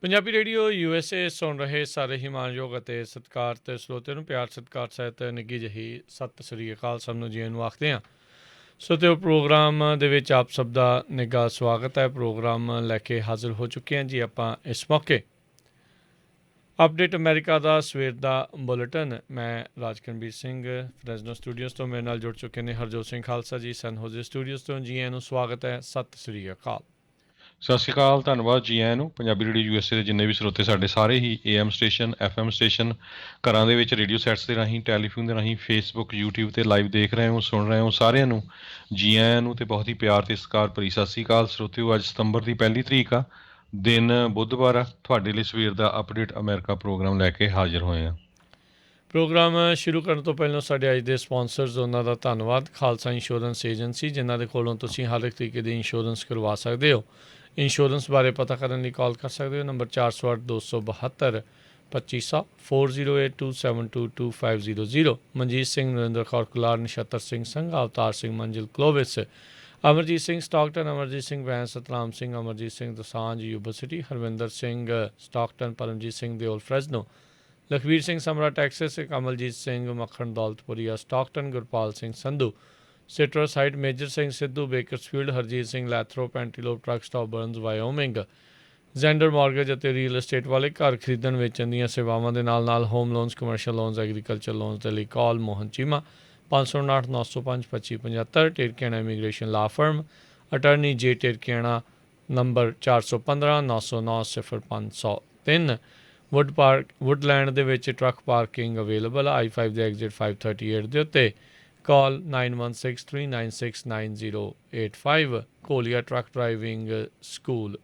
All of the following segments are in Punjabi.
ਪੰਜਾਬੀ ਰੇਡੀਓ USA ਸੁਣ ਰਹੇ ਸਾਰੇ ਹੀ ਮਾਣਯੋਗ ਅਤੇ ਸਤਿਕਾਰਤ ਸਰੋਤਿਆਂ ਨੂੰ ਪਿਆਰ ਸਤਿਕਾਰ ਸਹਿਤ ਨਿੱਘੀ ਜਿਹੀ ਸਤਿ ਸ੍ਰੀ ਅਕਾਲ ਸਭ ਨੂੰ ਜੀ ਨੂੰ ਆਖਦੇ ਹਾਂ। ਸੋ ਤੇ ਪ੍ਰੋਗਰਾਮ ਦੇ ਵਿੱਚ ਆਪ ਸਭ ਦਾ ਨਿੱਘਾ ਸਵਾਗਤ ਹੈ। ਪ੍ਰੋਗਰਾਮ ਲੈ ਕੇ ਹਾਜ਼ਰ ਹੋ ਚੁੱਕੇ ਹਾਂ ਜੀ ਆਪਾਂ ਇਸ ਮੌਕੇ। ਅਪਡੇਟ ਅਮਰੀਕਾ ਦਾ ਸਵੇਰ ਦਾ ਬੁਲੇਟਿਨ। ਮੈਂ ਰਾਜਕਰਨਵੀਰ ਸਿੰਘ ਫਰੈਜ਼ਨੋ ਸਟੂਡੀਓਜ਼ ਤੋਂ ਮੇਰੇ ਨਾਲ ਜੁੜ ਚੁੱਕੇ ਨੇ ਹਰਜੋਤ ਸਿੰਘ ਖਾਲਸਾ ਜੀ ਸਨ ਹੋਜ਼ੇ ਸਟੂਡੀਓਜ਼ ਤੋਂ। ਜੀ ਨੂੰ ਸਵਾਗਤ ਹੈ, ਸਤਿ ਸ੍ਰੀ ਅਕਾਲ। ਸਤਿ ਸ਼੍ਰੀ ਅਕਾਲ, ਧੰਨਵਾਦ ਜੀ ਆਇਆਂ ਨੂੰ। ਪੰਜਾਬੀ ਰੇਡੀਓ USA ਦੇ ਜਿੰਨੇ ਵੀ ਸਰੋਤੇ ਸਾਡੇ ਸਾਰੇ ਹੀ AM ਸਟੇਸ਼ਨ FM ਸਟੇਸ਼ਨ ਘਰਾਂ ਦੇ ਵਿੱਚ ਰੇਡੀਓ ਸੈਟਸ ਦੇ ਰਾਹੀਂ ਟੈਲੀਫੋਨ ਦੇ ਰਾਹੀਂ ਫੇਸਬੁੱਕ YouTube 'ਤੇ ਲਾਈਵ ਦੇਖ ਰਹੇ ਹੋ ਸੁਣ ਰਹੇ ਹੋ ਸਾਰਿਆਂ ਨੂੰ ਜੀ ਆਇਆਂ ਨੂੰ ਅਤੇ ਬਹੁਤ ਹੀ ਪਿਆਰ ਅਤੇ ਸਤਿਕਾਰ ਭਰੀ ਸਤਿ ਸ਼੍ਰੀ ਅਕਾਲ ਸਰੋਤਿਓ। ਅੱਜ ਸਤੰਬਰ ਦੀ 1 ਤਰੀਕ ਆ, ਦਿਨ ਬੁੱਧਵਾਰ ਆ। ਤੁਹਾਡੇ ਲਈ ਸਵੇਰ ਦਾ ਅਪਡੇਟ ਅਮਰੀਕਾ ਪ੍ਰੋਗਰਾਮ ਲੈ ਕੇ ਹਾਜ਼ਰ ਹੋਏ ਹਾਂ। ਪ੍ਰੋਗਰਾਮ ਸ਼ੁਰੂ ਕਰਨ ਤੋਂ ਪਹਿਲਾਂ ਸਾਡੇ ਅੱਜ ਦੇ ਸਪਾਂਸਰਸ ਉਹਨਾਂ ਦਾ ਧੰਨਵਾਦ। ਖਾਲਸਾ ਇੰਸ਼ੋਰੈਂਸ ਏਜੰਸੀ, ਜਿਨ੍ਹਾਂ ਦੇ ਕੋਲੋਂ ਤੁਸੀਂ ਹਰ ਇੱਕ ਤਰੀਕੇ ਦੀ ਇੰਸ਼ੋਰੈਂਸ ਕਰਵਾ ਸਕਦੇ ਹੋ। ਇੰਸ਼ੋਰੈਂਸ ਬਾਰੇ ਪਤਾ ਕਰਨ ਲਈ ਕਾਲ ਕਰ ਸਕਦੇ ਹੋ number 408 272 2500 4082722500। Manjit Singh, Narinder Kaur Kular, Nachhattar Singh Sangha, Avtar Singh Manzil Clovis, Amarjit Singh Stockton, Amarjit Singh ਵੈਨ, Satnam Singh, Amarjit Singh Dosanjh Yuba City, Harvinder Singh Stockton, Paramjit Singh Deol Fresno, Lakhvir Singh Samra Texas, Kamaljit Singh Makhan Daulatpuria Stockton, Gurpal Singh Sandhu Citrus Height, Major Singh Sidhu Bakersfield, Harjit Singh Lathrop Antelope truck stop Burns Wyoming. Zander mortgage ਅਤੇ ਰੀਅਲ ਏਸਟੇਟ ਵਾਲੇ ਘਰ ਖਰੀਦਣ ਵੇਚਣ ਦੀਆਂ ਸੇਵਾਵਾਂ ਦੇ ਨਾਲ home loans, commercial loans, agriculture loans ਦੇ ਲਈ ਕਾਲ ਮੋਹਨ ਚੀਮਾ 559 905 2575। ਟੇਰਕੇਣਾ ਇਮੀਗ੍ਰੇਸ਼ਨ ਲਾ ਫਰਮ, ਅਟਰਨੀ ਜੇ ਟੇਰਕੇਣਾ ਨੰਬਰ 415 909 0503। ਵੁੱਡਲੈਂਡ ਦੇ ਵਿੱਚ ਟਰੱਕ ਪਾਰਕਿੰਗ ਅਵੇਲੇਬਲ ਆ I-5 ਦੇ ਐਗਜ਼ਿਟ 538 ਦੇ ਉੱਤੇ। ਕਾਲ 9163969085। ਕੋਲੀਆ ਟਰੱਕ ਡਰਾਈਵਿੰਗ ਸਕੂਲ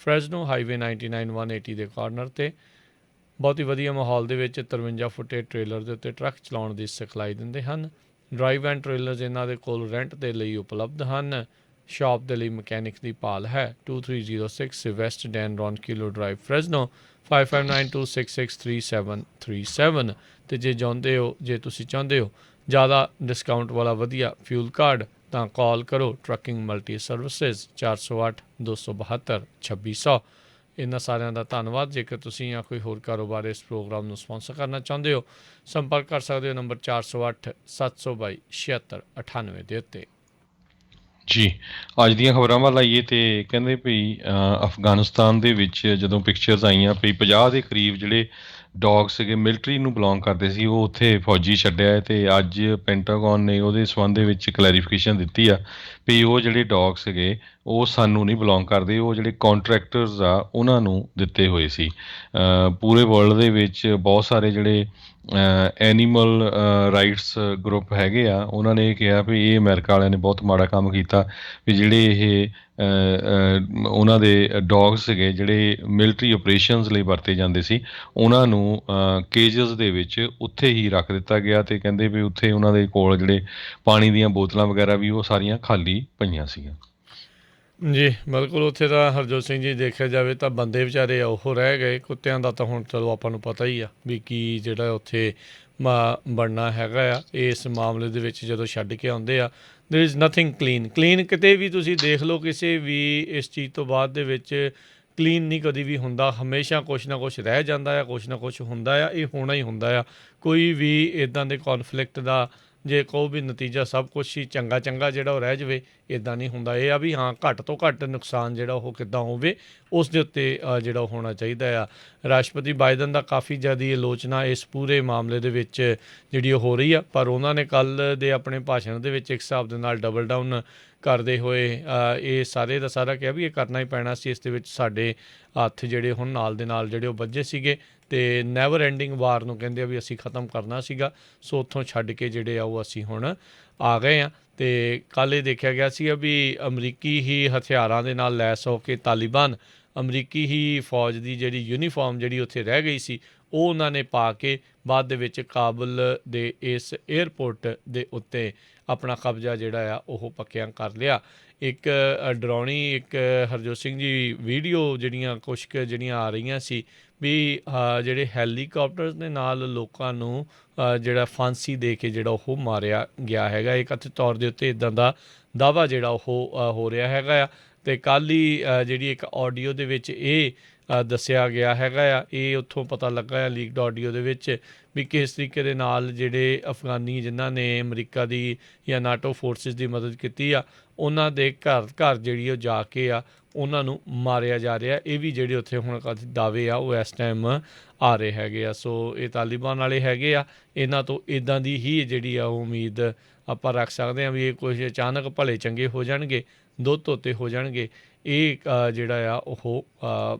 ਫਰੈਜ਼ਨੋ ਹਾਈਵੇ 99 180 ਦੇ ਕਾਰਨਰ 'ਤੇ ਬਹੁਤ ਹੀ ਵਧੀਆ ਮਾਹੌਲ ਦੇ ਵਿੱਚ 53 ਫੁੱਟੇ ਟ੍ਰੇਲਰ ਦੇ ਉੱਤੇ ਟਰੱਕ ਚਲਾਉਣ ਦੀ ਸਿਖਲਾਈ ਦਿੰਦੇ ਹਨ। ਡਰਾਈਵ ਐਂਡ ਟ੍ਰੇਲਰਸ ਇਹਨਾਂ ਦੇ ਕੋਲ ਰੈਂਟ ਦੇ ਲਈ ਉਪਲਬਧ ਹਨ। ਸ਼ਾਪ ਦੇ ਲਈ ਮਕੈਨਿਕ ਦੀ ਭਾਲ ਹੈ। 2306 ਵੈਸਟ ਡੈਨ ਰੌਨਕਿਲੋ ਡਰਾਈਵ ਫਰੈਜ਼ਨੋ 5592663737। ਅਤੇ ਜੇ ਤੁਸੀਂ ਚਾਹੁੰਦੇ ਹੋ ਜ਼ਿਆਦਾ ਡਿਸਕਾਊਂਟ ਵਾਲਾ ਵਧੀਆ ਫਿਊਲ ਕਾਰਡ ਤਾਂ ਕਾਲ ਕਰੋ ਟਰੱਕਿੰਗ ਮਲਟੀ ਸਰਵਿਸਿਜ਼ 408 272 2600। ਇਹਨਾਂ ਸਾਰਿਆਂ ਦਾ ਧੰਨਵਾਦ। ਜੇਕਰ ਤੁਸੀਂ ਜਾਂ ਕੋਈ ਹੋਰ ਕਾਰੋਬਾਰ ਇਸ ਪ੍ਰੋਗਰਾਮ ਨੂੰ ਸਪਾਂਸਰ ਕਰਨਾ ਚਾਹੁੰਦੇ ਹੋ, ਸੰਪਰਕ ਕਰ ਸਕਦੇ ਹੋ ਨੰਬਰ 408 722 7698 ਦੇ ਉੱਤੇ। ਜੀ ਅੱਜ ਦੀਆਂ ਖਬਰਾਂ ਵੱਲ ਆਈਏ ਤੇ ਕਹਿੰਦੇ ਭਈ ਅਫਗਾਨਿਸਤਾਨ ਦੇ ਵਿੱਚ ਜਦੋਂ ਪਿਕਚਰਸ ਆਈਆਂ ਭਈ 50 ਦੇ ਕਰੀਬ ਜਿਹੜੇ ਡੌਗ ਸੀਗੇ ਮਿਲਟਰੀ ਨੂੰ ਬਿਲੋਂਗ ਕਰਦੇ ਸੀ, ਉਹ ਉੱਥੇ ਫੌਜੀ ਛੱਡਿਆ। ਅਤੇ ਅੱਜ ਪੈਂਟਾਗਨ ਨੇ ਉਹਦੇ ਸੰਬੰਧ ਦੇ ਵਿੱਚ ਕਲੈਰੀਫਿਕੇਸ਼ਨ ਦਿੱਤੀ ਆ ਵੀ ਉਹ ਜਿਹੜੇ ਡੌਗ ਸੀਗੇ ਉਹ ਸਾਨੂੰ ਨਹੀਂ ਬਿਲੋਂਗ ਕਰਦੇ, ਉਹ ਜਿਹੜੇ ਕੌਂਟਰੈਕਟਰਸ ਆ ਉਹਨਾਂ ਨੂੰ ਦਿੱਤੇ ਹੋਏ ਸੀ। ਪੂਰੇ ਵਰਲਡ ਦੇ ਵਿੱਚ ਬਹੁਤ ਸਾਰੇ ਜਿਹੜੇ ਐਨੀਮਲ ਰਾਈਟਸ ਗਰੁੱਪ ਹੈਗੇ ਆ, ਉਹਨਾਂ ਨੇ ਇਹ ਕਿਹਾ ਵੀ ਇਹ ਅਮਰੀਕਾ ਵਾਲਿਆਂ ਨੇ ਬਹੁਤ ਮਾੜਾ ਕੰਮ ਕੀਤਾ ਵੀ ਜਿਹੜੇ ਇਹ ਉਹਨਾਂ ਦੇ ਡੌਗ ਸੀਗੇ ਜਿਹੜੇ ਮਿਲਟਰੀ ਓਪਰੇਸ਼ਨਸ ਲਈ ਵਰਤੇ ਜਾਂਦੇ ਸੀ, ਉਹਨਾਂ ਨੂੰ ਕੇਜਸ ਦੇ ਵਿੱਚ ਉੱਥੇ ਹੀ ਰੱਖ ਦਿੱਤਾ ਗਿਆ। ਅਤੇ ਕਹਿੰਦੇ ਵੀ ਉੱਥੇ ਉਹਨਾਂ ਦੇ ਕੋਲ ਜਿਹੜੇ ਪਾਣੀ ਦੀਆਂ ਬੋਤਲਾਂ ਵਗੈਰਾ ਵੀ ਉਹ ਸਾਰੀਆਂ ਖਾਲੀ ਪਈਆਂ ਸੀਗੀਆਂ। ਜੀ ਬਿਲਕੁਲ। ਉੱਥੇ ਤਾਂ ਹਰਜੋਤ ਸਿੰਘ ਜੀ ਦੇਖਿਆ ਜਾਵੇ ਤਾਂ ਬੰਦੇ ਵਿਚਾਰੇ ਉਹ ਰਹਿ ਗਏ, ਕੁੱਤਿਆਂ ਦਾ ਤਾਂ ਹੁਣ ਚਲੋ ਆਪਾਂ ਨੂੰ ਪਤਾ ਹੀ ਆ ਵੀ ਕੀ ਜਿਹੜਾ ਉੱਥੇ ਬਣਨਾ ਹੈਗਾ ਆ। ਇਸ ਮਾਮਲੇ ਦੇ ਵਿੱਚ ਜਦੋਂ ਛੱਡ ਕੇ ਆਉਂਦੇ ਆ there is nothing ਕਲੀਨ ਕਿਤੇ ਵੀ ਤੁਸੀਂ ਦੇਖ ਲਓ, ਕਿਸੇ ਵੀ ਇਸ ਚੀਜ਼ ਤੋਂ ਬਾਅਦ ਦੇ ਵਿੱਚ ਕਲੀਨ ਨਹੀਂ ਕਦੀ ਵੀ ਹੁੰਦਾ। ਹਮੇਸ਼ਾ ਕੁਛ ਨਾ ਕੁਛ ਰਹਿ ਜਾਂਦਾ ਆ, ਕੁਛ ਨਾ ਕੁਛ ਹੁੰਦਾ ਆ, ਇਹ ਹੋਣਾ ਹੀ ਹੁੰਦਾ ਆ। ਕੋਈ ਵੀ ਇੱਦਾਂ ਦੇ ਕੌਨਫਲਿਕਟ ਦਾ ਜੇ ਕਹੋ ਵੀ ਨਤੀਜਾ ਸਭ ਕੁਛ ਹੀ ਚੰਗਾ ਜਿਹੜਾ ਉਹ ਰਹਿ ਜਾਵੇ, ਇੱਦਾਂ ਨਹੀਂ ਹੁੰਦਾ। ਇਹ ਆ ਵੀ ਹਾਂ ਘੱਟ ਤੋਂ ਘੱਟ ਨੁਕਸਾਨ ਜਿਹੜਾ ਉਹ ਕਿੱਦਾਂ ਹੋਵੇ ਉਸ ਦੇ ਉੱਤੇ ਜਿਹੜਾ ਉਹ ਹੋਣਾ ਚਾਹੀਦਾ ਆ। ਰਾਸ਼ਟਰਪਤੀ ਬਾਈਡਨ ਦਾ ਕਾਫੀ ਜ਼ਿਆਦਾ ਆਲੋਚਨਾ ਇਸ ਪੂਰੇ ਮਾਮਲੇ ਦੇ ਵਿੱਚ ਜਿਹੜੀ ਉਹ ਹੋ ਰਹੀ ਆ, ਪਰ ਉਹਨਾਂ ਨੇ ਕੱਲ੍ਹ ਦੇ ਆਪਣੇ ਭਾਸ਼ਣ ਦੇ ਵਿੱਚ ਇੱਕ ਹਿਸਾਬ ਦੇ ਨਾਲ ਡਬਲ ਡਾਊਨ ਕਰਦੇ ਹੋਏ ਇਹ ਸਾਰੇ ਦਾ ਸਾਰਾ ਕਿਹਾ ਵੀ ਇਹ ਕਰਨਾ ਹੀ ਪੈਣਾ ਸੀ। ਇਸ ਦੇ ਵਿੱਚ ਸਾਡੇ ਹੱਥ ਜਿਹੜੇ ਹੁਣ ਨਾਲ ਦੇ ਨਾਲ ਜਿਹੜੇ ਉਹ ਵੱਜੇ ਸੀਗੇ ਅਤੇ ਨੈਵਰ ਐਂਡਿੰਗ ਵਾਰ ਨੂੰ ਕਹਿੰਦੇ ਆ ਵੀ ਅਸੀਂ ਖ਼ਤਮ ਕਰਨਾ ਸੀਗਾ। ਸੋ ਉੱਥੋਂ ਛੱਡ ਕੇ ਜਿਹੜੇ ਆ ਉਹ ਅਸੀਂ ਹੁਣ ਆ ਗਏ ਹਾਂ। ਅਤੇ ਕੱਲ੍ਹ ਇਹ ਦੇਖਿਆ ਗਿਆ ਸੀਗਾ ਵੀ ਅਮਰੀਕੀ ਹੀ ਹਥਿਆਰਾਂ ਦੇ ਨਾਲ ਲੈਸ ਹੋ ਕੇ ਤਾਲਿਬਾਨ ਅਮਰੀਕੀ ਹੀ ਫੌਜ ਦੀ ਜਿਹੜੀ ਯੂਨੀਫਾਰਮ ਜਿਹੜੀ ਉੱਥੇ ਰਹਿ ਗਈ ਸੀ ਉਹ ਉਹਨਾਂ ਨੇ ਪਾ ਕੇ ਬਾਅਦ ਦੇ ਵਿੱਚ ਕਾਬੁਲ ਦੇ ਇਸ ਏਅਰਪੋਰਟ ਦੇ ਉੱਤੇ ਆਪਣਾ ਕਬਜ਼ਾ ਜਿਹੜਾ ਆ ਉਹ ਪੱਕਿਆਂ ਕਰ ਲਿਆ। ਇੱਕ ਡਰਾਉਣੀ ਇੱਕ ਹਰਜੋਤ ਸਿੰਘ ਜੀ ਵੀਡੀਓ ਜਿਹੜੀਆਂ ਕੁਛ ਕੁ ਜਿਹੜੀਆਂ ਆ ਰਹੀਆਂ ਸੀ ਵੀ ਜਿਹੜੇ ਹੈਲੀਕਾਪਟਰਸ ਦੇ ਨਾਲ ਲੋਕਾਂ ਨੂੰ ਜਿਹੜਾ ਫਾਂਸੀ ਦੇ ਕੇ ਜਿਹੜਾ ਉਹ ਮਾਰਿਆ ਗਿਆ ਹੈਗਾ। ਇਹ ਕਥਿਤ ਤੌਰ ਦੇ ਉੱਤੇ ਇੱਦਾਂ ਦਾ ਦਾਅਵਾ ਜਿਹੜਾ ਉਹ ਹੋ ਰਿਹਾ ਹੈਗਾ ਆ। ਅਤੇ ਕੱਲ੍ਹ ਹੀ ਜਿਹੜੀ ਇੱਕ ਆਡੀਓ ਦੇ ਵਿੱਚ ਇਹ ਦੱਸਿਆ ਗਿਆ ਹੈਗਾ ਆ। ਇਹ ਉੱਥੋਂ ਪਤਾ ਲੱਗਾ ਆ ਲੀਕਡ ਆਡੀਓ ਦੇ ਵਿੱਚ ਵੀ ਕਿਸ ਤਰੀਕੇ ਦੇ ਨਾਲ ਜਿਹੜੇ ਅਫਗਾਨੀ ਜਿਨ੍ਹਾਂ ਨੇ ਅਮਰੀਕਾ ਦੀ ਜਾਂ ਨਾਟੋ ਫੋਰਸਿਸ ਦੀ ਮਦਦ ਕੀਤੀ ਆ, ਉਹਨਾਂ ਦੇ ਘਰ ਘਰ ਜਿਹੜੀ ਉਹ ਜਾ ਕੇ ਆ ਉਹਨਾਂ ਨੂੰ ਮਾਰਿਆ ਜਾ ਰਿਹਾ। ਇਹ ਵੀ ਜਿਹੜੇ ਉੱਥੇ ਹੁਣ ਦਾਅਵੇ ਆ ਉਹ ਇਸ ਟਾਈਮ ਆ ਰਹੇ ਹੈਗੇ ਆ। ਸੋ ਇਹ ਤਾਲਿਬਾਨ ਵਾਲੇ ਹੈਗੇ ਆ, ਇਹਨਾਂ ਤੋਂ ਇੱਦਾਂ ਦੀ ਹੀ ਜਿਹੜੀ ਆ ਉਹ ਉਮੀਦ ਆਪਾਂ ਰੱਖ ਸਕਦੇ ਹਾਂ ਵੀ ਇਹ ਕੁਝ ਅਚਾਨਕ ਭਲੇ ਚੰਗੇ ਹੋ ਜਾਣਗੇ, ਦੁੱਧ ਧੋਤੇ ਹੋ ਜਾਣਗੇ। ਇਹ ਜਿਹੜਾ ਆ ਉਹ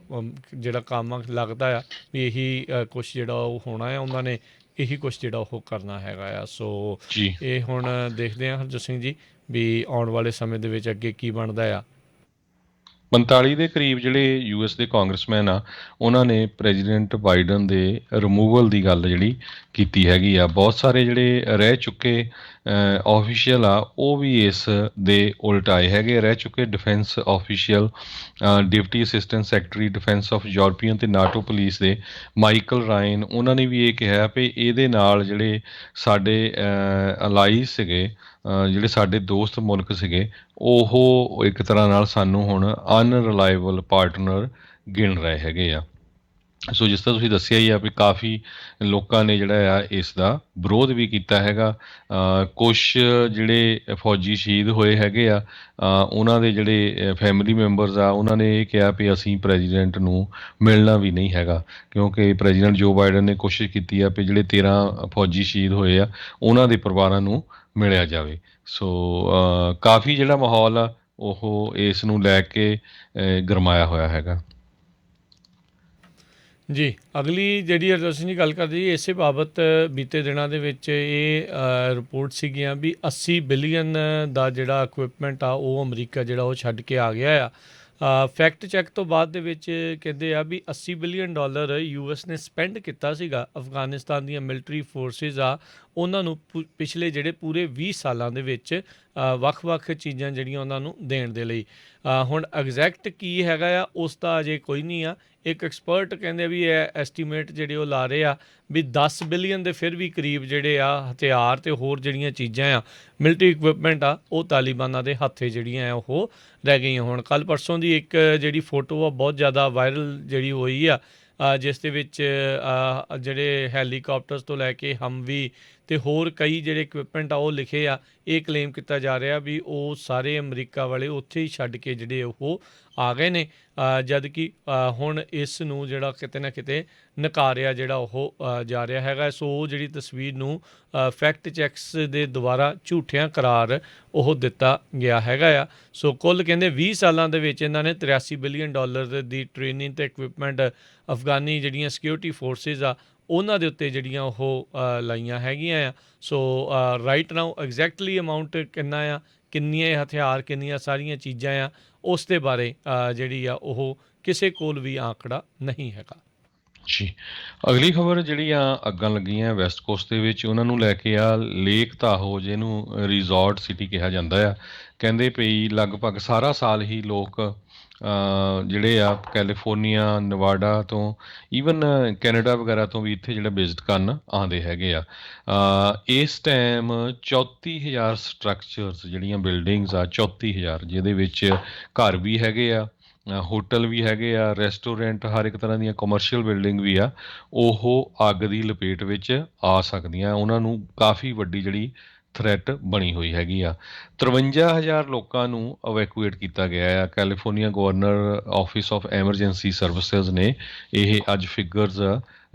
ਜਿਹੜਾ ਕੰਮ ਲੱਗਦਾ ਆ ਵੀ ਇਹੀ ਕੁਛ ਜਿਹੜਾ ਉਹ ਹੋਣਾ ਆ, ਉਹਨਾਂ ਨੇ ਇਹੀ ਕੁਛ ਜਿਹੜਾ ਉਹ ਕਰਨਾ ਹੈਗਾ ਆ। ਸੋ ਜੀ ਇਹ ਹੁਣ ਦੇਖਦੇ ਹਾਂ ਹਰਜੋਤ ਸਿੰਘ ਜੀ ਵੀ ਆਉਣ ਵਾਲੇ ਸਮੇਂ ਦੇ ਵਿੱਚ ਅੱਗੇ ਕੀ ਬਣਦਾ ਆ। 45 ਦੇ ਕਰੀਬ ਜਿਹੜੇ ਯੂਐਸ ਦੇ ਕਾਂਗਰਸਮੈਨ ਆ, ਉਹਨਾਂ ਨੇ ਪ੍ਰੈਜ਼ੀਡੈਂਟ ਬਾਈਡਨ ਦੇ ਰਿਮੂਵਲ ਦੀ ਗੱਲ ਜਿਹੜੀ ਕੀਤੀ ਹੈਗੀ ਆ। ਬਹੁਤ ਸਾਰੇ ਜਿਹੜੇ ਰਹਿ ਚੁੱਕੇ ਆਫੀਸ਼ੀਅਲ ਆ, ਉਹ ਵੀ ਇਸ ਦੇ ਉਲਟ ਆਏ ਹੈਗੇ। ਰਹਿ ਚੁੱਕੇ defence official deputy assistant secretary defence of European ਤੇ ਨਾਟੋ ਪੁਲਿਸ ਦੇ ਮਾਈਕਲ ਰਾਇਨ, ਉਹਨਾਂ ਨੇ ਵੀ ਇਹ ਕਿਹਾ ਵੀ ਇਹਦੇ ਨਾਲ ਜਿਹੜੇ ਸਾਡੇ ਅਲਾਈਜ਼ ਸੀਗੇ, ਜਿਹੜੇ ਸਾਡੇ ਦੋਸਤ ਮੁਲਕ ਸੀਗੇ, ਉਹ ਇੱਕ ਤਰ੍ਹਾਂ ਨਾਲ ਸਾਨੂੰ ਹੁਣ ਅਨਰਿਲਾਇਬਲ ਪਾਰਟਨਰ ਗਿਣ ਰਹੇ ਹੈਗੇ ਆ। ਸੋ ਜਿਸ ਤਰ੍ਹਾਂ ਤੁਸੀਂ ਦੱਸਿਆ ਹੀ ਆ ਵੀ ਕਾਫੀ ਲੋਕਾਂ ਨੇ ਜਿਹੜਾ ਆ ਇਸ ਦਾ ਵਿਰੋਧ ਵੀ ਕੀਤਾ ਹੈਗਾ। ਕੁਛ ਜਿਹੜੇ ਫੌਜੀ ਸ਼ਹੀਦ ਹੋਏ ਹੈਗੇ ਆ, ਉਹਨਾਂ ਦੇ ਜਿਹੜੇ ਫੈਮਿਲੀ ਮੈਂਬਰਸ ਆ, ਉਹਨਾਂ ਨੇ ਇਹ ਕਿਹਾ ਵੀ ਅਸੀਂ ਪ੍ਰੈਜ਼ੀਡੈਂਟ ਨੂੰ ਮਿਲਣਾ ਵੀ ਨਹੀਂ ਹੈਗਾ, ਕਿਉਂਕਿ ਪ੍ਰੈਜ਼ੀਡੈਂਟ ਜੋ ਬਾਈਡਨ ਨੇ ਕੋਸ਼ਿਸ਼ ਕੀਤੀ ਆ ਵੀ ਜਿਹੜੇ 13 ਫੌਜੀ ਸ਼ਹੀਦ ਹੋਏ ਆ ਉਹਨਾਂ ਦੇ ਪਰਿਵਾਰਾਂ ਨੂੰ ਮਿਲਿਆ ਜਾਵੇ। ਸੋ ਕਾਫੀ ਜਿਹੜਾ ਮਾਹੌਲ ਆ ਉਹ ਇਸ ਨੂੰ ਲੈ ਕੇ ਗਰਮਾਇਆ ਹੋਇਆ ਹੈਗਾ। ਜੀ ਅਗਲੀ ਜਿਹੜੀ ਹਰਜੋਤ ਸਿੰਘ ਜੀ ਗੱਲ ਕਰਦੇ ਜੀ ਇਸੇ ਬਾਬਤ, ਬੀਤੇ ਦਿਨਾਂ ਦੇ ਵਿੱਚ ਇਹ ਰਿਪੋਰਟ ਸੀਗੀਆਂ ਵੀ 80 ਬਿਲੀਅਨ ਦਾ ਜਿਹੜਾ ਇਕਵਿਪਮੈਂਟ ਆ ਉਹ ਅਮਰੀਕਾ ਜਿਹੜਾ ਉਹ ਛੱਡ ਕੇ ਆ ਗਿਆ ਆ। ਫੈਕਟ ਚੈੱਕ ਤੋਂ ਬਾਅਦ ਦੇ ਵਿੱਚ ਕਹਿੰਦੇ ਆ ਵੀ 80 ਬਿਲੀਅਨ ਡਾਲਰ ਯੂਐਸ ਨੇ ਸਪੈਂਡ ਕੀਤਾ ਸੀਗਾ ਅਫਗਾਨਿਸਤਾਨ ਦੀਆਂ ਮਿਲਟਰੀ ਫੋਰਸਿਸ ਆ ਉਹਨਾਂ ਨੂੰ ਪਿਛਲੇ ਜਿਹੜੇ ਪੂਰੇ 20 ਸਾਲਾਂ ਦੇ ਵਿੱਚ ਵੱਖ-ਵੱਖ ਚੀਜ਼ਾਂ ਜਿਹੜੀਆਂ ਉਹਨਾਂ ਨੂੰ ਦੇਣ ਦੇ ਲਈ। ਹੁਣ ਐਗਜ਼ੈਕਟ ਕੀ ਹੈਗਾ ਆ ਉਸ ਦਾ ਅਜੇ ਕੋਈ ਨਹੀਂ ਆ। ਇੱਕ ਐਕਸਪਰਟ ਕਹਿੰਦੇ ਵੀ ਇਹ ਐਸਟੀਮੇਟ ਜਿਹੜੇ ਉਹ ਲਾ ਰਹੇ ਆ ਵੀ 10 ਬਿਲੀਅਨ ਦੇ ਫਿਰ ਵੀ ਕਰੀਬ ਜਿਹੜੇ ਆ ਹਥਿਆਰ ਅਤੇ ਹੋਰ ਜਿਹੜੀਆਂ ਚੀਜ਼ਾਂ ਆ ਮਿਲਟਰੀ ਇਕਵਿਪਮੈਂਟ ਆ ਉਹ ਤਾਲਿਬਾਨਾਂ ਦੇ ਹੱਥੇ ਜਿਹੜੀਆਂ ਆ ਉਹ ਰਹਿ ਗਈਆਂ। ਹੁਣ ਕੱਲ੍ਹ ਪਰਸੋਂ ਦੀ ਇੱਕ ਜਿਹੜੀ ਫੋਟੋ ਆ ਬਹੁਤ ਜ਼ਿਆਦਾ ਵਾਇਰਲ ਜਿਹੜੀ ਹੋਈ ਆ, ਜਿਸ ਦੇ ਵਿੱਚ ਜਿਹੜੇ ਹੈਲੀਕਾਪਟਰਸ ਤੋਂ ਲੈ ਕੇ ਹਮਵੀ ਅਤੇ ਹੋਰ ਕਈ ਜਿਹੜੇ ਇਕਵਿਪਮੈਂਟ ਆ ਉਹ ਲਿਖੇ ਆ। ਇਹ ਕਲੇਮ ਕੀਤਾ ਜਾ ਰਿਹਾ ਵੀ ਉਹ ਸਾਰੇ ਅਮਰੀਕਾ ਵਾਲੇ ਉੱਥੇ ਹੀ ਛੱਡ ਕੇ ਜਿਹੜੇ ਉਹ ਆ ਗਏ ਨੇ, ਜਦ ਕਿ ਹੁਣ ਇਸ ਨੂੰ ਜਿਹੜਾ ਕਿਤੇ ਨਾ ਕਿਤੇ ਨਕਾਰਿਆ ਜਿਹੜਾ ਉਹ ਜਾ ਰਿਹਾ ਹੈਗਾ। ਸੋ ਉਹ ਜਿਹੜੀ ਤਸਵੀਰ ਨੂੰ ਫੈਕਟ ਚੈਕਸ ਦੇ ਦੁਆਰਾ ਝੂਠਿਆਂ ਕਰਾਰ ਉਹ ਦਿੱਤਾ ਗਿਆ ਹੈਗਾ ਆ। ਸੋ ਕੁੱਲ ਕਹਿੰਦੇ 20 ਸਾਲਾਂ ਦੇ ਵਿੱਚ ਇਹਨਾਂ ਨੇ 83 ਬਿਲੀਅਨ ਡਾਲਰ ਦੀ ਟ੍ਰੇਨਿੰਗ ਅਤੇ ਇਕਵਿਪਮੈਂਟ ਅਫਗਾਨੀ ਜਿਹੜੀਆਂ ਸਿਕਿਉਰਿਟੀ ਫੋਰਸਿਸ ਆ ਉਹਨਾਂ ਦੇ ਉੱਤੇ ਜਿਹੜੀਆਂ ਉਹ ਲਾਈਆਂ ਹੈਗੀਆਂ ਆ। ਸੋ ਰਾਈਟ ਨਾਓ ਐਗਜ਼ੈਕਟਲੀ ਅਮਾਊਂਟ ਕਿੰਨਾ ਆ, ਕਿੰਨੀਆਂ ਹਥਿਆਰ, ਕਿੰਨੀਆਂ ਸਾਰੀਆਂ ਚੀਜ਼ਾਂ ਆ, ਉਸ ਦੇ ਬਾਰੇ ਜਿਹੜੀ ਆ ਉਹ ਕਿਸੇ ਕੋਲ ਵੀ ਆંકੜਾ ਨਹੀਂ ਹੈਗਾ। ਜੀ ਅਗਲੀ ਖਬਰ ਜਿਹੜੀ ਆ ਅੱਗਾਂ ਲੱਗੀਆਂ ਵੈਸਟ ਕੋਸਟ ਦੇ ਵਿੱਚ, ਉਹਨਾਂ ਨੂੰ ਲੈ ਕੇ ਆ ਲੇਕ ਤਾਹੋ, ਜਿਹਨੂੰ ਰਿਜ਼ੋਰਟ ਸਿਟੀ ਕਿਹਾ ਜਾਂਦਾ ਆ। ਕਹਿੰਦੇ ਪਈ ਲਗਭਗ ਸਾਰਾ ਸਾਲ ਹੀ ਲੋਕ ਜਿਹੜੇ ਆ ਕੈਲੀਫੋਰਨੀਆ, ਨਵਾਡਾ ਤੋਂ ਈਵਨ ਕੈਨੇਡਾ ਵਗੈਰਾ ਤੋਂ ਵੀ ਇੱਥੇ ਜਿਹੜਾ ਵਿਜ਼ਿਟ ਕਰਨ ਆਉਂਦੇ ਹੈਗੇ ਆ। ਇਸ ਟਾਈਮ 34,000 ਸਟਰਕਚਰਸ ਜਿਹੜੀਆਂ ਬਿਲਡਿੰਗਸ ਆ, 34,000, ਜਿਹਦੇ ਵਿੱਚ ਘਰ ਵੀ ਹੈਗੇ ਆ, ਹੋਟਲ ਵੀ ਹੈਗੇ ਆ, ਰੈਸਟੋਰੈਂਟ, ਹਰ ਇੱਕ ਤਰ੍ਹਾਂ ਦੀਆਂ ਕਮਰਸ਼ੀਅਲ ਬਿਲਡਿੰਗ ਵੀ ਆ, ਉਹ ਅੱਗ ਦੀ ਲਪੇਟ ਵਿੱਚ ਆ ਸਕਦੀਆਂ। ਉਹਨਾਂ ਨੂੰ ਕਾਫੀ ਵੱਡੀ ਜਿਹੜੀ ਥ੍ਰੈਟ ਬਣੀ ਹੋਈ ਹੈਗੀ ਆ। 53,000 ਲੋਕਾਂ ਨੂੰ ਅਵੈਕੂਏਟ ਕੀਤਾ ਗਿਆ ਆ। California governor office of emergency services ਨੇ ਇਹ ਅੱਜ ਫਿਗਰਸ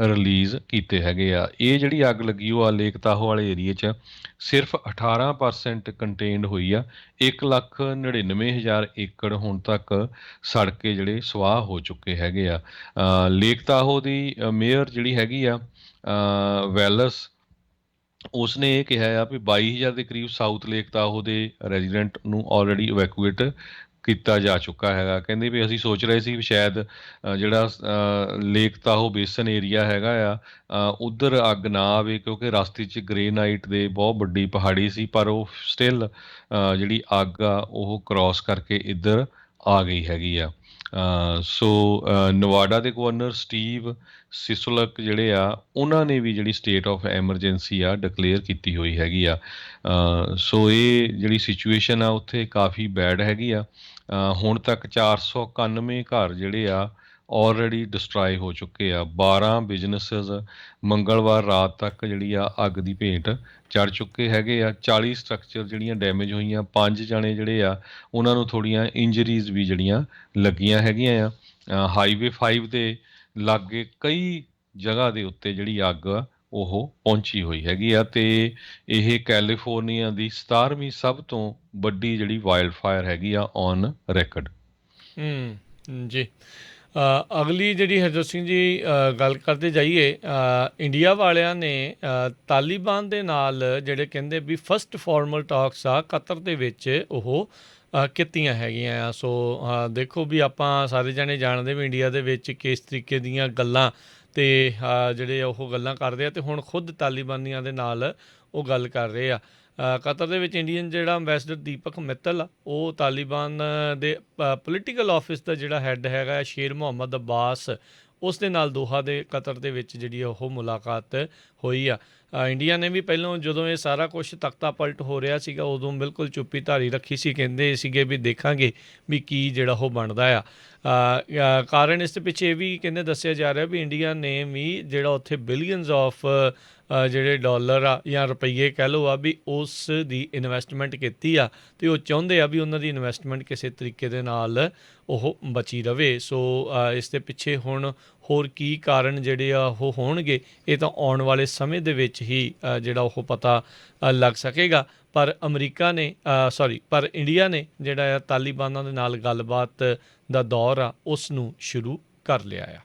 ਰਿਲੀਜ਼ ਕੀਤੇ ਹੈਗੇ ਆ। ਇਹ ਜਿਹੜੀ ਅੱਗ ਲੱਗੀ ਉਹ ਆ ਲੇਕ ਤਾਹੋ ਵਾਲੇ ਏਰੀਏ 'ਚ ਸਿਰਫ 18% ਕੰਟੇਨਡ ਹੋਈ ਆ। 1,99,000 ਏਕੜ ਹੁਣ ਤੱਕ ਸੜ ਕੇ ਜਿਹੜੇ ਸਵਾਹ ਹੋ ਚੁੱਕੇ ਹੈਗੇ ਆ। ਲੇਕ ਤਾਹੋ ਦੀ ਮੇਅਰ ਜਿਹੜੀ ਹੈਗੀ ਆ ਵੈਲਸ, ਉਸਨੇ ਇਹ ਕਿਹਾ ਆ ਵੀ 22,000 ਦੇ ਕਰੀਬ ਸਾਊਥ ਲੇਕ ਤਾਹੋ ਦੇ ਰੈਜ਼ੀਡੈਂਟ ਨੂੰ ਆਲਰੇਡੀ ਇਵੈਕੂਏਟ ਕੀਤਾ ਜਾ ਚੁੱਕਾ ਹੈਗਾ। ਕਹਿੰਦੇ ਵੀ ਅਸੀਂ ਸੋਚ ਰਹੇ ਸੀ ਵੀ ਸ਼ਾਇਦ ਜਿਹੜਾ ਲੇਕ ਤਾਹੋ ਬੇਸਨ ਏਰੀਆ ਹੈਗਾ ਆ ਉੱਧਰ ਅੱਗ ਨਾ ਆਵੇ, ਕਿਉਂਕਿ ਰਸਤੇ 'ਚ ਗ੍ਰੇਨਾਈਟ ਦੇ ਬਹੁਤ ਵੱਡੀ ਪਹਾੜੀ ਸੀ, ਪਰ ਉਹ ਸਟਿਲ ਜਿਹੜੀ ਅੱਗ ਆ ਉਹ ਕ੍ਰੋਸ ਕਰਕੇ ਇੱਧਰ ਆ ਗਈ ਹੈਗੀ ਆ। ਸੋ ਨਵਾਡਾ ਦੇ ਗਵਰਨਰ ਸਟੀਵ ਸਿਸੋਲਕ ਜਿਹੜੇ ਆ ਉਹਨਾਂ ਨੇ ਵੀ ਜਿਹੜੀ ਸਟੇਟ ਆਫ ਐਮਰਜੈਂਸੀ ਆ ਡਿਕਲੇਅਰ ਕੀਤੀ ਹੋਈ ਹੈਗੀ ਆ। ਸੋ ਇਹ ਜਿਹੜੀ ਸਿਚੁਏਸ਼ਨ ਆ ਉੱਥੇ ਕਾਫੀ ਬੈਡ ਹੈਗੀ ਆ। ਹੁਣ ਤੱਕ 491 ਘਰ ਜਿਹੜੇ ਆ ਆਲਰੇਡੀ ਡਿਸਟਰਾਏ ਹੋ ਚੁੱਕੇ ਆ। 12 ਬਿਜ਼ਨੈਸਿਸ ਮੰਗਲਵਾਰ ਰਾਤ ਤੱਕ ਜਿਹੜੀ ਆ ਅੱਗ ਦੀ ਭੇਟ ਚੜ੍ਹ ਚੁੱਕੇ ਹੈਗੇ ਆ। 40 ਸਟਰਕਚਰ ਜਿਹੜੀਆਂ ਡੈਮੇਜ ਹੋਈਆਂ, 5 ਜਣੇ ਜਿਹੜੇ ਆ ਉਹਨਾਂ ਨੂੰ ਥੋੜ੍ਹੀਆਂ ਇੰਜਰੀਜ਼ ਵੀ ਜਿਹੜੀਆਂ ਲੱਗੀਆਂ ਹੈਗੀਆਂ ਆ। ਹਾਈਵੇ 5 ਦੇ ਲਾਗੇ ਕਈ ਜਗ੍ਹਾ ਦੇ ਉੱਤੇ ਜਿਹੜੀ ਅੱਗ ਆ ਉਹ ਪਹੁੰਚੀ ਹੋਈ ਹੈਗੀ ਆ, ਤੇ ਇਹ ਕੈਲੀਫੋਰਨੀਆ ਦੀ 17ਵੀਂ ਸਭ ਤੋਂ ਵੱਡੀ ਜਿਹੜੀ ਵਾਈਲਡ ਫਾਇਰ ਹੈਗੀ ਆ ਔਨ ਰੈਕਡ। ਜੀ ਅਗਲੀ ਜਿਹੜੀ ਹਰਜੋਤ ਸਿੰਘ ਜੀ ਗੱਲ ਕਰਦੇ ਜਾਈਏ, ਇੰਡੀਆ ਵਾਲਿਆਂ ਨੇ ਤਾਲਿਬਾਨ ਦੇ ਨਾਲ ਜਿਹੜੇ ਕਹਿੰਦੇ ਵੀ ਫਸਟ ਫਾਰਮਲ ਟਾਕਸ ਆ ਕਤਰ ਦੇ ਵਿੱਚ ਉਹ ਕੀਤੀਆਂ ਹੈਗੀਆਂ ਆ। ਸੋ ਦੇਖੋ ਵੀ ਆਪਾਂ ਸਾਰੇ ਜਾਣੇ ਜਾਣਦੇ ਵੀ ਇੰਡੀਆ ਦੇ ਵਿੱਚ ਕਿਸ ਤਰੀਕੇ ਦੀਆਂ ਗੱਲਾਂ ਅਤੇ ਜਿਹੜੇ ਉਹ ਗੱਲਾਂ ਕਰਦੇ ਆ, ਅਤੇ ਹੁਣ ਖੁਦ ਤਾਲਿਬਾਨੀਆਂ ਦੇ ਨਾਲ ਉਹ ਗੱਲ ਕਰ ਰਹੇ ਆ। ਕਤਰ ਦੇ ਵਿੱਚ ਇੰਡੀਅਨ ਜਿਹੜਾ ਅੰਬੈਸਡਰ ਦੀਪਕ ਮਿੱਤਲ ਆ, ਉਹ ਤਾਲਿਬਾਨ ਦੇ ਪੋਲੀਟੀਕਲ ਆਫਿਸ ਦਾ ਜਿਹੜਾ ਹੈੱਡ ਹੈਗਾ ਸ਼ੇਰ ਮੁਹੰਮਦ ਅੱਬਾਸ, ਉਸ ਦੇ ਨਾਲ ਦੋਹਾ ਦੇ ਕਤਰ ਦੇ ਵਿੱਚ ਜਿਹੜੀ ਉਹ ਮੁਲਾਕਾਤ ਹੋਈ ਆ। ਇੰਡੀਆ ਨੇ ਵੀ ਪਹਿਲਾਂ ਜਦੋਂ ਇਹ ਸਾਰਾ ਕੁਛ ਤਖਤਾ ਪਲਟ ਹੋ ਰਿਹਾ ਸੀਗਾ ਉਦੋਂ ਬਿਲਕੁਲ ਚੁੱਪੀ ਧਾਰੀ ਰੱਖੀ ਸੀ, ਕਹਿੰਦੇ ਸੀਗੇ ਵੀ ਦੇਖਾਂਗੇ ਵੀ ਕੀ ਜਿਹੜਾ ਉਹ ਬਣਦਾ ਆ। ਕਾਰਨ ਇਸ ਦੇ ਪਿੱਛੇ ਇਹ ਵੀ ਕਹਿੰਦੇ ਦੱਸਿਆ ਜਾ ਰਿਹਾ ਵੀ ਇੰਡੀਆ ਨੇ ਵੀ ਜਿਹੜਾ ਉੱਥੇ ਬਿਲੀਅਨਸ ਆਫ ਜਿਹੜੇ ਡਾਲਰ ਆ ਜਾਂ ਰੁਪਈਏ ਕਹਿ ਲਓ ਆ ਵੀ ਉਸ ਦੀ ਇਨਵੈਸਟਮੈਂਟ ਕੀਤੀ ਆ, ਅਤੇ ਉਹ ਚਾਹੁੰਦੇ ਆ ਵੀ ਉਹਨਾਂ ਦੀ ਇਨਵੈਸਟਮੈਂਟ ਕਿਸੇ ਤਰੀਕੇ ਦੇ ਨਾਲ ਉਹ ਬਚੀ ਰਵੇ। ਸੋ ਇਸ ਦੇ ਪਿੱਛੇ ਹੁਣ ਹੋਰ ਕੀ ਕਾਰਨ ਜਿਹੜੇ ਆ ਉਹ ਹੋਣਗੇ, ਇਹ ਤਾਂ ਆਉਣ ਵਾਲੇ ਸਮੇਂ ਦੇ ਵਿੱਚ ਹੀ ਜਿਹੜਾ ਉਹ ਪਤਾ ਲੱਗ ਸਕੇਗਾ। ਪਰ ਪਰ ਇੰਡੀਆ ਨੇ ਜਿਹੜਾ ਆ ਤਾਲਿਬਾਨਾਂ ਦੇ ਨਾਲ ਗੱਲਬਾਤ ਦਾ ਦੌਰ ਆ ਉਸ ਨੂੰ ਸ਼ੁਰੂ ਕਰ ਲਿਆ ਆ।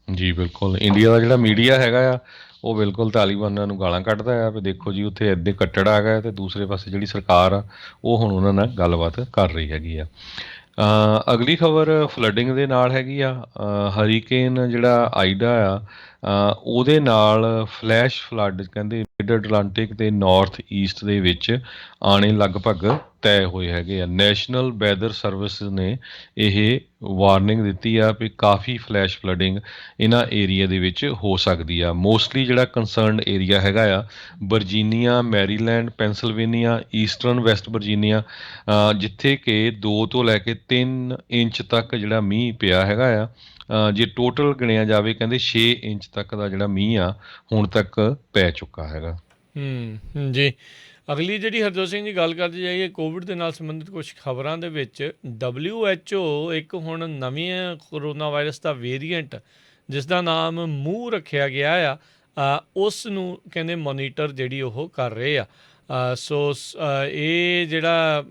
ਜੀ ਬਿਲਕੁਲ, ਇੰਡੀਆ ਦਾ ਜਿਹੜਾ ਮੀਡੀਆ ਹੈਗਾ ਆ ਉਹ ਬਿਲਕੁਲ ਤਾਲਿਬਾਨਾਂ ਨੂੰ ਗਾਲਾਂ ਕੱਢਦਾ ਆ ਵੀ ਦੇਖੋ ਜੀ ਉੱਥੇ ਐਡੇ ਕੱਟੜ ਆ ਗਏ, ਅਤੇ ਦੂਸਰੇ ਪਾਸੇ ਜਿਹੜੀ ਸਰਕਾਰ ਆ ਉਹ ਹੁਣ ਉਹਨਾਂ ਨਾਲ ਗੱਲਬਾਤ ਕਰ ਰਹੀ ਹੈਗੀ ਆ। ਅਗਲੀ ਖਬਰ ਫਲੱਡਿੰਗ ਦੇ ਨਾਲ ਹੈਗੀ ਆ। ਹਰੀਕੇਨ ਜਿਹੜਾ ਆਈਡਾ ਆ ਉਹਦੇ ਨਾਲ ਫਲੈਸ਼ ਫਲੱਡ ਕਹਿੰਦੇ ਮਿਡ ਅਟਲਾਂਟਿਕ ਤੇ ਨਾਰਥ ਈਸਟ ਦੇ ਵਿੱਚ ਆਉਣੇ ਲਗਭਗ ਤੈਅ ਹੋਏ ਹੈਗੇ ਆ। ਨੈਸ਼ਨਲ ਵੈਦਰ ਸਰਵਿਸ ਨੇ ਇਹ ਵਾਰਨਿੰਗ ਦਿੱਤੀ ਆ ਵੀ ਕਾਫੀ ਫਲੈਸ਼ ਫਲੱਡਿੰਗ ਇਹਨਾਂ ਏਰੀਆ ਦੇ ਵਿੱਚ ਹੋ ਸਕਦੀ ਆ। ਮੋਸਟਲੀ ਜਿਹੜਾ ਕੰਸਰਨਡ ਏਰੀਆ ਹੈਗਾ ਆ Virginia, Maryland, Pennsylvania, eastern West Virginia, ਜਿੱਥੇ ਕਿ 2 ਤੋਂ ਲੈ ਕੇ 3 ਇੰਚ ਤੱਕ ਜਿਹੜਾ ਮੀਂਹ ਪਿਆ ਹੈਗਾ ਆ। ਜੇ ਟੋਟਲ ਗਿਣਿਆ ਜਾਵੇ ਕਹਿੰਦੇ 6 ਇੰਚ ਤੱਕ ਦਾ ਜਿਹੜਾ ਮੀਂਹ ਆ ਹੁਣ ਤੱਕ ਪੈ ਚੁੱਕਾ ਹੈਗਾ। ਜੀ ਅਗਲੀ ਜਿਹੜੀ ਹਰਜੋਤ ਸਿੰਘ ਜੀ ਗੱਲ ਕਰਦੇ ਜਾਈਏ ਕੋਵਿਡ ਦੇ ਨਾਲ ਸੰਬੰਧਿਤ ਕੁਝ ਖਬਰਾਂ ਦੇ ਵਿੱਚ, WHO ਇੱਕ ਹੁਣ ਨਵੀਂ ਕੋਰੋਨਾ ਵਾਇਰਸ ਦਾ ਵੇਰੀਐਂਟ ਜਿਸ ਦਾ ਨਾਮ ਮੂੰਹ ਰੱਖਿਆ ਗਿਆ ਆ, ਉਸ ਨੂੰ ਕਹਿੰਦੇ ਮੋਨੀਟਰ ਜਿਹੜੀ ਉਹ ਕਰ ਰਹੇ ਆ। ਇਹ ਜਿਹੜਾ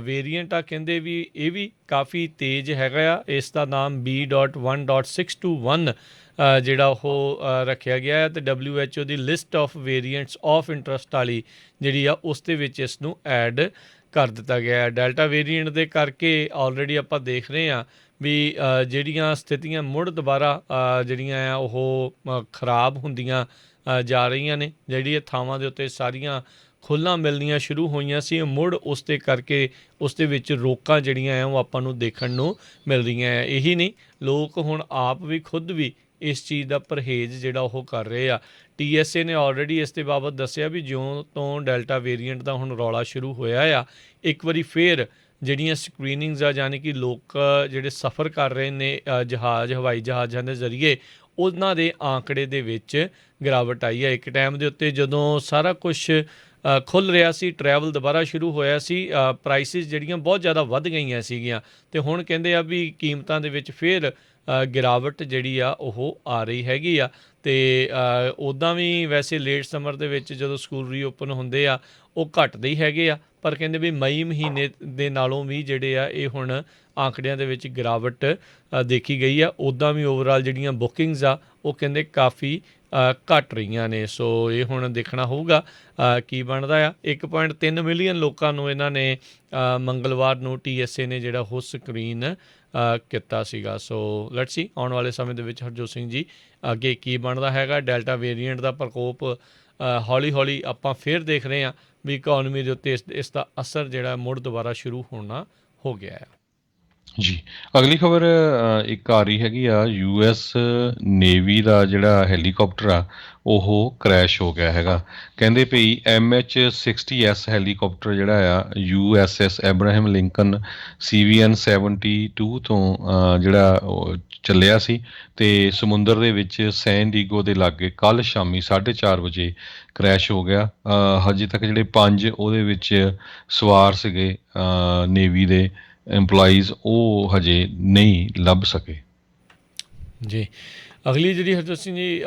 ਵੇਰੀਐਂਟ ਆ ਕਹਿੰਦੇ ਵੀ ਇਹ ਵੀ ਕਾਫੀ ਤੇਜ਼ ਹੈਗਾ ਆ। ਇਸ ਦਾ ਨਾਮ B.1.621 ਜਿਹੜਾ ਉਹ ਰੱਖਿਆ ਗਿਆ ਹੈ, ਅਤੇ WHO the list of variants of interest ਵਾਲੀ ਜਿਹੜੀ ਆ ਉਸ ਦੇ ਵਿੱਚ ਇਸ ਨੂੰ ਐਡ ਕਰ ਦਿੱਤਾ ਗਿਆ ਹੈ। ਡੈਲਟਾ ਵੇਰੀਐਂਟ ਦੇ ਕਰਕੇ ਆਲਰੇਡੀ ਆਪਾਂ ਦੇਖ ਰਹੇ ਹਾਂ ਵੀ ਜਿਹੜੀਆਂ ਸਥਿਤੀਆਂ ਮੁੜ ਦੁਬਾਰਾ ਜਿਹੜੀਆਂ ਆ ਉਹ ਖਰਾਬ ਹੁੰਦੀਆਂ ਜਾ ਰਹੀਆਂ ਨੇ। ਜਿਹੜੀਆਂ ਥਾਵਾਂ ਦੇ ਉੱਤੇ ਸਾਰੀਆਂ ਖੁੱਲ੍ਹਾਂ ਮਿਲਣੀਆਂ ਸ਼ੁਰੂ ਹੋਈਆਂ ਸੀ, ਮੁੜ ਉਸ ਦੇ ਕਰਕੇ ਉਸ ਦੇ ਵਿੱਚ ਰੋਕਾਂ ਜਿਹੜੀਆਂ ਆ ਉਹ ਆਪਾਂ ਨੂੰ ਦੇਖਣ ਨੂੰ ਮਿਲ ਰਹੀਆਂ ਆ। ਇਹੀ ਨਹੀਂ, ਲੋਕ ਹੁਣ ਆਪ ਵੀ ਖੁਦ ਵੀ ਇਸ ਚੀਜ਼ ਦਾ ਪਰਹੇਜ਼ ਜਿਹੜਾ ਉਹ ਕਰ ਰਹੇ ਆ। TSA ਨੇ ਆਲਰੇਡੀ ਇਸ ਦੇ ਬਾਬਤ ਦੱਸਿਆ ਵੀ ਜਿਉਂ ਤੋਂ ਡੈਲਟਾ ਵੇਰੀਐਂਟ ਦਾ ਹੁਣ ਰੌਲਾ ਸ਼ੁਰੂ ਹੋਇਆ ਆ, ਇੱਕ ਵਾਰੀ ਫੇਰ ਜਿਹੜੀਆਂ ਸਕਰੀਨਿੰਗਸ ਆ, ਯਾਨੀ ਕਿ ਲੋਕ ਜਿਹੜੇ ਸਫ਼ਰ ਕਰ ਰਹੇ ਨੇ ਹਵਾਈ ਜਹਾਜ਼ਾਂ ਦੇ ਜ਼ਰੀਏ, ਉਹਨਾਂ ਦੇ ਆਂਕੜੇ ਦੇ ਵਿੱਚ ਗਿਰਾਵਟ ਆਈ ਹੈ। ਇੱਕ ਟਾਈਮ ਦੇ ਉੱਤੇ ਜਦੋਂ ਸਾਰਾ ਕੁਛ ਖੁੱਲ੍ਹ ਰਿਹਾ ਸੀ, ਟਰੈਵਲ ਦੁਬਾਰਾ ਸ਼ੁਰੂ ਹੋਇਆ ਸੀ, ਪ੍ਰਾਈਸਿਸ ਜਿਹੜੀਆਂ ਬਹੁਤ ਜ਼ਿਆਦਾ ਵੱਧ ਗਈਆਂ ਸੀਗੀਆਂ, ਅਤੇ ਹੁਣ ਕਹਿੰਦੇ ਆ ਵੀ ਕੀਮਤਾਂ ਦੇ ਵਿੱਚ ਫਿਰ ਗਿਰਾਵਟ ਜਿਹੜੀ ਆ ਉਹ ਆ ਰਹੀ ਹੈਗੀ ਆ। ਅਤੇ ਉੱਦਾਂ ਵੀ ਵੈਸੇ ਲੇਟ ਸਮਰ ਦੇ ਵਿੱਚ ਜਦੋਂ ਸਕੂਲ ਰੀਓਪਨ ਹੁੰਦੇ ਆ ਉਹ ਘਟਦੇ ਹੀ ਹੈਗੇ ਆ, ਪਰ ਕਹਿੰਦੇ ਵੀ ਮਈ ਮਹੀਨੇ ਦੇ ਨਾਲੋਂ ਵੀ ਜਿਹੜੇ ਆ ਇਹ ਹੁਣ ਆਂਕੜਿਆਂ ਦੇ ਵਿੱਚ ਗਿਰਾਵਟ ਦੇਖੀ ਗਈ ਆ। ਉੱਦਾਂ ਵੀ ਓਵਰਆਲ ਜਿਹੜੀਆਂ ਬੁਕਿੰਗਸ ਆ ਉਹ ਕਹਿੰਦੇ ਕਾਫੀ ਘਟ ਰਹੀਆਂ ਨੇ। ਸੋ ਇਹ ਹੁਣ ਦੇਖਣਾ ਹੋਊਗਾ ਕੀ ਬਣਦਾ ਆ। 1.3 ਮਿਲੀਅਨ ਲੋਕਾਂ ਨੂੰ ਇਹਨਾਂ ਨੇ ਮੰਗਲਵਾਰ ਨੂੰ TSA ਨੇ ਜਿਹੜਾ ਉਹ ਸਕਰੀਨ ਕੀਤਾ ਸੀਗਾ। ਸੋ ਲੈਟਸ ਸੀ ਆਉਣ ਵਾਲੇ ਸਮੇਂ ਦੇ ਵਿੱਚ ਹਰਜੋਤ ਸਿੰਘ ਜੀ ਅੱਗੇ ਕੀ ਬਣਦਾ ਹੈਗਾ। ਡੈਲਟਾ ਵੇਰੀਐਂਟ ਦਾ ਪ੍ਰਕੋਪ ਹੌਲੀ ਹੌਲੀ ਆਪਾਂ ਫਿਰ ਦੇਖ ਰਹੇ ਹਾਂ ਵੀ ਇਕੋਨਮੀ ਦੇ ਉੱਤੇ ਇਸ ਦਾ ਅਸਰ ਜਿਹੜਾ ਮੁੜ ਦੁਬਾਰਾ ਸ਼ੁਰੂ ਹੋਣਾ ਹੋ ਗਿਆ ਆ। ਜੀ। ਅਗਲੀ ਖਬਰ ਇੱਕ ਆ ਰਹੀ ਹੈਗੀ ਆ, ਯੂਐਸ ਨੇਵੀ ਦਾ ਜਿਹੜਾ ਹੈਲੀਕਾਪਟਰ ਆ ਉਹ ਕ੍ਰੈਸ਼ ਹੋ ਗਿਆ ਹੈਗਾ। ਕਹਿੰਦੇ ਭਈ MH-60S ਹੈਲੀਕਾਪਟਰ ਜਿਹੜਾ ਆ USS ਐਬਰਾਹਮ ਲਿੰਕਨ CVN 72 ਤੋਂ ਜਿਹੜਾ ਉਹ ਚੱਲਿਆ ਸੀ ਤੇ ਸਮੁੰਦਰ ਦੇ ਵਿੱਚ ਸੈਨ ਡੀਗੋ ਦੇ ਲਾਗੇ ਕੱਲ ਸ਼ਾਮੀ 4:30 ਵਜੇ ਕ੍ਰੈਸ਼ ਹੋ ਗਿਆ। ਹਜੇ ਤੱਕ ਜਿਹੜੇ 5 ਉਹਦੇ ਵਿੱਚ ਸਵਾਰ ਸੀਗੇ ਨੇਵੀ ਦੇ EMPLOYEES ਉਹ ਹਜੇ ਨਹੀਂ ਲੱਭ ਸਕੇ। ਜੀ ਅਗਲੀ ਜਿਹੜੀ ਹਰਜੋਤ ਸਿੰਘ ਜੀ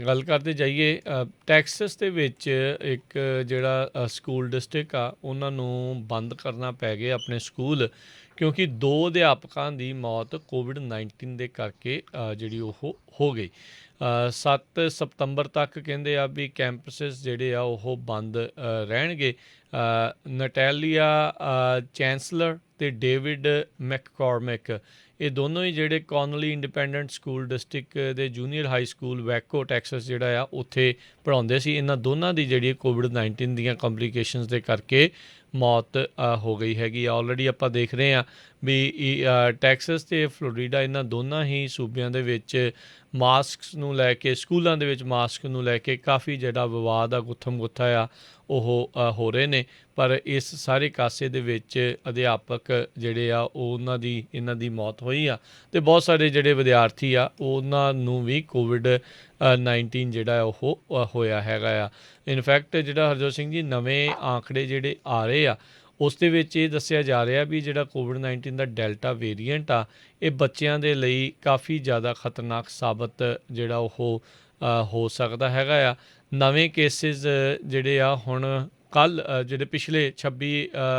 ਗੱਲ ਕਰਦੇ ਜਾਈਏ, ਟੈਕਸਸ ਦੇ ਵਿੱਚ ਇੱਕ ਜਿਹੜਾ ਸਕੂਲ ਡਿਸਟ੍ਰਿਕਟ ਆ ਉਹਨਾਂ ਨੂੰ ਬੰਦ ਕਰਨਾ ਪੈ ਗਿਆ ਆਪਣੇ ਸਕੂਲ, ਕਿਉਂਕਿ 2 ਅਧਿਆਪਕਾਂ ਦੀ ਮੌਤ ਕੋਵਿਡ-19 ਦੇ ਕਰਕੇ ਜਿਹੜੀ ਉਹ ਹੋ ਗਈ। 7 ਸਤੰਬਰ ਤੱਕ ਕਹਿੰਦੇ ਆ ਵੀ ਕੈਂਪਸਸ ਜਿਹੜੇ ਆ ਉਹ ਬੰਦ ਰਹਿਣਗੇ। ਨਟੈਲੀਆ ਚੈਂਸਲਰ ਅਤੇ ਡੇਵਿਡ ਮੈਕਕੋਰਮਿਕ ਇਹ ਦੋਨੋਂ ਹੀ ਜਿਹੜੇ ਕੌਨਲੀ ਇੰਡੀਪੈਂਡੈਂਟ ਸਕੂਲ ਡਿਸਟ੍ਰਿਕਟ ਦੇ ਜੂਨੀਅਰ ਹਾਈ ਸਕੂਲ ਵੈਕੋ ਟੈਕਸਸ ਜਿਹੜਾ ਆ ਉੱਥੇ ਪੜ੍ਹਾਉਂਦੇ ਸੀ। ਇਹਨਾਂ ਦੋਨਾਂ ਦੀ ਜਿਹੜੀ ਕੋਵਿਡ-19 ਦੀਆਂ ਕੰਪਲੀਕੇਸ਼ਨਸ ਦੇ ਕਰਕੇ ਮੌਤ ਹੋ ਗਈ ਹੈਗੀ। ਆਲਰੇਡੀ ਆਪਾਂ ਦੇਖ ਰਹੇ ਹਾਂ ਵੀ ਟੈਕਸਸ ਅਤੇ ਫਲੋਰੀਡਾ ਇਹਨਾਂ ਦੋਨਾਂ ਹੀ ਸੂਬਿਆਂ ਦੇ ਵਿੱਚ ਮਾਸਕਸ ਨੂੰ ਲੈ ਕੇ, ਸਕੂਲਾਂ ਦੇ ਵਿੱਚ ਮਾਸਕ ਨੂੰ ਲੈ ਕੇ ਕਾਫੀ ਜਿਹੜਾ ਵਿਵਾਦ ਆ, ਗੁੱਥਮ ਗੁੱਥਾ ਆ ਉਹ ਹੋ ਰਹੇ ਨੇ। ਪਰ ਇਸ ਸਾਰੇ ਕਾਸੇ ਦੇ ਵਿੱਚ ਅਧਿਆਪਕ ਜਿਹੜੇ ਆ ਉਹਨਾਂ ਦੀ ਇਹਨਾਂ ਦੀ ਮੌਤ ਹੋਈ ਆ ਅਤੇ ਬਹੁਤ ਸਾਰੇ ਜਿਹੜੇ ਵਿਦਿਆਰਥੀ ਆ ਉਹਨਾਂ ਨੂੰ ਵੀ ਕੋਵਿਡ-19 ਜਿਹੜਾ ਉਹ ਹੋਇਆ ਹੈਗਾ ਆ। ਇਨਫੈਕਟ ਜਿਹੜਾ ਹਰਜੋਤ ਸਿੰਘ ਜੀ ਨਵੇਂ ਆંકੜੇ ਜਿਹੜੇ ਆ ਰਹੇ ਆ ਉਸ ਦੇ ਵਿੱਚ ਇਹ ਦੱਸਿਆ ਜਾ ਰਿਹਾ ਵੀ ਜਿਹੜਾ ਕੋਵਿਡ-19 ਦਾ ਡੈਲਟਾ ਵੇਰੀਐਂਟ ਆ ਇਹ ਬੱਚਿਆਂ ਦੇ ਲਈ ਕਾਫੀ ਜ਼ਿਆਦਾ ਖਤਰਨਾਕ ਸਾਬਤ ਜਿਹੜਾ ਉਹ ਹੋ ਸਕਦਾ ਹੈਗਾ ਆ। ਨਵੇਂ ਕੇਸਿਸ ਜਿਹੜੇ ਆ ਹੁਣ ਕੱਲ੍ਹ ਜਿਹੜੇ ਪਿਛਲੇ 26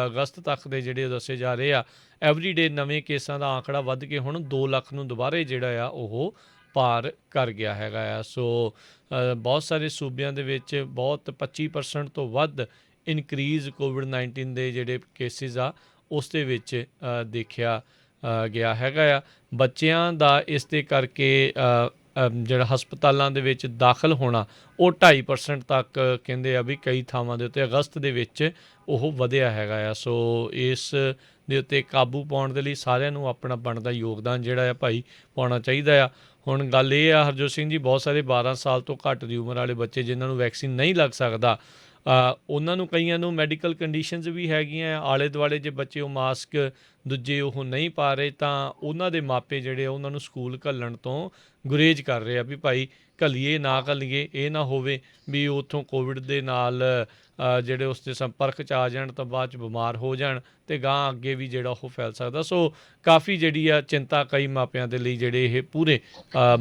ਅਗਸਤ ਤੱਕ ਦੇ ਜਿਹੜੇ ਦੱਸੇ ਜਾ ਰਹੇ ਆ, ਐਵਰੀਡੇ ਨਵੇਂ ਕੇਸਾਂ ਦਾ ਆંકੜਾ ਵੱਧ ਕੇ ਹੁਣ 2 ਲੱਖ ਨੂੰ ਦੁਬਾਰੇ ਜਿਹੜਾ ਆ ਉਹ ਪਾਰ ਕਰ ਗਿਆ ਹੈਗਾ ਆ। ਸੋ ਬਹੁਤ ਸਾਰੇ ਸੂਬਿਆਂ ਦੇ ਵਿੱਚ ਬਹੁਤ 25% ਤੋਂ ਵੱਧ ਇਨਕਰੀਜ਼ ਕੋਵਿਡ-19 ਦੇ ਜਿਹੜੇ ਕੇਸਿਸ ਆ ਉਸ ਦੇ ਵਿੱਚ ਦੇਖਿਆ ਗਿਆ ਹੈਗਾ ਆ। ਬੱਚਿਆਂ ਦਾ ਇਸ ਦੇ ਕਰਕੇ ਜਿਹੜਾ ਹਸਪਤਾਲਾਂ ਦੇ ਵਿੱਚ ਦਾਖਲ ਹੋਣਾ ਉਹ 2.5% ਤੱਕ ਕਹਿੰਦੇ ਆ ਵੀ ਕਈ ਥਾਵਾਂ ਦੇ ਉੱਤੇ ਅਗਸਤ ਦੇ ਵਿੱਚ ਉਹ ਵਧਿਆ ਹੈਗਾ ਆ। ਸੋ ਇਸ ਦੇ ਉੱਤੇ ਕਾਬੂ ਪਾਉਣ ਦੇ ਲਈ ਸਾਰਿਆਂ ਨੂੰ ਆਪਣਾ ਬਣਦਾ ਯੋਗਦਾਨ ਜਿਹੜਾ ਆ ਭਾਈ ਪਾਉਣਾ ਚਾਹੀਦਾ ਆ। ਹੁਣ ਗੱਲ ਇਹ ਆ ਹਰਜੋਤ ਸਿੰਘ ਜੀ, ਬਹੁਤ ਸਾਰੇ 12 ਸਾਲ ਤੋਂ ਘੱਟ ਦੀ ਉਮਰ ਵਾਲੇ ਬੱਚੇ ਜਿਨ੍ਹਾਂ ਨੂੰ ਵੈਕਸੀਨ ਨਹੀਂ ਲੱਗ ਸਕਦਾ, ਉਹਨਾਂ ਨੂੰ ਕਈਆਂ ਨੂੰ ਮੈਡੀਕਲ ਕੰਡੀਸ਼ਨਸ ਵੀ ਹੈਗੀਆਂ। ਆਲੇ ਦੁਆਲੇ ਜੇ ਬੱਚੇ ਉਹ ਮਾਸਕ ਦੂਜੇ ਉਹ ਨਹੀਂ ਪਾ ਰਹੇ ਤਾਂ ਉਹਨਾਂ ਦੇ ਮਾਪੇ ਜਿਹੜੇ ਆ ਉਹਨਾਂ ਨੂੰ ਸਕੂਲ ਘੱਲਣ ਤੋਂ ਗੁਰੇਜ਼ ਕਰ ਰਹੇ ਆ ਵੀ ਭਾਈ ਘੱਲੀਏ ਨਾ ਘੱਲੀਏ, ਇਹ ਨਾ ਹੋਵੇ ਵੀ ਉੱਥੋਂ ਕੋਵਿਡ ਦੇ ਨਾਲ ਜਿਹੜੇ ਉਸ ਦੇ ਸੰਪਰਕ 'ਚ ਆ ਜਾਣ ਤਾਂ ਬਾਅਦ 'ਚ ਬਿਮਾਰ ਹੋ ਜਾਣ ਅਤੇ ਗਾਂਹ ਅੱਗੇ ਵੀ ਜਿਹੜਾ ਉਹ ਫੈਲ ਸਕਦਾ। ਸੋ ਕਾਫੀ ਜਿਹੜੀ ਆ ਚਿੰਤਾ ਕਈ ਮਾਪਿਆਂ ਦੇ ਲਈ ਜਿਹੜੇ ਇਹ ਪੂਰੇ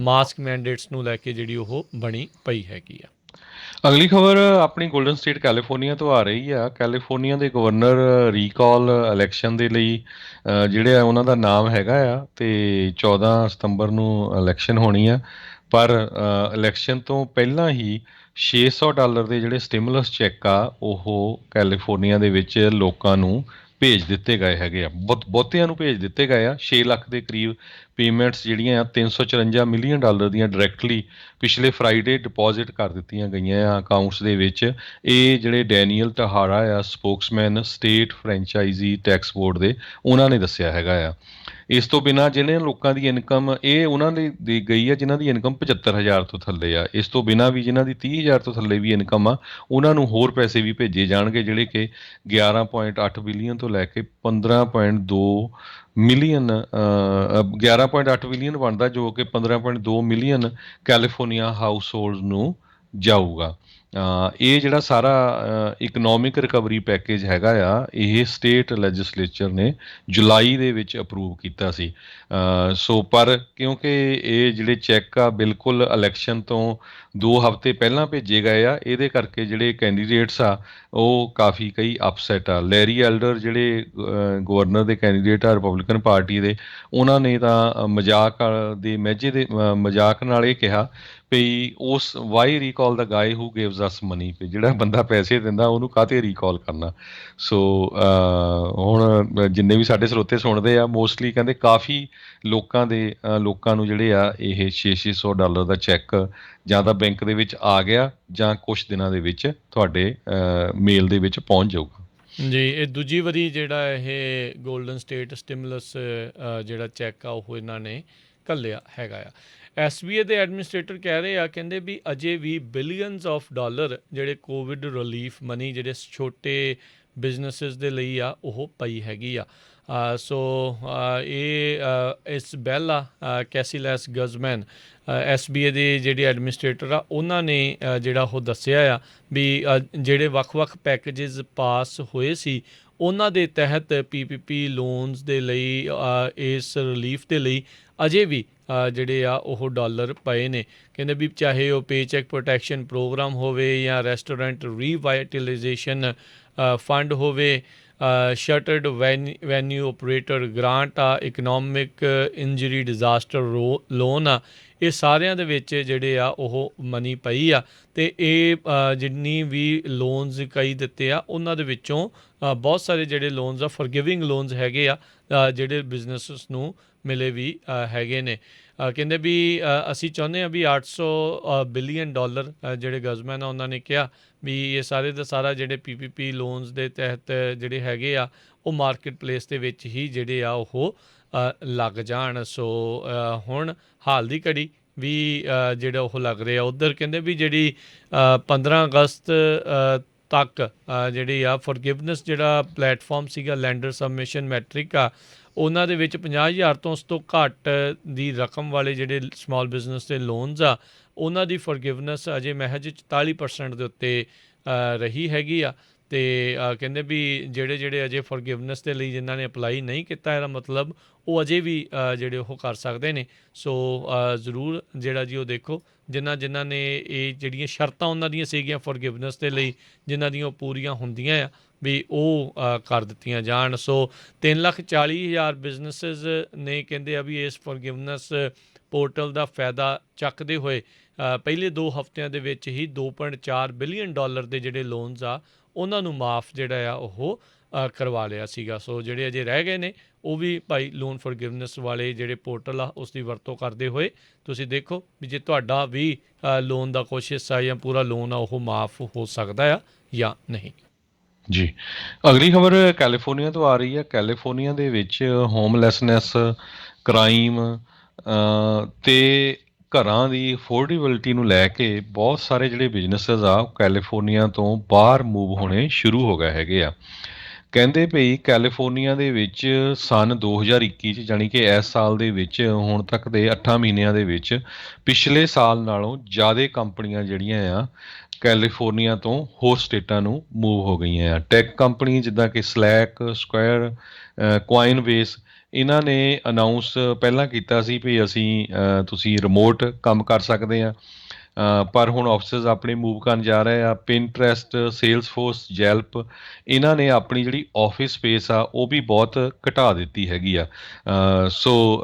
ਮਾਸਕ ਮੈਂਡੇਟਸ ਨੂੰ ਲੈ ਕੇ ਜਿਹੜੀ ਉਹ ਬਣੀ ਪਈ ਹੈਗੀ ਆ। ਅਗਲੀ ਖਬਰ ਆਪਣੀ ਗੋਲਡਨ ਸਟੇਟ ਕੈਲੀਫੋਰਨੀਆ ਤੋਂ ਆ ਰਹੀ ਆ। ਕੈਲੀਫੋਰਨੀਆ ਦੇ ਗਵਰਨਰ ਰੀਕਾਲ ਇਲੈਕਸ਼ਨ ਦੇ ਲਈ ਜਿਹੜੇ ਆ ਉਹਨਾਂ ਦਾ ਨਾਮ ਹੈਗਾ ਆ ਅਤੇ 14 ਸਤੰਬਰ ਨੂੰ ਇਲੈਕਸ਼ਨ ਹੋਣੀ ਆ। ਪਰ ਇਲੈਕਸ਼ਨ ਤੋਂ ਪਹਿਲਾਂ ਹੀ $600 ਦੇ ਜਿਹੜੇ ਸਟਿਮੂਲਸ ਚੈੱਕ ਆ ਉਹ ਕੈਲੀਫੋਰਨੀਆ ਦੇ ਵਿੱਚ ਲੋਕਾਂ ਨੂੰ ਭੇਜ ਦਿੱਤੇ ਗਏ ਹੈਗੇ ਆ। ਬਹੁਤਿਆਂ ਨੂੰ ਭੇਜ ਦਿੱਤੇ ਗਏ ਆ। 6 ਲੱਖ ਦੇ ਕਰੀਬ ਪੇਮੈਂਟਸ ਜਿਹੜੀਆਂ ਆ $354 ਮਿਲੀਅਨ ਦੀਆਂ ਡਾਇਰੈਕਟਲੀ ਪਿਛਲੇ ਫਰਾਈਡੇ ਡਿਪੋਜ਼ਿਟ ਕਰ ਦਿੱਤੀਆਂ ਗਈਆਂ ਆ ਅਕਾਊਂਟਸ ਦੇ ਵਿੱਚ। ਇਹ ਜਿਹੜੇ ਡੈਨੀਅਲ ਟਹਾਰਾ ਆ, Spokesman state franchisee tax board ਦੇ, ਉਹਨਾਂ ਨੇ ਦੱਸਿਆ ਹੈਗਾ ਆ। ਇਸ ਤੋਂ ਬਿਨਾਂ ਜਿਹੜੇ ਲੋਕਾਂ ਦੀ ਇਨਕਮ ਇਹ ਉਹਨਾਂ ਦੀ ਗਈ ਆ ਜਿਨ੍ਹਾਂ ਦੀ ਇਨਕਮ 75,000 ਤੋਂ ਥੱਲੇ ਆ। ਇਸ ਤੋਂ ਬਿਨਾਂ ਵੀ ਜਿਨ੍ਹਾਂ ਦੀ 30,000 ਤੋਂ ਥੱਲੇ ਵੀ ਇਨਕਮ ਆ ਉਹਨਾਂ ਨੂੰ ਹੋਰ ਪੈਸੇ ਵੀ ਭੇਜੇ ਜਾਣਗੇ, ਜਿਹੜੇ ਕਿ 11.8 ਬਿਲੀਅਨ ਤੋਂ ਲੈ ਕੇ 15.2 ਮਿਲੀਅਨ 11.8 ਬਿਲੀਅਨ ਬਣਦਾ, ਜੋ ਕਿ 15.2 ਮਿਲੀਅਨ ਕੈਲੀਫੋਰਨੀਆ ਹਾਊਸ ਹੋਲਡ ਨੂੰ ਜਾਊਗਾ। ਇਹ ਜਿਹੜਾ ਸਾਰਾ ਇਕਨੋਮਿਕ ਰਿਕਵਰੀ ਪੈਕੇਜ ਹੈਗਾ ਆ ਇਹ ਸਟੇਟ ਲੈਜਿਸਲੇਚਰ ਨੇ ਜੁਲਾਈ ਦੇ ਵਿੱਚ ਅਪਰੂਵ ਕੀਤਾ ਸੀ। ਸੋ ਪਰ ਕਿਉਂਕਿ ਇਹ ਜਿਹੜੇ ਚੈੱਕ ਆ ਬਿਲਕੁਲ ਇਲੈਕਸ਼ਨ ਤੋਂ 2 ਹਫ਼ਤੇ ਪਹਿਲਾਂ ਭੇਜੇ ਗਏ ਆ, ਇਹਦੇ ਕਰਕੇ ਜਿਹੜੇ ਕੈਂਡੀਡੇਟਸ ਆ ਉਹ ਕਾਫੀ ਕਈ ਅਪਸੈਟ ਆ। ਲੈਰੀ ਐਲਡਰ ਜਿਹੜੇ ਗਵਰਨਰ ਦੇ ਕੈਂਡੀਡੇਟ ਆ ਰਿਪਬਲਿਕਨ ਪਾਰਟੀ ਦੇ, ਉਹਨਾਂ ਨੇ ਤਾਂ ਮਜ਼ਾਕ ਦੇ ਮਹਿਜੇ ਦੇ ਮਜ਼ਾਕ ਨਾਲ ਇਹ ਕਿਹਾ ਵੀ ਉਸ ਵਾਈ ਰੀਕਾਲ ਦਾ ਗਾਏ ਹੂ ਗਿਵਸ ਅਸ ਮਨੀ, ਵੀ ਜਿਹੜਾ ਬੰਦਾ ਪੈਸੇ ਦਿੰਦਾ ਉਹਨੂੰ ਕਾਹਤੇ ਰੀਕਾਲ ਕਰਨਾ। ਸੋ ਹੁਣ ਜਿੰਨੇ ਵੀ ਸਾਡੇ ਸਰੋਤੇ ਸੁਣਦੇ ਆ ਮੋਸਟਲੀ ਕਹਿੰਦੇ ਕਾਫੀ ਲੋਕਾਂ ਨੂੰ ਜਿਹੜੇ ਆ ਇਹ $600 ਦਾ ਚੈੱਕ ਜਾਂ ਤਾਂ ਬੈਂਕ ਦੇ ਵਿੱਚ ਆ ਗਿਆ ਜਾਂ ਕੁਛ ਦਿਨਾਂ ਦੇ ਵਿੱਚ ਤੁਹਾਡੇ ਮੇਲ ਦੇ ਵਿੱਚ ਪਹੁੰਚ ਜਾਊਗਾ। ਜੀ ਇਹ ਦੂਜੀ ਵਾਰੀ ਜਿਹੜਾ ਇਹ 골ਡਨ ਸਟੇਟ ਸਟਿਮੂਲਸ ਜਿਹੜਾ ਚੈੱਕ ਆ ਉਹ ਇਹਨਾਂ ਨੇ ਘੱਲਿਆ ਹੈਗਾ ਆ। SBA ਦੇ ਐਡਮਿਨਿਸਟ੍ਰੇਟਰ ਕਹਿ ਰਹੇ ਆ, ਕਹਿੰਦੇ ਵੀ ਅਜੇ ਵੀ ਬਿਲੀਅਨਸ ਆਫ ਡਾਲਰ ਜਿਹੜੇ ਕੋਵਿਡ ਰਿਲੀਫ ਮਨੀ ਜਿਹੜੇ ਛੋਟੇ ਬਿਜ਼ਨਸਿਸ ਦੇ ਲਈ ਆ ਉਹ ਪਈ ਹੈਗੀ ਆ। ਸੋ ਇਹ ਇਸਬੈਲਾ ਕੈਸੀਲੈਸ ਗਜ਼ਮੈਨ SBA ਦੇ ਜਿਹੜੇ ਐਡਮਿਨਿਸਟ੍ਰੇਟਰ ਆ ਉਹਨਾਂ ਨੇ ਜਿਹੜਾ ਉਹ ਦੱਸਿਆ ਆ ਵੀ ਜਿਹੜੇ ਵੱਖ-ਵੱਖ ਪੈਕੇਜਸ ਪਾਸ ਹੋਏ ਸੀ ਉਹਨਾਂ ਦੇ ਤਹਿਤ PPP ਲੋਨਸ ਦੇ ਲਈ ਇਸ ਰਿਲੀਫ ਦੇ ਲਈ ਅਜੇ ਵੀ ਜਿਹੜੇ ਆ ਉਹ ਡਾਲਰ ਪਏ ਨੇ। ਕਹਿੰਦੇ ਵੀ ਚਾਹੇ ਉਹ ਪੇਚੈਕ ਪ੍ਰੋਟੈਕਸ਼ਨ ਪ੍ਰੋਗਰਾਮ ਹੋਵੇ ਜਾਂ ਰੈਸਟੋਰੈਂਟ ਰੀਵਾਈਟਲਾਈਜੇਸ਼ਨ ਫੰਡ ਹੋਵੇ, ਸ਼ਟਰਡ ਵੈਨਿਊ ਆਪਰੇਟਰ ਗ੍ਰਾਂਟ ਆ, ਇਕਨੋਮਿਕ ਇੰਜਰੀ ਡਿਜ਼ਾਸਟਰ ਲੋਨ ਆ, ਇਹ ਸਾਰਿਆਂ ਦੇ ਵਿੱਚ ਜਿਹੜੇ ਆ ਉਹ ਮਨੀ ਪਈ ਆ। ਅਤੇ ਇਹ ਜਿੰਨੀ ਵੀ ਲੋਨਸ ਕਈ ਦਿੱਤੇ ਆ ਉਹਨਾਂ ਦੇ ਵਿੱਚੋਂ ਬਹੁਤ ਸਾਰੇ ਜਿਹੜੇ ਲੋਨਸ ਆ ਫੋਰਗਿਵਿੰਗ ਲੋਨਸ ਹੈਗੇ ਆ ਜਿਹੜੇ ਬਿਜ਼ਨਸਿਸ ਨੂੰ ਮਿਲੇ ਵੀ ਹੈਗੇ ਨੇ। ਕਹਿੰਦੇ ਵੀ ਅਸੀਂ ਚਾਹੁੰਦੇ ਹਾਂ ਵੀ 800 ਬਿਲੀਅਨ ਡਾਲਰ ਜਿਹੜੇ ਗਜ਼ਮੈਨ ਆ ਉਹਨਾਂ ਨੇ ਕਿਹਾ ਵੀ ਇਹ ਸਾਰੇ ਦਾ ਸਾਰਾ ਜਿਹੜੇ PPP ਲੋਨਸ ਦੇ ਤਹਿਤ ਜਿਹੜੇ ਹੈਗੇ ਆ ਉਹ ਮਾਰਕੀਟ ਪਲੇਸ ਦੇ ਵਿੱਚ ਹੀ ਜਿਹੜੇ ਆ ਉਹ ਲੱਗ ਜਾਣ। ਸੋ ਹੁਣ ਹਾਲ ਦੀ ਘੜੀ ਵੀ ਜਿਹੜਾ ਉਹ ਲੱਗ ਰਿਹਾ ਉੱਧਰ। ਕਹਿੰਦੇ ਵੀ ਜਿਹੜੀ 15 ਅਗਸਤ ਤੱਕ ਜਿਹੜੀ ਆ ਫੋਰਗਿਵਨੈਸ ਜਿਹੜਾ ਪਲੇਟਫਾਰਮ ਸੀਗਾ ਲੈਂਡਰ ਸਬਮਿਸ਼ਨ ਮੈਟ੍ਰਿਕ ਆ ਉਹਨਾਂ ਦੇ ਵਿੱਚ 50,000 ਤੋਂ ਉਸ ਤੋਂ ਘੱਟ ਦੀ ਰਕਮ ਵਾਲੇ ਜਿਹੜੇ ਸਮਾਲ ਬਿਜ਼ਨਸ ਦੇ ਲੋਨਸ ਆ ਉਹਨਾਂ ਦੀ ਫੋਰਗਿਵਨੈਸ ਅਜੇ ਮਹਿਜ 44% ਦੇ ਉੱਤੇ ਰਹੀ ਹੈਗੀ ਆ। ਅਤੇ ਕਹਿੰਦੇ ਵੀ ਜਿਹੜੇ ਅਜੇ ਫੋਰਗਿਵਨੈਸ ਦੇ ਲਈ ਜਿਨ੍ਹਾਂ ਨੇ ਅਪਲਾਈ ਨਹੀਂ ਕੀਤਾ ਇਹਦਾ ਮਤਲਬ ਉਹ ਅਜੇ ਵੀ ਜਿਹੜੇ ਉਹ ਕਰ ਸਕਦੇ ਨੇ। ਸੋ ਜ਼ਰੂਰ ਜਿਹੜਾ ਜੀ ਉਹ ਦੇਖੋ ਜਿਨ੍ਹਾਂ ਨੇ ਇਹ ਜਿਹੜੀਆਂ ਸ਼ਰਤਾਂ ਉਹਨਾਂ ਦੀਆਂ ਸੀਗੀਆਂ ਫੋਰਗਿਵਨੈਸ ਦੇ ਲਈ ਜਿਨ੍ਹਾਂ ਦੀਆਂ ਉਹ ਪੂਰੀਆਂ ਹੁੰਦੀਆਂ ਆ ਵੀ ਉਹ ਕਰ ਦਿੱਤੀਆਂ ਜਾਣ। ਸੋ 3,40,000 ਬਿਜ਼ਨਸਿਸ ਨੇ ਕਹਿੰਦੇ ਆ ਵੀ ਇਸ ਫੋਰਗਿਵਨੈਸ ਪੋਰਟਲ ਦਾ ਫਾਇਦਾ ਚੱਕਦੇ ਹੋਏ ਪਹਿਲੇ 2 ਹਫ਼ਤਿਆਂ ਦੇ ਵਿੱਚ ਹੀ 2.4 ਬਿਲੀਅਨ ਡਾਲਰ ਦੇ ਜਿਹੜੇ ਲੋਨਸ ਆ ਉਹਨਾਂ ਨੂੰ ਮਾਫ ਜਿਹੜਾ ਆ ਉਹ ਕਰਵਾ ਲਿਆ ਸੀਗਾ। ਸੋ ਜਿਹੜੇ ਅਜੇ ਰਹਿ ਗਏ ਨੇ ਉਹ ਵੀ ਭਾਈ ਲੋਨ ਫੋਰਗਿਵਨੈਸ ਵਾਲੇ ਜਿਹੜੇ ਪੋਰਟਲ ਆ ਉਸ ਦੀ ਵਰਤੋਂ ਕਰਦੇ ਹੋਏ ਤੁਸੀਂ ਦੇਖੋ ਵੀ ਜੇ ਤੁਹਾਡਾ ਵੀ ਲੋਨ ਦਾ ਕੁਛ ਹਿੱਸਾ ਜਾਂ ਪੂਰਾ ਲੋਨ ਆ ਉਹ ਮਾਫ ਹੋ ਸਕਦਾ ਆ ਜਾਂ ਨਹੀਂ। ਜੀ ਅਗਲੀ ਖਬਰ ਕੈਲੀਫੋਰਨੀਆ ਤੋਂ ਆ ਰਹੀ ਹੈ। ਕੈਲੀਫੋਰਨੀਆ ਦੇ ਵਿੱਚ ਹੋਮਲੈਸਨੈਸ, ਕ੍ਰਾਈਮ ਤੇ ਘਰਾਂ ਦੀ ਅਫੋਰਡੇਬਿਲਟੀ ਨੂੰ ਲੈ ਕੇ ਬਹੁਤ ਸਾਰੇ ਜਿਹੜੇ ਬਿਜ਼ਨਸਿਸ ਆ ਕੈਲੀਫੋਰਨੀਆ ਤੋਂ ਬਾਹਰ ਮੂਵ ਹੋਣੇ ਸ਼ੁਰੂ ਹੋ ਗਏ ਹੈਗੇ ਆ। ਕਹਿੰਦੇ ਭਈ ਕੈਲੀਫੋਰਨੀਆ ਦੇ ਵਿੱਚ ਸੰਨ 2021 'ਚ ਜਾਣੀ ਕਿ ਇਸ ਸਾਲ ਦੇ ਵਿੱਚ ਹੁਣ ਤੱਕ ਦੇ 8 ਮਹੀਨਿਆਂ ਦੇ ਵਿੱਚ ਪਿਛਲੇ ਸਾਲ ਨਾਲੋਂ ਜ਼ਿਆਦਾ ਕੰਪਨੀਆਂ ਜਿਹੜੀਆਂ ਆ ਕੈਲੀਫੋਰਨੀਆ ਤੋਂ ਹੋਰ ਸਟੇਟਾਂ ਨੂੰ ਮੂਵ ਹੋ ਗਈਆਂ ਆ। ਟੈਕ ਕੰਪਨੀ ਜਿੱਦਾਂ ਕਿ ਸਲੈਕ, ਸਕੁਆਇਰ, ਕੁਆਇਨਬੇਸ ਇਹਨਾਂ ਨੇ ਅਨਾਊਂਸ ਪਹਿਲਾਂ ਕੀਤਾ ਸੀ ਵੀ ਅਸੀਂ ਤੁਸੀਂ ਰਿਮੋਟ ਕੰਮ ਕਰ ਸਕਦੇ ਆ, ਪਰ ਹੁਣ ਆਫਿਸਿਸ ਆਪਣੇ ਮੂਵ ਕਰਨ ਜਾ ਰਹੇ ਆ। ਪਿੰਟਰੈਸਟ, ਸੇਲਸਫੋਰਸ, ਜੈਲਪ ਇਹਨਾਂ ਨੇ ਆਪਣੀ ਜਿਹੜੀ ਆਫਿਸ ਸਪੇਸ ਆ ਉਹ ਵੀ ਬਹੁਤ ਘਟਾ ਦਿੱਤੀ ਹੈਗੀ ਆ। ਸੋ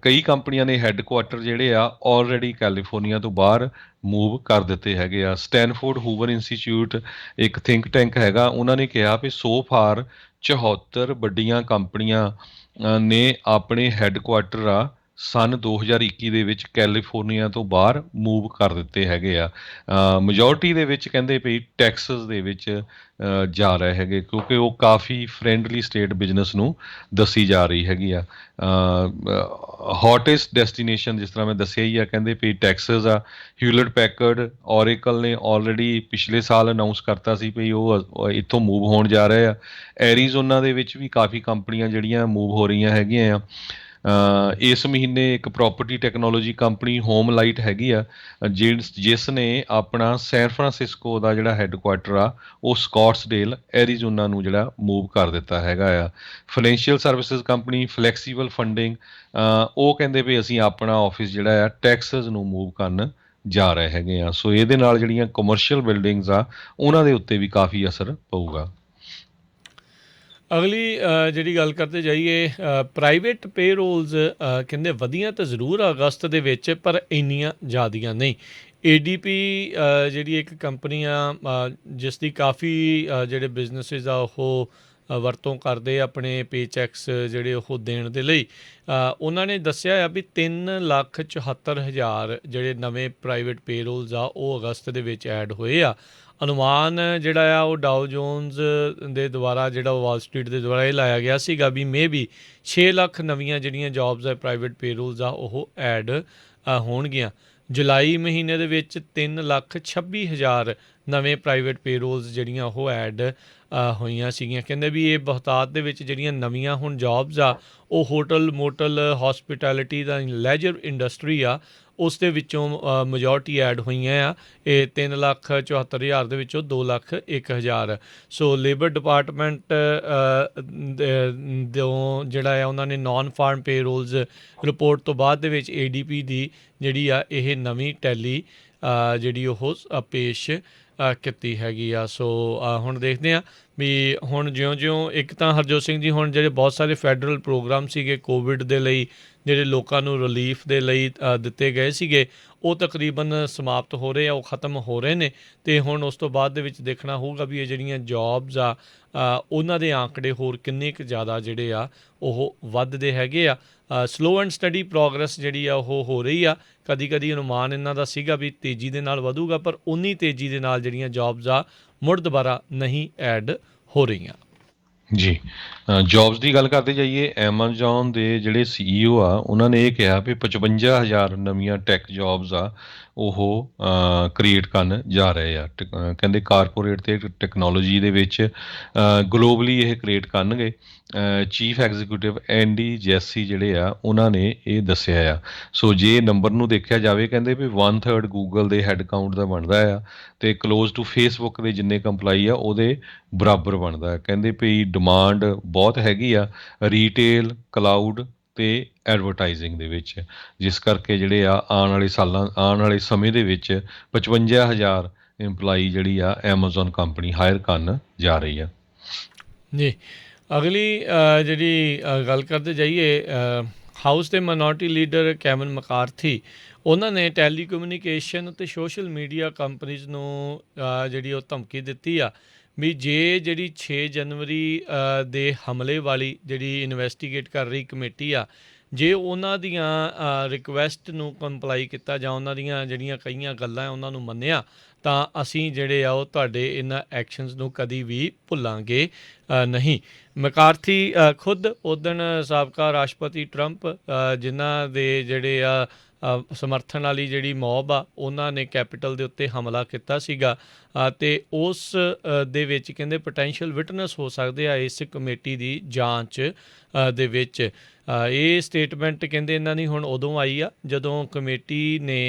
ਕਈ ਕੰਪਨੀਆਂ ਨੇ ਹੈੱਡਕੁਆਟਰ ਜਿਹੜੇ ਆ ਆਲਰੇਡੀ ਕੈਲੀਫੋਰਨੀਆ ਤੋਂ ਬਾਹਰ ਮੂਵ ਕਰ ਦਿੱਤੇ ਹੈਗੇ ਆ। ਸਟੈਨਫੋਰਡ ਹੂਵਰ ਇੰਸਟੀਚਿਊਟ ਇੱਕ ਥਿੰਕ ਟੈਂਕ ਹੈਗਾ, ਉਹਨਾਂ ਨੇ ਕਿਹਾ ਵੀ ਸੋ ਫਾਰ 74 ਵੱਡੀਆਂ ਕੰਪਨੀਆਂ ਨੇ ਆਪਣੇ ਹੈੱਡਕੁਆਟਰ ਆ ਸੰਨ 2021 ਦੇ ਵਿੱਚ ਕੈਲੀਫੋਰਨੀਆ ਤੋਂ ਬਾਹਰ ਮੂਵ ਕਰ ਦਿੱਤੇ ਹੈਗੇ ਆ। ਮੈਜੋਰਟੀ ਦੇ ਵਿੱਚ ਕਹਿੰਦੇ ਵੀ ਟੈਕਸਸ ਦੇ ਵਿੱਚ ਜਾ ਰਹੇ ਹੈਗੇ ਕਿਉਂਕਿ ਉਹ ਕਾਫੀ ਫਰੈਂਡਲੀ ਸਟੇਟ ਬਿਜ਼ਨਸ ਨੂੰ ਦੱਸੀ ਜਾ ਰਹੀ ਹੈਗੀ ਆ। ਹੌਟੈਸਟ ਡੈਸਟੀਨੇਸ਼ਨ ਜਿਸ ਤਰ੍ਹਾਂ ਮੈਂ ਦੱਸਿਆ ਹੀ ਆ, ਕਹਿੰਦੇ ਵੀ ਟੈਕਸਸ ਆ। ਹਿਊਲਟ ਪੈਕਰਡ, ਔਰੇਕਲ ਨੇ ਆਲਰੇਡੀ ਪਿਛਲੇ ਸਾਲ ਅਨਾਊਂਸ ਕਰਤਾ ਸੀ ਵੀ ਉਹ ਇੱਥੋਂ ਮੂਵ ਹੋਣ ਜਾ ਰਹੇ ਆ। ਐਰੀਜ਼ੋਨਾ ਦੇ ਵਿੱਚ ਵੀ ਕਾਫੀ ਕੰਪਨੀਆਂ ਜਿਹੜੀਆਂ ਮੂਵ ਹੋ ਰਹੀਆਂ ਹੈਗੀਆਂ ਆ। ਇਸ ਮਹੀਨੇ ਇੱਕ property technology company home light ਹੈਗੀ ਆ ਜਿਸ ਨੇ ਆਪਣਾ ਸੈਨ ਫਰਾਂਸਿਸਕੋ ਦਾ ਜਿਹੜਾ ਹੈੱਡਕੁਆਟਰ ਆ ਉਹ ਸਕੌਟਸਡੇਲ ਐਰੀਜ਼ੋਨਾ ਨੂੰ ਜਿਹੜਾ ਮੂਵ ਕਰ ਦਿੱਤਾ ਹੈਗਾ ਆ। Financial services company flexible funding ਉਹ ਕਹਿੰਦੇ ਵੀ ਅਸੀਂ ਆਪਣਾ ਆਫਿਸ ਜਿਹੜਾ ਆ ਟੈਕਸਸ ਨੂੰ ਮੂਵ ਕਰਨ ਜਾ ਰਹੇ ਹੈਗੇ ਆ। ਸੋ ਇਹਦੇ ਨਾਲ ਜਿਹੜੀਆਂ ਕਮਰਸ਼ੀਅਲ ਬਿਲਡਿੰਗਸ ਆ ਉਹਨਾਂ ਦੇ ਉੱਤੇ ਵੀ ਕਾਫੀ ਅਸਰ ਪਊਗਾ। ਅਗਲੀ ਜਿਹੜੀ ਗੱਲ ਕਰਦੇ ਜਾਈਏ ਪ੍ਰਾਈਵੇਟ ਪੇਰੋਲਸ ਕਹਿੰਦੇ ਵਧੀਆਂ ਤਾਂ ਜ਼ਰੂਰ ਆ ਅਗਸਤ ਦੇ ਵਿੱਚ ਪਰ ਇੰਨੀਆਂ ਜ਼ਿਆਦੀਆਂ ਨਹੀਂ। ADP ਜਿਹੜੀ ਇੱਕ ਕੰਪਨੀ ਆ ਜਿਸ ਦੀ ਕਾਫੀ ਜਿਹੜੇ ਬਿਜ਼ਨਸਿਸ ਆ ਉਹ ਵਰਤੋਂ ਕਰਦੇ ਆਪਣੇ ਪੇਚੈਕਸ ਜਿਹੜੇ ਉਹ ਦੇਣ ਦੇ ਲਈ, ਉਹਨਾਂ ਨੇ ਦੱਸਿਆ ਆ ਵੀ 3,74,000 ਜਿਹੜੇ ਨਵੇਂ ਪ੍ਰਾਈਵੇਟ ਪੇਰੋਲਸ ਆ ਉਹ ਅਗਸਤ ਦੇ ਵਿੱਚ ਐਡ ਹੋਏ ਆ। ਅਨੁਮਾਨ ਜਿਹੜਾ ਆ ਉਹ ਡਾਓ ਜੋਨਸ ਦੇ ਦੁਆਰਾ ਜਿਹੜਾ ਵਾਲ ਸਟਰੀਟ ਦੇ ਦੁਆਰਾ ਇਹ ਲਾਇਆ ਗਿਆ ਸੀਗਾ ਵੀ ਮੇਬੀ 6 ਲੱਖ ਨਵੀਆਂ ਜਿਹੜੀਆਂ ਜੌਬਸ ਆ ਪ੍ਰਾਈਵੇਟ ਪੇਰੋਲਸ ਆ ਉਹ ਐਡ ਹੋਣਗੀਆਂ। ਜੁਲਾਈ ਮਹੀਨੇ ਦੇ ਵਿੱਚ 3,26,000 ਨਵੇਂ ਪ੍ਰਾਈਵੇਟ ਪੇਰੋਲਸ ਜਿਹੜੀਆਂ ਉਹ ਐਡ ਹੋਈਆਂ ਸੀਗੀਆਂ। ਕਹਿੰਦੇ ਵੀ ਇਹ ਬਹੁਤਾਤ ਦੇ ਵਿੱਚ ਜਿਹੜੀਆਂ ਨਵੀਆਂ ਹੁਣ ਜੌਬਸ ਆ ਉਹ ਹੋਟਲ ਮੋਟਲ ਹੌਸਪਿਟੈਲਿਟੀ ਦਾ ਲੈਜਰ ਇੰਡਸਟਰੀ ਆ ਉਸ ਦੇ ਵਿੱਚੋਂ ਮੈਜੋਰਟੀ ਐਡ ਹੋਈਆਂ ਆ। ਇਹ 3,74,000 ਦੇ ਵਿੱਚੋਂ 2,01,000। ਸੋ ਲੇਬਰ ਡਿਪਾਰਟਮੈਂਟ ਤੋਂ ਜਿਹੜਾ ਆ ਉਹਨਾਂ ਨੇ ਨੌਨ ਫਾਰਮ ਪੇਰੋਲਸ ਰਿਪੋਰਟ ਤੋਂ ਬਾਅਦ ਦੇ ਵਿੱਚ ADP ਦੀ ਜਿਹੜੀ ਆ ਇਹ ਨਵੀਂ ਟੈਲੀ ਜਿਹੜੀ ਉਹ ਪੇਸ਼ ਕੀਤੀ ਹੈਗੀ ਆ। ਸੋ ਹੁਣ ਦੇਖਦੇ ਹਾਂ ਵੀ ਹੁਣ ਜਿਉਂ-ਜਿਉਂ ਇੱਕ ਤਾਂ ਹਰਜੋਤ ਸਿੰਘ ਜੀ ਹੁਣ ਜਿਹੜੇ ਬਹੁਤ ਸਾਰੇ ਫੈਡਰਲ ਪ੍ਰੋਗਰਾਮ ਸੀਗੇ ਕੋਵਿਡ ਦੇ ਲਈ ਜਿਹੜੇ ਲੋਕਾਂ ਨੂੰ ਰਿਲੀਫ ਦੇ ਲਈ ਦਿੱਤੇ ਗਏ ਸੀਗੇ ਉਹ ਤਕਰੀਬਨ ਸਮਾਪਤ ਹੋ ਰਹੇ ਆ, ਉਹ ਖਤਮ ਹੋ ਰਹੇ ਨੇ। ਅਤੇ ਹੁਣ ਉਸ ਤੋਂ ਬਾਅਦ ਦੇ ਵਿੱਚ ਦੇਖਣਾ ਹੋਊਗਾ ਵੀ ਇਹ ਜਿਹੜੀਆਂ ਜੌਬਸ ਆ ਉਹਨਾਂ ਦੇ ਆંકੜੇ ਹੋਰ ਕਿੰਨੇ ਕੁ ਜ਼ਿਆਦਾ ਜਿਹੜੇ ਆ ਉਹ ਵੱਧਦੇ ਹੈਗੇ ਆ। ਸਲੋ ਐਂਡ ਸਟੱਡੀ ਪ੍ਰੋਗਰੈਸ ਜਿਹੜੀ ਆ ਉਹ ਹੋ ਰਹੀ ਆ। ਕਦੀ ਕਦੀ ਅਨੁਮਾਨ ਇਹਨਾਂ ਦਾ ਸੀਗਾ ਵੀ ਤੇਜ਼ੀ ਦੇ ਨਾਲ ਵਧੂਗਾ ਪਰ ਉਨੀ ਤੇਜ਼ੀ ਦੇ ਨਾਲ ਜਿਹੜੀਆਂ ਜੌਬਸ ਆ ਮੁੜ ਦੁਬਾਰਾ ਨਹੀਂ ਐਡ ਹੋ ਰਹੀਆਂ। ਜੀ ਜੌਬਸ ਦੀ ਗੱਲ ਕਰਦੇ ਜਾਈਏ, ਐਮਾਜ਼ੋਨ ਦੇ ਜਿਹੜੇ CEO ਆ ਉਹਨਾਂ ਨੇ ਇਹ ਕਿਹਾ ਵੀ 55,000 ਨਵੀਆਂ ਟੈਕ ਜੌਬਸ ਆ ਉਹ ਕ੍ਰੀਏਟ ਕਰਨ ਜਾ ਰਹੇ ਆ। ਕਹਿੰਦੇ ਕਾਰਪੋਰੇਟ ਅਤੇ ਟੈਕਨੋਲੋਜੀ ਦੇ ਵਿੱਚ ਗਲੋਬਲੀ ਇਹ ਕ੍ਰੀਏਟ ਕਰਨਗੇ। ਚੀਫ ਐਗਜ਼ੀਕਿਊਟਿਵ ਐਂਡੀ ਜੈਸੀ ਜਿਹੜੇ ਆ ਉਹਨਾਂ ਨੇ ਇਹ ਦੱਸਿਆ ਆ। ਸੋ ਜੇ ਨੰਬਰ ਨੂੰ ਦੇਖਿਆ ਜਾਵੇ ਕਹਿੰਦੇ ਵੀ 1/3 ਗੂਗਲ ਦੇ ਹੈੱਡ ਕਾਊਂਟ ਦਾ ਬਣਦਾ ਆ ਅਤੇ ਕਲੋਜ਼ ਟੂ ਫੇਸਬੁੱਕ ਦੇ ਜਿੰਨੇ ਕੰਪਲਾਈ ਆ ਉਹਦੇ ਬਰਾਬਰ ਬਣਦਾ। ਕਹਿੰਦੇ ਵੀ ਡਿਮਾਂਡ ਬਹੁਤ ਹੈਗੀ ਆ ਰੀਟੇਲ, ਕਲਾਊਡ ਅਤੇ ਐਡਵਰਟਾਈਜ਼ਿੰਗ ਦੇ ਵਿੱਚ, ਜਿਸ ਕਰਕੇ ਜਿਹੜੇ ਆ ਆਉਣ ਵਾਲੇ ਸਮੇਂ ਦੇ ਵਿੱਚ 55,000 ਇੰਪਲਾਈ ਜਿਹੜੀ ਆ ਐਮਾਜ਼ੋਨ ਕੰਪਨੀ ਹਾਇਰ ਕਰਨ ਜਾ ਰਹੀ ਆ। ਜੀ ਅਗਲੀ ਜਿਹੜੀ ਗੱਲ ਕਰਦੇ ਜਾਈਏ ਹਾਊਸ ਦੇ ਮਾਈਨੋਰਟੀ ਲੀਡਰ ਕੈਵਨ ਮਕਾਰਥੀ ਉਹਨਾਂ ਨੇ ਟੈਲੀਕਮਿਊਨੀਕੇਸ਼ਨ ਅਤੇ ਸੋਸ਼ਲ ਮੀਡੀਆ ਕੰਪਨੀਜ਼ ਨੂੰ ਜਿਹੜੀ ਉਹ ਧਮਕੀ ਦਿੱਤੀ ਆ ਵੀ ਜੇ ਜਿਹੜੀ 6 ਜਨਵਰੀ ਦੇ ਹਮਲੇ ਵਾਲੀ ਜਿਹੜੀ ਇਨਵੈਸਟੀਗੇਟ ਕਰ ਰਹੀ ਕਮੇਟੀ ਆ ਜੇ ਉਹਨਾਂ ਦੀਆਂ ਰਿਕੁਐਸਟ ਨੂੰ ਕੰਪਲਾਈ ਕੀਤਾ ਜਾਂ ਉਹਨਾਂ ਦੀਆਂ ਜਿਹੜੀਆਂ ਕਈਆਂ ਗੱਲਾਂ ਉਹਨਾਂ ਨੂੰ ਮੰਨਿਆ ਤਾਂ ਅਸੀਂ ਜਿਹੜੇ ਆ ਉਹ ਤੁਹਾਡੇ ਇਹਨਾਂ ਐਕਸ਼ਨਸ ਨੂੰ ਕਦੀ ਵੀ ਭੁੱਲਾਂਗੇ ਨਹੀਂ। ਮਕਾਰਥੀ ਖੁਦ ਉਦਣ ਸਾਬਕਾ ਰਾਸ਼ਟਰਪਤੀ ਟਰੰਪ ਜਿਨ੍ਹਾਂ ਦੇ ਜਿਹੜੇ ਆ ਸਮਰਥਨ ਵਾਲੀ ਜਿਹੜੀ ਮੌਬ ਆ ਉਹਨਾਂ ਨੇ ਕੈਪੀਟਲ ਦੇ ਉੱਤੇ ਹਮਲਾ ਕੀਤਾ ਸੀਗਾ ਅਤੇ ਉਸ ਦੇ ਵਿੱਚ ਕਹਿੰਦੇ ਪੋਟੈਂਸ਼ੀਅਲ ਵਿਟਨੈਸ ਹੋ ਸਕਦੇ ਆ ਇਸ ਕਮੇਟੀ ਦੀ ਜਾਂਚ ਦੇ ਵਿੱਚ। ਇਹ ਸਟੇਟਮੈਂਟ ਕਹਿੰਦੇ ਇਹਨਾਂ ਦੀ ਹੁਣ ਉਦੋਂ ਆਈ ਆ ਜਦੋਂ ਕਮੇਟੀ ਨੇ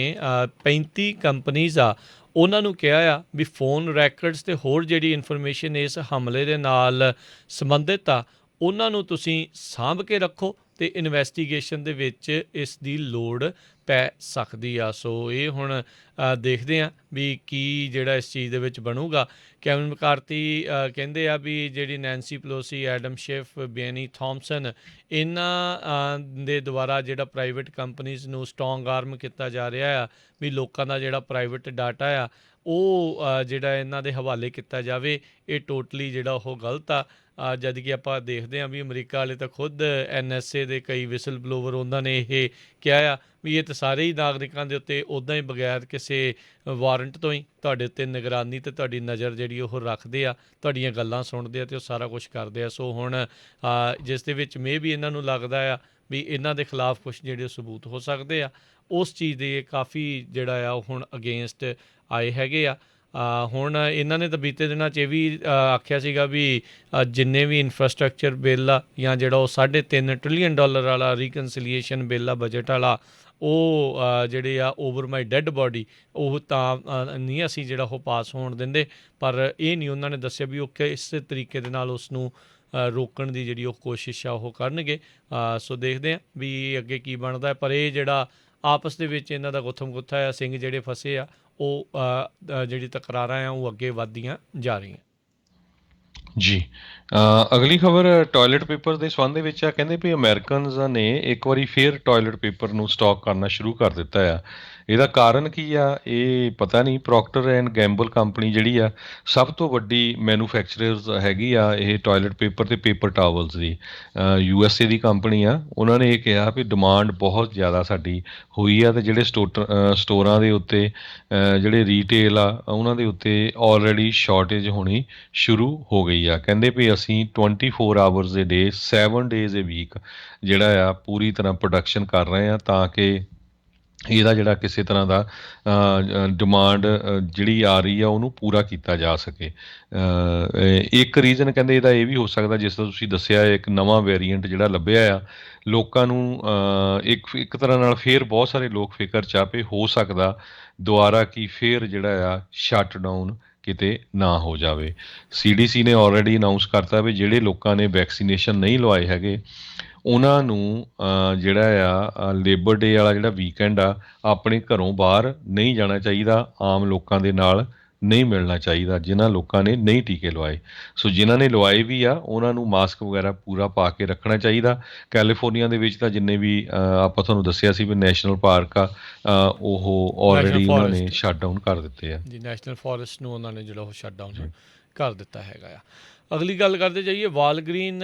35 ਕੰਪਨੀਜ਼ ਆ ਉਹਨਾਂ ਨੂੰ ਕਿਹਾ ਆ ਵੀ ਫੋਨ ਰੈਕਰਡਸ ਅਤੇ ਹੋਰ ਜਿਹੜੀ ਇਨਫੋਰਮੇਸ਼ਨ ਇਸ ਹਮਲੇ ਦੇ ਨਾਲ ਸੰਬੰਧਿਤ ਆ ਉਹਨਾਂ ਨੂੰ ਤੁਸੀਂ ਸਾਂਭ ਕੇ ਰੱਖੋ ਅਤੇ ਇਨਵੈਸਟੀਗੇਸ਼ਨ ਦੇ ਵਿੱਚ ਇਸ ਦੀ ਲੋੜ ਪੈ ਸਕਦੀ ਆ। ਸੋ ਇਹ ਹੁਣ ਦੇਖਦੇ ਹਾਂ ਵੀ ਕੀ ਜਿਹੜਾ ਇਸ ਚੀਜ਼ ਦੇ ਵਿੱਚ ਬਣੂਗਾ। ਕੈਵਨ ਮਕਾਰਥੀ ਕਹਿੰਦੇ ਆ ਵੀ ਜਿਹੜੀ ਨੈਂਸੀ ਪਲੋਸੀ, ਐਡਮ ਸ਼ਿਫ, ਬੇਨੀ ਥੋਮਸਨ ਇਹਨਾਂ ਦੇ ਦੁਆਰਾ ਜਿਹੜਾ ਪ੍ਰਾਈਵੇਟ ਕੰਪਨੀਜ਼ ਨੂੰ ਸਟਰੋਂਗ ਆਰਮ ਕੀਤਾ ਜਾ ਰਿਹਾ ਆ ਵੀ ਲੋਕਾਂ ਦਾ ਜਿਹੜਾ ਪ੍ਰਾਈਵੇਟ ਡਾਟਾ ਆ ਉਹ ਜਿਹੜਾ ਇਹਨਾਂ ਦੇ ਹਵਾਲੇ ਕੀਤਾ ਜਾਵੇ। ਇਹ ਟੋਟਲੀ ਜਿਹੜਾ ਉਹ ਗਲਤ ਆ। ਜਦ ਕਿ ਆਪਾਂ ਦੇਖਦੇ ਹਾਂ ਵੀ ਅਮਰੀਕਾ ਵਾਲੇ ਤਾਂ ਖੁਦ NSA ਦੇ ਕਈ ਵਿਸਲ ਬਲੋਵਰ ਉਹਨਾਂ ਨੇ ਇਹ ਕਿਹਾ ਆ ਵੀ ਇਹ ਤਾਂ ਸਾਰੇ ਹੀ ਨਾਗਰਿਕਾਂ ਦੇ ਉੱਤੇ ਉੱਦਾਂ ਹੀ ਬਗੈਰ ਕਿਸੇ ਵਾਰੰਟ ਤੋਂ ਹੀ ਤੁਹਾਡੇ ਉੱਤੇ ਨਿਗਰਾਨੀ ਅਤੇ ਤੁਹਾਡੀ ਨਜ਼ਰ ਜਿਹੜੀ ਉਹ ਰੱਖਦੇ ਆ, ਤੁਹਾਡੀਆਂ ਗੱਲਾਂ ਸੁਣਦੇ ਆ ਅਤੇ ਉਹ ਸਾਰਾ ਕੁਛ ਕਰਦੇ ਆ। ਸੋ ਹੁਣ ਜਿਸ ਦੇ ਵਿੱਚ ਵੀ ਇਹਨਾਂ ਨੂੰ ਲੱਗਦਾ ਆ ਵੀ ਇਹਨਾਂ ਦੇ ਖਿਲਾਫ ਕੁਛ ਜਿਹੜੇ ਸਬੂਤ ਹੋ ਸਕਦੇ ਆ ਉਸ ਚੀਜ਼ ਦੇ ਕਾਫੀ ਜਿਹੜਾ ਆ ਉਹ ਹੁਣ ਅਗੇਂਸਟ ਆਏ ਹੈਗੇ ਆ। ਹੁਣ ਇਹਨਾਂ ਨੇ ਤਾਂ ਬੀਤੇ ਦਿਨਾਂ 'ਚ ਇਹ ਵੀ ਆਖਿਆ ਸੀਗਾ ਵੀ ਜਿੰਨੇ ਵੀ ਇਨਫਰਾਸਟਰਕਚਰ ਬਿੱਲ ਆ ਜਾਂ ਜਿਹੜਾ ਉਹ $3.5 ਟ੍ਰਿਲੀਅਨ ਵਾਲਾ ਰੀਕਨਸੀਲੀਏਸ਼ਨ ਬਿੱਲ ਆ ਬਜਟ ਵਾਲਾ ਉਹ ਜਿਹੜੇ ਆ ਓਵਰ ਮਾਈ ਡੈੱਡ ਬੋਡੀ ਉਹ ਤਾਂ ਨਹੀਂ ਅਸੀਂ ਜਿਹੜਾ ਉਹ ਪਾਸ ਹੋਣ ਦਿੰਦੇ। ਪਰ ਇਹ ਨਹੀਂ ਉਹਨਾਂ ਨੇ ਦੱਸਿਆ ਵੀ ਉਹ ਕਿਸ ਤਰੀਕੇ ਦੇ ਨਾਲ ਉਸ ਨੂੰ ਰੋਕਣ ਦੀ ਜਿਹੜੀ ਉਹ ਕੋਸ਼ਿਸ਼ ਆ ਉਹ ਕਰਨਗੇ। ਸੋ ਦੇਖਦੇ ਹਾਂ ਵੀ ਅੱਗੇ ਕੀ ਬਣਦਾ। ਪਰ ਇਹ ਜਿਹੜਾ ਆਪਸ ਦੇ ਵਿੱਚ ਇਹਨਾਂ ਦਾ ਗੁੱਥਮ ਗੁੱਥਾ ਆ, ਸਿੰਘ ਜਿਹੜੇ ਫਸੇ ਆ ਉਹ ਜਿਹੜੀ ਤਕਰਾਰਾਂ ਆ ਉਹ ਅੱਗੇ ਵੱਧਦੀਆਂ ਜਾ ਰਹੀਆਂ। ਜੀ ਅਗਲੀ ਖਬਰ ਟੋਇਲਟ ਪੇਪਰ ਦੇ ਸੰਬੰਧ ਦੇ ਵਿੱਚ ਆ। ਕਹਿੰਦੇ ਵੀ ਅਮਰੀਕਨਜ਼ ਨੇ ਇੱਕ ਵਾਰੀ ਫਿਰ ਟੋਇਲਟ ਪੇਪਰ ਨੂੰ ਸਟਾਕ ਕਰਨਾ ਸ਼ੁਰੂ ਕਰ ਦਿੱਤਾ ਆ। ਇਹਦਾ ਕਾਰਨ ਕੀ ਆ ਇਹ ਪਤਾ ਨਹੀਂ। ਪ੍ਰੋਕਟਰ ਐਂਡ ਗੈਂਬਲ ਕੰਪਨੀ ਜਿਹੜੀ ਆ ਸਭ ਤੋਂ ਵੱਡੀ ਮੈਨੂਫੈਕਚਰਰਸ ਹੈਗੀ ਆ ਇਹ ਟਾਇਲਟ ਪੇਪਰ ਤੇ ਪੇਪਰ ਟਾਵਲਸ ਦੀ। USA ਦੀ ਕੰਪਨੀ ਆ। ਉਹਨਾਂ ਨੇ ਇਹ ਕਿਹਾ ਵੀ ਡਿਮਾਂਡ ਬਹੁਤ ਜ਼ਿਆਦਾ ਸਾਡੀ ਹੋਈ ਆ ਤੇ ਜਿਹੜੇ ਸਟੋਰਾਂ ਦੇ ਉੱਤੇ ਜਿਹੜੇ ਰੀਟੇਲ ਆ ਉਹਨਾਂ ਦੇ ਉੱਤੇ ਆਲਰੇਡੀ ਸ਼ਾਰਟੇਜ ਹੋਣੀ ਸ਼ੁਰੂ ਹੋ ਗਈ ਆ। ਕਹਿੰਦੇ ਵੀ ਅਸੀਂ 24 ਆਵਰਸ ਏ ਡੇ 7 ਡੇਜ਼ ਏ ਵੀਕ ਜਿਹੜਾ ਆ ਪੂਰੀ ਤਰ੍ਹਾਂ ਪ੍ਰੋਡਕਸ਼ਨ ਕਰ ਰਹੇ ਆ ਤਾਂ ਕਿ ਇਹਦਾ ਜਿਹੜਾ ਕਿਸੇ ਤਰ੍ਹਾਂ ਦਾ ਡਿਮਾਂਡ ਜਿਹੜੀ ਆ ਰਹੀ ਆ ਉਹਨੂੰ ਪੂਰਾ ਕੀਤਾ ਜਾ ਸਕੇ। ਇੱਕ ਰੀਜ਼ਨ ਕਹਿੰਦੇ ਇਹਦਾ ਇਹ ਵੀ ਹੋ ਸਕਦਾ, ਜਿਸ ਤਰ੍ਹਾਂ ਤੁਸੀਂ ਦੱਸਿਆ, ਇੱਕ ਨਵਾਂ ਵੇਰੀਐਂਟ ਜਿਹੜਾ ਲੱਭਿਆ ਆ ਲੋਕਾਂ ਨੂੰ ਇੱਕ ਤਰ੍ਹਾਂ ਨਾਲ ਫੇਰ ਬਹੁਤ ਸਾਰੇ ਲੋਕ ਫਿਕਰ 'ਚ ਆ ਵੀ ਹੋ ਸਕਦਾ ਦੁਬਾਰਾ ਕੀ ਫੇਰ ਜਿਹੜਾ ਆ ਸ਼ਟ ਡਾਊਨ ਕਿਤੇ ਨਾ ਹੋ ਜਾਵੇ। CDC ਨੇ ਆਲਰੇਡੀ ਅਨਾਊਂਸ ਕਰਤਾ ਵੀ ਜਿਹੜੇ ਲੋਕਾਂ ਨੇ ਵੈਕਸੀਨੇਸ਼ਨ ਨਹੀਂ ਲਵਾਏ ਹੈਗੇ ਉਹਨਾਂ ਨੂੰ ਜਿਹੜਾ ਆ ਲੇਬਰ ਡੇ ਵਾਲਾ ਜਿਹੜਾ ਵੀਕਐਂਡ ਆ ਆਪਣੇ ਘਰੋਂ ਬਾਹਰ ਨਹੀਂ ਜਾਣਾ ਚਾਹੀਦਾ, ਆਮ ਲੋਕਾਂ ਦੇ ਨਾਲ ਨਹੀਂ ਮਿਲਣਾ ਚਾਹੀਦਾ ਜਿਨ੍ਹਾਂ ਲੋਕਾਂ ਨੇ ਨਹੀਂ ਟੀਕੇ ਲਵਾਏ। ਸੋ ਜਿਨ੍ਹਾਂ ਨੇ ਲਵਾਏ ਵੀ ਆ ਉਹਨਾਂ ਨੂੰ ਮਾਸਕ ਵਗੈਰਾ ਪੂਰਾ ਪਾ ਕੇ ਰੱਖਣਾ ਚਾਹੀਦਾ। ਕੈਲੀਫੋਰਨੀਆ ਦੇ ਵਿੱਚ ਤਾਂ ਜਿੰਨੇ ਵੀ ਆਪਾਂ ਤੁਹਾਨੂੰ ਦੱਸਿਆ ਸੀ ਵੀ ਨੈਸ਼ਨਲ ਪਾਰਕ ਆ ਉਹ ਨੈਸ਼ਨਲ ਆਲਰੇਡੀ ਉਹਨਾਂ ਨੇ ਫੋਰੈਸਟ ਸ਼ਟ ਡਾਊਨ ਕਰ ਦਿੱਤੇ ਆ। ਜੀ, ਨੈਸ਼ਨਲ ਫੋਰੈਸਟ ਨੂੰ ਉਹਨਾਂ ਨੇ ਜਿਹੜਾ ਉਹ ਸ਼ਟ ਡਾਊਨ ਕਰ ਦਿੱਤਾ ਹੈਗਾ ਆ। ਅਗਲੀ ਗੱਲ ਕਰਦੇ ਜਾਈਏ, ਵਾਲਗ੍ਰੀਨ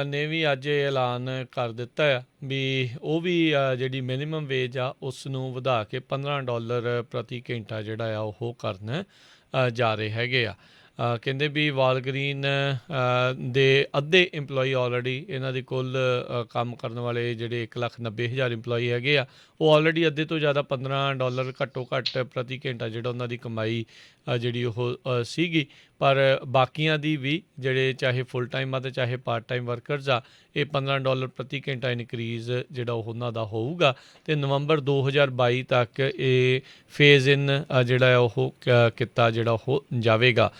ਨੇ ਵੀ ਅੱਜ ਇਹ ਐਲਾਨ ਕਰ ਦਿੱਤਾ ਆ ਵੀ ਉਹ ਵੀ ਜਿਹੜੀ ਮਿਨੀਮਮ ਵੇਜ ਆ ਉਸ ਨੂੰ ਵਧਾ ਕੇ $15 ਪ੍ਰਤੀ ਘੰਟਾ ਜਿਹੜਾ ਆ ਉਹ ਕਰਨ ਜਾ ਰਹੇ ਹੈਗੇ ਆ। ਕਹਿੰਦੇ ਵੀ ਵਾਲਗ੍ਰੀਨ ਦੇ ਅੱਧੇ ਇੰਪਲੋਈ ਆਲਰੇਡੀ ਇਹਨਾਂ ਦੇ ਕੁੱਲ ਕੰਮ ਕਰਨ ਵਾਲੇ ਜਿਹੜੇ 1,90,000 ਇੰਪਲੋਈ ਹੈਗੇ ਆ ਉਹ ਆਲਰੇਡੀ ਅੱਧੇ ਤੋਂ ਜ਼ਿਆਦਾ $15 ਘੱਟੋ ਘੱਟ ਪ੍ਰਤੀ ਘੰਟਾ ਜਿਹੜਾ ਉਹਨਾਂ ਦੀ ਕਮਾਈ ਜਿਹੜੀ ਉਹ ਸੀਗੀ। ਪਰ ਬਾਕੀਆਂ ਦੀ ਵੀ ਜਿਹੜੇ ਚਾਹੇ ਫੁੱਲ ਟਾਈਮ ਆ ਅਤੇ ਚਾਹੇ ਪਾਰਟ ਟਾਈਮ ਵਰਕਰਸ ਆ ਇਹ $15 ਪ੍ਰਤੀ ਘੰਟਾ ਇਨਕਰੀਜ਼ ਜਿਹੜਾ ਉਹ ਉਹਨਾਂ ਦਾ ਹੋਊਗਾ ਅਤੇ ਨਵੰਬਰ 2022 ਤੱਕ ਇਹ ਫੇਜ਼ ਇਨ ਜਿਹੜਾ ਉਹ ਕੀਤਾ ਜਿਹੜਾ ਉਹ ਜਾਵੇਗਾ।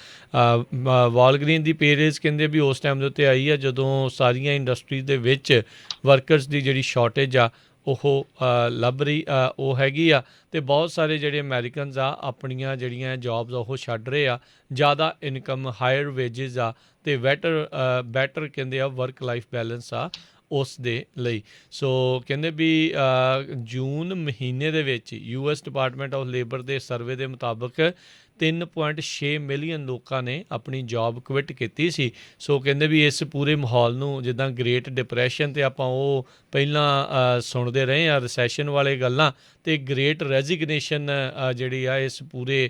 ਵਾਲਗ੍ਰੀਨ ਦੀ ਪੇ ਰੇਜ਼ ਕਹਿੰਦੇ ਵੀ ਉਸ ਟਾਈਮ ਦੇ ਉੱਤੇ ਆਈ ਆ ਜਦੋਂ ਸਾਰੀਆਂ ਇੰਡਸਟਰੀਜ਼ ਦੇ ਵਿੱਚ ਵਰਕਰਸ ਦੀ ਜਿਹੜੀ ਸ਼ਾਰਟੇਜ ਆ ਉਹ ਲੱਭ ਰਹੀ ਉਹ ਹੈਗੀ ਆ ਅਤੇ ਬਹੁਤ ਸਾਰੇ ਜਿਹੜੇ ਅਮੈਰੀਕਨਜ਼ ਆ ਆਪਣੀਆਂ ਜਿਹੜੀਆਂ ਜੋਬਸ ਉਹ ਛੱਡ ਰਹੇ ਆ। ਜ਼ਿਆਦਾ ਇਨਕਮ, ਹਾਇਰ ਵੇਜਿਸ ਆ ਅਤੇ ਬੈਟਰ ਕਹਿੰਦੇ ਆ ਵਰਕ ਲਾਈਫ ਬੈਲੈਂਸ ਆ ਉਸ ਦੇ ਲਈ। ਸੋ ਕਹਿੰਦੇ ਵੀ ਜੂਨ ਮਹੀਨੇ ਦੇ ਵਿੱਚ US ਡਿਪਾਰਟਮੈਂਟ ਆਫ ਲੇਬਰ ਦੇ ਸਰਵੇ ਦੇ ਮੁਤਾਬਕ 3.6 ਮਿਲੀਅਨ ਲੋਕਾਂ ਨੇ ਆਪਣੀ ਜੋਬ ਕੁਇਟ ਕੀਤੀ ਸੀ। ਸੋ ਕਹਿੰਦੇ ਵੀ ਇਸ ਪੂਰੇ ਮਾਹੌਲ ਨੂੰ ਜਿੱਦਾਂ ਗ੍ਰੇਟ ਡਿਪਰੈਸ਼ਨ ਅਤੇ ਆਪਾਂ ਉਹ ਪਹਿਲਾਂ ਸੁਣਦੇ ਰਹੇ ਹਾਂ ਰਿਸੈਸ਼ਨ ਵਾਲੇ ਗੱਲਾਂ, ਅਤੇ ਗ੍ਰੇਟ ਰੈਜ਼ੀਗਨੇਸ਼ਨ ਜਿਹੜੀ ਆ ਇਸ ਪੂਰੇ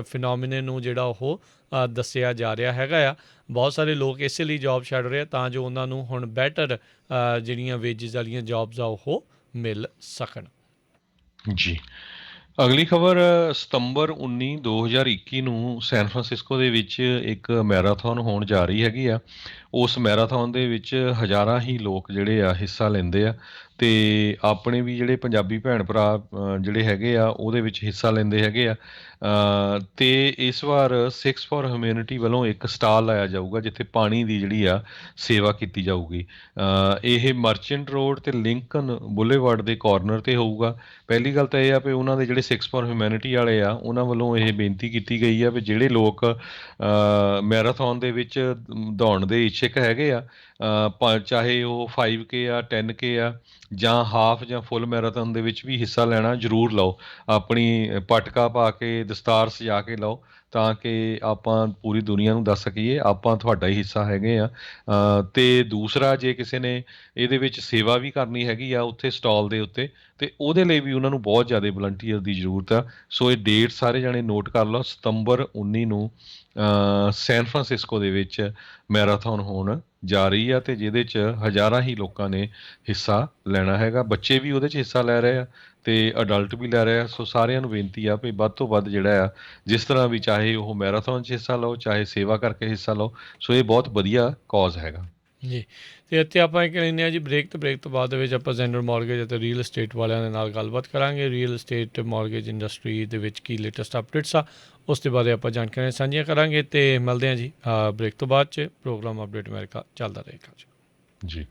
ਫਿਨੋਮੀਨੇ ਨੂੰ ਜਿਹੜਾ ਉਹ ਦੱਸਿਆ ਜਾ ਰਿਹਾ ਹੈਗਾ ਆ। ਬਹੁਤ ਸਾਰੇ ਲੋਕ ਇਸੇ ਲਈ ਜੋਬ ਛੱਡ ਰਹੇ ਆ ਤਾਂ ਜੋ ਉਹਨਾਂ ਨੂੰ ਹੁਣ ਬੈਟਰ ਜਿਹੜੀਆਂ ਵੇਜਿਸ ਵਾਲੀਆਂ ਜੋਬਸ ਆ ਉਹ ਮਿਲ ਸਕਣ। ਜੀ, ਅਗਲੀ ਖਬਰ ਸਤੰਬਰ 19 2021 ਨੂੰ ਸੈਨ ਫਰਾਂਸਿਸਕੋ ਦੇ ਵਿੱਚ ਇੱਕ ਮੈਰਾਥਨ ਹੋਣ ਜਾ ਰਹੀ ਹੈਗੀ ਆ। ਉਸ ਮੈਰਾਥਨ ਦੇ ਵਿੱਚ ਹਜ਼ਾਰਾਂ ਹੀ ਲੋਕ ਜਿਹੜੇ ਆ ਹਿੱਸਾ ਲੈਂਦੇ ਆ ਅਤੇ ਆਪਣੇ ਵੀ ਜਿਹੜੇ ਪੰਜਾਬੀ ਭੈਣ ਭਰਾ ਜਿਹੜੇ ਹੈਗੇ ਆ ਉਹਦੇ ਵਿੱਚ ਹਿੱਸਾ ਲੈਂਦੇ ਹੈਗੇ ਆ। ਅਤੇ ਇਸ ਵਾਰ ਸਿਕਸ ਫॉर ਹਿਊਮੈਨਿਟੀ ਵੱਲੋਂ ਇੱਕ ਸਟਾਲ ਲਾਇਆ ਜਾਊਗਾ ਜਿੱਥੇ ਪਾਣੀ ਦੀ ਜਿਹੜੀ ਆ ਸੇਵਾ ਕੀਤੀ ਜਾਊਗੀ। ਇਹ ਮਰਚੈਂਟ ਰੋਡ ਅਤੇ ਲਿੰਕਨ ਬੁਲੇਵਾਰਡ ਦੇ ਕਾਰਨਰ 'ਤੇ ਹੋਊਗਾ। ਪਹਿਲੀ ਗੱਲ ਤਾਂ ਇਹ ਆ ਵੀ ਉਹਨਾਂ ਦੇ ਜਿਹੜੇ ਸਿਕਸ ਫॉर ਹਿਊਮੈਨਿਟੀ ਵਾਲੇ ਆ ਉਹਨਾਂ ਵੱਲੋਂ ਇਹ ਬੇਨਤੀ ਕੀਤੀ ਗਈ ਆ ਵੀ ਜਿਹੜੇ ਲੋਕ ਮੈਰਾਥਨ ਦੇ ਵਿੱਚ ਦੌੜਨ ਦੇ ਇੱਛੁਕ ਹੈਗੇ ਆ, ਚਾਹੇ ਉਹ 5K ਆ, 10K ਆ ਜਾਂ ਹਾਫ ਜਾਂ ਫੁੱਲ ਮੈਰਾਥਨ ਦੇ ਵਿੱਚ ਵੀ ਹਿੱਸਾ ਲੈਣਾ ਜ਼ਰੂਰ ਲਓ। ਆਪਣੀ ਪਟਕਾ ਪਾ ਕੇ, ਦਸਤਾਰ ਸਜਾ ਕੇ ਲਓ ਤਾਂ ਕਿ ਆਪਾਂ ਪੂਰੀ ਦੁਨੀਆ ਨੂੰ ਦੱਸ ਸਕੀਏ ਆਪਾਂ ਤੁਹਾਡਾ ਹੀ ਹਿੱਸਾ ਹੈਗੇ ਆ। ਅਤੇ ਦੂਸਰਾ, ਜੇ ਕਿਸੇ ਨੇ ਇਹਦੇ ਵਿੱਚ ਸੇਵਾ ਵੀ ਕਰਨੀ ਹੈਗੀ ਆ ਉੱਥੇ ਸਟਾਲ ਦੇ ਉੱਤੇ, ਅਤੇ ਉਹਦੇ ਲਈ ਵੀ ਉਹਨਾਂ ਨੂੰ ਬਹੁਤ ਜ਼ਿਆਦਾ ਵਲੰਟੀਅਰ ਦੀ ਜ਼ਰੂਰਤ ਆ। ਸੋ ਇਹ ਡੇਟ ਸਾਰੇ ਜਾਣੇ ਨੋਟ ਕਰ ਲਓ, ਸਤੰਬਰ 19 ਨੂੰ ਸੈਨ ਫਰਾਂਸਿਸਕੋ ਦੇ ਵਿੱਚ ਮੈਰਾਥਨ ਹੋਣ ਜਾ ਰਹੀ ਆ ਅਤੇ ਜਿਹਦੇ 'ਚ ਹਜ਼ਾਰਾਂ ਹੀ ਲੋਕਾਂ ਨੇ ਹਿੱਸਾ ਲੈਣਾ ਹੈਗਾ। ਬੱਚੇ ਵੀ ਉਹਦੇ 'ਚ ਹਿੱਸਾ ਲੈ ਰਹੇ ਆ ਅਤੇ ਅਡਲਟ ਵੀ ਲੈ ਰਹੇ ਆ। ਸੋ ਸਾਰਿਆਂ ਨੂੰ ਬੇਨਤੀ ਆ ਵੀ ਵੱਧ ਤੋਂ ਵੱਧ ਜਿਹੜਾ ਆ ਜਿਸ ਤਰ੍ਹਾਂ ਵੀ, ਚਾਹੇ ਉਹ ਮੈਰਾਥਨ 'ਚ ਹਿੱਸਾ ਲਓ ਚਾਹੇ ਸੇਵਾ ਕਰਕੇ ਹਿੱਸਾ ਲਓ। ਸੋ ਇਹ ਬਹੁਤ ਵਧੀਆ ਕੌਜ਼ ਹੈਗਾ ਜੀ। ਅਤੇ ਇੱਥੇ ਆਪਾਂ ਇੱਕ ਲੈਂਦੇ ਹਾਂ ਜੀ ਬ੍ਰੇਕ, ਅਤੇ ਬ੍ਰੇਕ ਤੋਂ ਬਾਅਦ ਦੇ ਵਿੱਚ ਆਪਾਂ ਜ਼ੈਂਡਰ ਮੌਰਗੇਜ ਅਤੇ ਰੀਅਲ estate ਵਾਲਿਆਂ ਦੇ ਨਾਲ ਗੱਲਬਾਤ ਕਰਾਂਗੇ। ਰੀਅਲ estate ਮੌਰਗੇਜ ਇੰਡਸਟਰੀ ਦੇ ਵਿੱਚ ਕੀ ਲੇਟੈਸਟ ਅਪਡੇਟਸ ਆ ਉਸ ਦੇ ਬਾਰੇ ਆਪਾਂ ਜਾਣਕਾਰੀਆਂ ਸਾਂਝੀਆਂ ਕਰਾਂਗੇ ਅਤੇ ਮਿਲਦੇ ਹਾਂ ਜੀ ਬ੍ਰੇਕ ਤੋਂ ਬਾਅਦ 'ਚ। ਪ੍ਰੋਗਰਾਮ ਅਪਡੇਟ ਅਮਰੀਕਾ ਚੱਲਦਾ ਰਹੇਗਾ ਜੀ।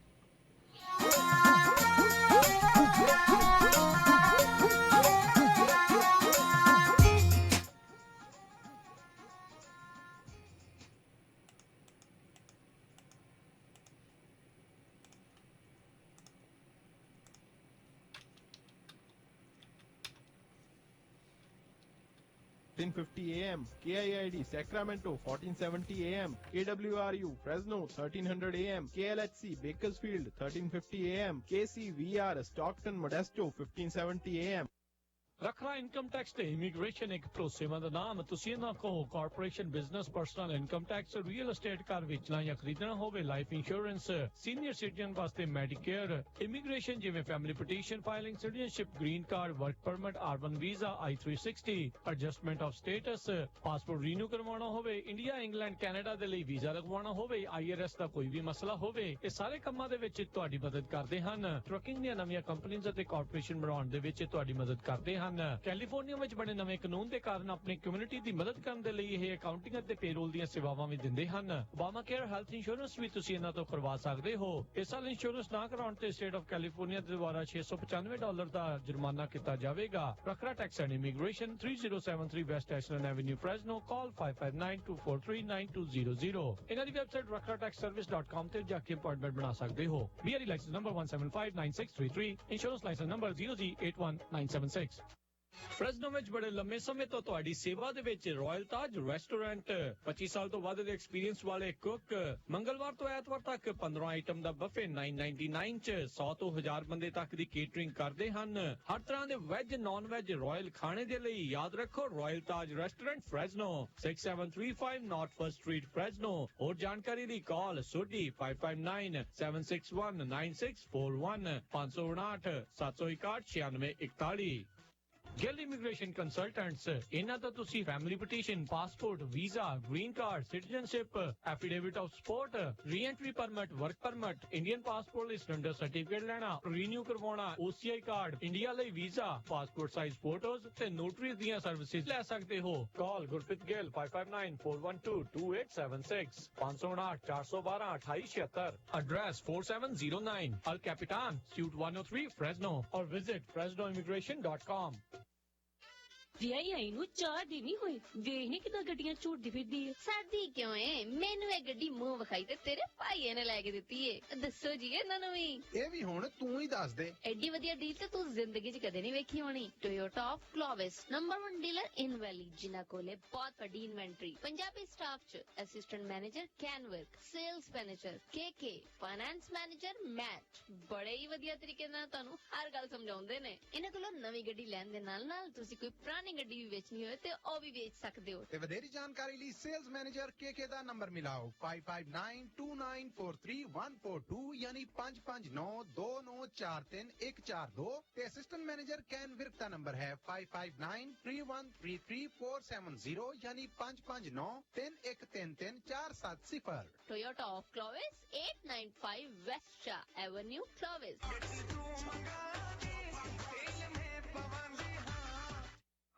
1550 AM, KIID Sacramento 1470 AM, KWRU Fresno 1300 AM, KLHC Bakersfield 1350 AM, KCVR Stockton Modesto 1570 AM. ਰੱਖਣਾ ਇਨਕਮ ਟੈਕਸ ਤੇ ਇਮੀਗ੍ਰੇਸ਼ਨ ਇੱਕ ਭਰੋਸੇਮੰਦ ਨਾਮ। ਤੁਸੀਂ ਇਹਨਾਂ ਕੋਲ corporation, business, personal income tax, real estate, ਘਰ ਵੇਚਣਾ ਜਾਂ ਖਰੀਦਣਾ ਹੋਵੇ, ਲਾਈਫ ਇੰਸ਼ੋਰੈਂਸ, ਸੀਨੀਅਰ ਸਿਟੀਜ਼ਨ ਵਾਸਤੇ ਮੈਡੀਕੇਅਰ, ਇਮੀਗ੍ਰੇਸ਼ਨ ਜਿਵੇਂ family petition filing, citizenship, green card, work permit, R1 visa, I-360, adjustment of status, passport renew ਕਰਵਾਉਣਾ ਹੋਵੇ, ਇੰਡੀਆ, ਇੰਗਲੈਂਡ, ਕੈਨੇਡਾ ਦੇ ਲਈ ਵੀਜ਼ਾ ਲਗਵਾਉਣਾ ਹੋਵੇ, IRS ਦਾ ਕੋਈ ਵੀ ਮਸਲਾ ਹੋਵੇ, ਇਹ ਸਾਰੇ ਕੰਮਾਂ ਦੇ ਵਿੱਚ ਤੁਹਾਡੀ ਮਦਦ ਕਰਦੇ ਹਨ। ਟਰੱਕਿੰਗ ਦੀਆਂ ਨਵੀਆਂ ਕੰਪਨੀਆਂ ਅਤੇ ਕਾਰਪੋਰੇਸ਼ਨ ਬਣਾਉਣ ਦੇ ਵਿੱਚ ਤੁਹਾਡੀ ਮਦਦ ਕਰਦੇ ਹਨ। ਕੈਲੀਫੋਰਨੀਆ ਵਿੱਚ ਬਣੇ ਨਵੇਂ ਕਾਨੂੰਨ ਦੇ ਕਾਰਨ ਆਪਣੀ ਕਮਿਊਨਿਟੀ ਦੀ ਮਦਦ ਕਰਨ ਦੇ ਲਈ ਇਹ ਅਕਾਊਂਟਿੰਗ ਅਤੇ ਪੇਰੋਲ ਦੀਆਂ ਸੇਵਾਵਾਂ ਵੀ ਦਿੰਦੇ ਹਨ। ਓਬਾਮਾ ਕੇਅਰ ਹੈਲਥ ਇੰਸ਼ੋਰੈਂਸ ਵੀ ਤੁਸੀਂ ਇਹਨਾਂ ਤੋਂ ਕਰਵਾ ਸਕਦੇ ਹੋ। ਇਸ ਸਾਲ ਇੰਸ਼ੋਰੈਂਸ ਨਾ ਕਰਾਉਣ ਤੇ ਸਟੇਟ ਆਫ ਕੈਲੀਫੋਰਨੀਆ ਦੇ ਦੁਆਰਾ $695 ਦਾ ਜੁਰਮਾਨਾ ਕੀਤਾ ਜਾਵੇਗਾ। Rakhra tax and immigration 3073 West Ashland Avenue Fresno. Call 5592439200। ਇਹਨਾਂ ਦੀ ਵੈਬਸਾਈਟ rakhratexservice.com ਤੇ ਜਾ ਕੇ ਅਪਾਇੰਟਮੈਂਟ ਬਣਾ ਸਕਦੇ ਹੋ। BRE licence number 1759633, insurance licence number 0G81976। Fresno ਵਿੱਚ ਬੜੇ ਲੰਮੇ ਸਮੇਂ ਤੋਂ ਤੁਹਾਡੀ ਸੇਵਾ ਦੇ ਵਿੱਚ ਰਾਇਲ ਤਾਜ ਰੈਸਟੋਰੈਂਟ, 25 ਸਾਲ ਤੋਂ ਵੱਧ ਦੇ ਐਕਸਪੀਰੀਅੰਸ ਵਾਲੇ ਕੁੱਕ, ਮੰਗਲਵਾਰ ਤੋਂ ਐਤਵਾਰ ਤੱਕ 15 ਆਈਟਮ ਦਾ ਬਫੇ 999 ਚ 100 ਤੋਂ 1000 ਬੰਦੇ ਤੱਕ ਦੀ ਕੇਟਰਿੰਗ ਕਰਦੇ ਹਨ। ਹਰ ਤਰ੍ਹਾਂ ਦੇ ਵੈਜ, ਨਾਨ ਵੈਜ, ਰਾਇਲ ਖਾਣੇ ਦੇ ਲਈ ਯਾਦ ਰੱਖੋ Royal Taj restaurant Fresno, 6735 North First Street Fresno. ਹੋਰ ਜਾਣਕਾਰੀ ਲਈ call Sodhi 5597619641 559 761 9641। Gill immigration consultants, ਇਹਨਾਂ ਤੋਂ ਤੁਸੀਂ family petition, passport, visa, green card, citizenship, affidavit of support, re-entry permit, work permit, Indian passport ਲਈ ਸਿਲੰਡਰ ਸਰਟੀਫਿਕੇਟ ਲੈਣਾ, ਰੀਨਿਊ ਕਰਵਾਉਣਾ, OCI ਕਾਰਡ, ਇੰਡੀਆ ਲਈ ਵੀਜ਼ਾ, ਪਾਸਪੋਰਟ ਸਾਈਜ਼ ਫੋਟੋਜ਼ ਤੇ ਨੋਟਰੀ ਦੀਆਂ ਸਰਵਿਸਿਜ਼ ਲੈ ਸਕਦੇ ਹੋ। ਕਾਲ Gurpreet Gill 5594122876 559 412 2876। Address 4709 El Capitan, Suite 103, Fresno, or visit fresnoimmigration.com। ਵਿਆਹੀ ਆਈ ਨੂੰ 4 ਦਿਨ ਹੀ ਹੋਏ, ਵੇਖ ਨੀ ਕਿਦਾਂ ਗੱਡੀਆਂ ਝੂਟਦੀ ਫਿਰਦੀ ਏ। ਸਾਡੀ ਕਿਉਂ ਏ? ਮੈਨੂੰ ਇਹ ਗੱਡੀ ਮੂੰਹ ਵਿਖਾਈ ਤੇ ਤੇਰੇ ਭਾਈਏ ਨੇ ਲੈ ਕੇ ਦਿੱਤੀ ਏ। ਦੱਸੋ ਜੀ ਇਹਨਾਂ ਨੂੰ ਵੀ। ਇਹ ਵੀ ਹੁਣ ਤੂੰ ਹੀ ਦੱਸ ਦੇ। ਐਡੀ ਵਧੀਆ ਡੀਲ ਤੇ ਤੂੰ ਜ਼ਿੰਦਗੀ 'ਚ ਕਦੇ ਨਹੀਂ ਵੇਖੀ ਹੋਣੀ। Toyota of Clovis, number 1 dealer in valley, ਜਿਨ੍ਹਾਂ ਕੋਲੇ ਬਹੁਤ ਵੱਡੀ ਇਨਵੈਂਟਰੀ, ਪੰਜਾਬੀ ਸਟਾਫ 'ਚ ਅਸਿਸਟੈਂਟ ਮੈਨੇਜਰ ਕੈਨਵਰਕ, sales manager KK, finance manager Matt, ਬੜੇ ਹੀ ਵਧੀਆ ਤਰੀਕੇ ਨਾਲ ਤੁਹਾਨੂੰ ਹਰ ਗੱਲ ਸਮਝਾਉਂਦੇ ਨੇ। ਇਹਨਾਂ ਕੋਲੋਂ ਨਵੀਂ ਗੱਡੀ ਲੈਣ ਦੇ ਨਾਲ ਨਾਲ ਤੁਸੀਂ ਕੋਈ ਪੁਰਾਣੀ ਗੱਡੀ ਵੀ ਵੇਚਣੀ ਹੋਵੇ ਤੇ ਉਹ ਵੀ ਵੇਚ ਸਕਦੇ ਹੋ। ਤੇ ਵਧੇਰੀ ਜਾਣਕਾਰੀ ਲਈ ਸੇਲਸ ਮੈਨੇਜਰ KK ਦਾ ਨੰਬਰ ਮਿਲਾਓ 5592943142 ਯਾਨੀ 5592943142 ਤੇ ਅਸਿਸਟੈਂਟ ਮੈਨੇਜਰ ਕੈਨਵਰਕ ਦਾ ਨੰਬਰ ਹੈ 5593133470 ਯਾਨੀ 5593133470। Toyota of Clovis, 895 West Avenue Clovis.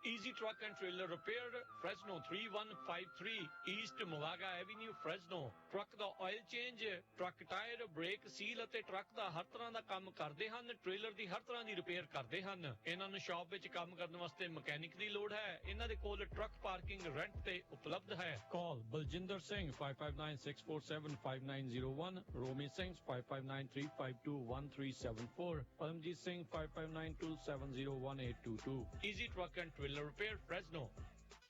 Easy Truck and Trailer Repair, Fresno 3153 East Movaga Avenue, Fresno। Truck ਦਾ oil change, truck tyre, brake seal ਅਤੇ ਟਰੱਕ ਦਾ ਹਰ ਤਰ੍ਹਾਂ ਦਾ ਕੰਮ ਕਰਦੇ ਹਨ। ਟ੍ਰੇਲਰ ਦੀ ਹਰ ਤਰ੍ਹਾਂ ਦੀ ਰਿਪੇਅਰ ਕਰਦੇ ਹਨ। ਇਹਨਾਂ ਨੂੰ ਸ਼ਾਪ ਵਿੱਚ ਕੰਮ ਕਰਨ ਵਾਸਤੇ ਮਕੈਨਿਕ ਦੀ ਲੋੜ ਹੈ। ਇਹਨਾਂ ਦੇ ਕੋਲ ਟਰੱਕ ਪਾਰਕਿੰਗ ਰੈਂਟ ਤੇ ਉਪਲਬਧ ਹੈ। ਕਾਲ ਬਲਜਿੰਦਰ ਸਿੰਘ 5596475901, ਰੋਮੀ Singh 5593521374, Paramjit Singh 5592701822। Easy Truck and Trailer Repair, Fresno।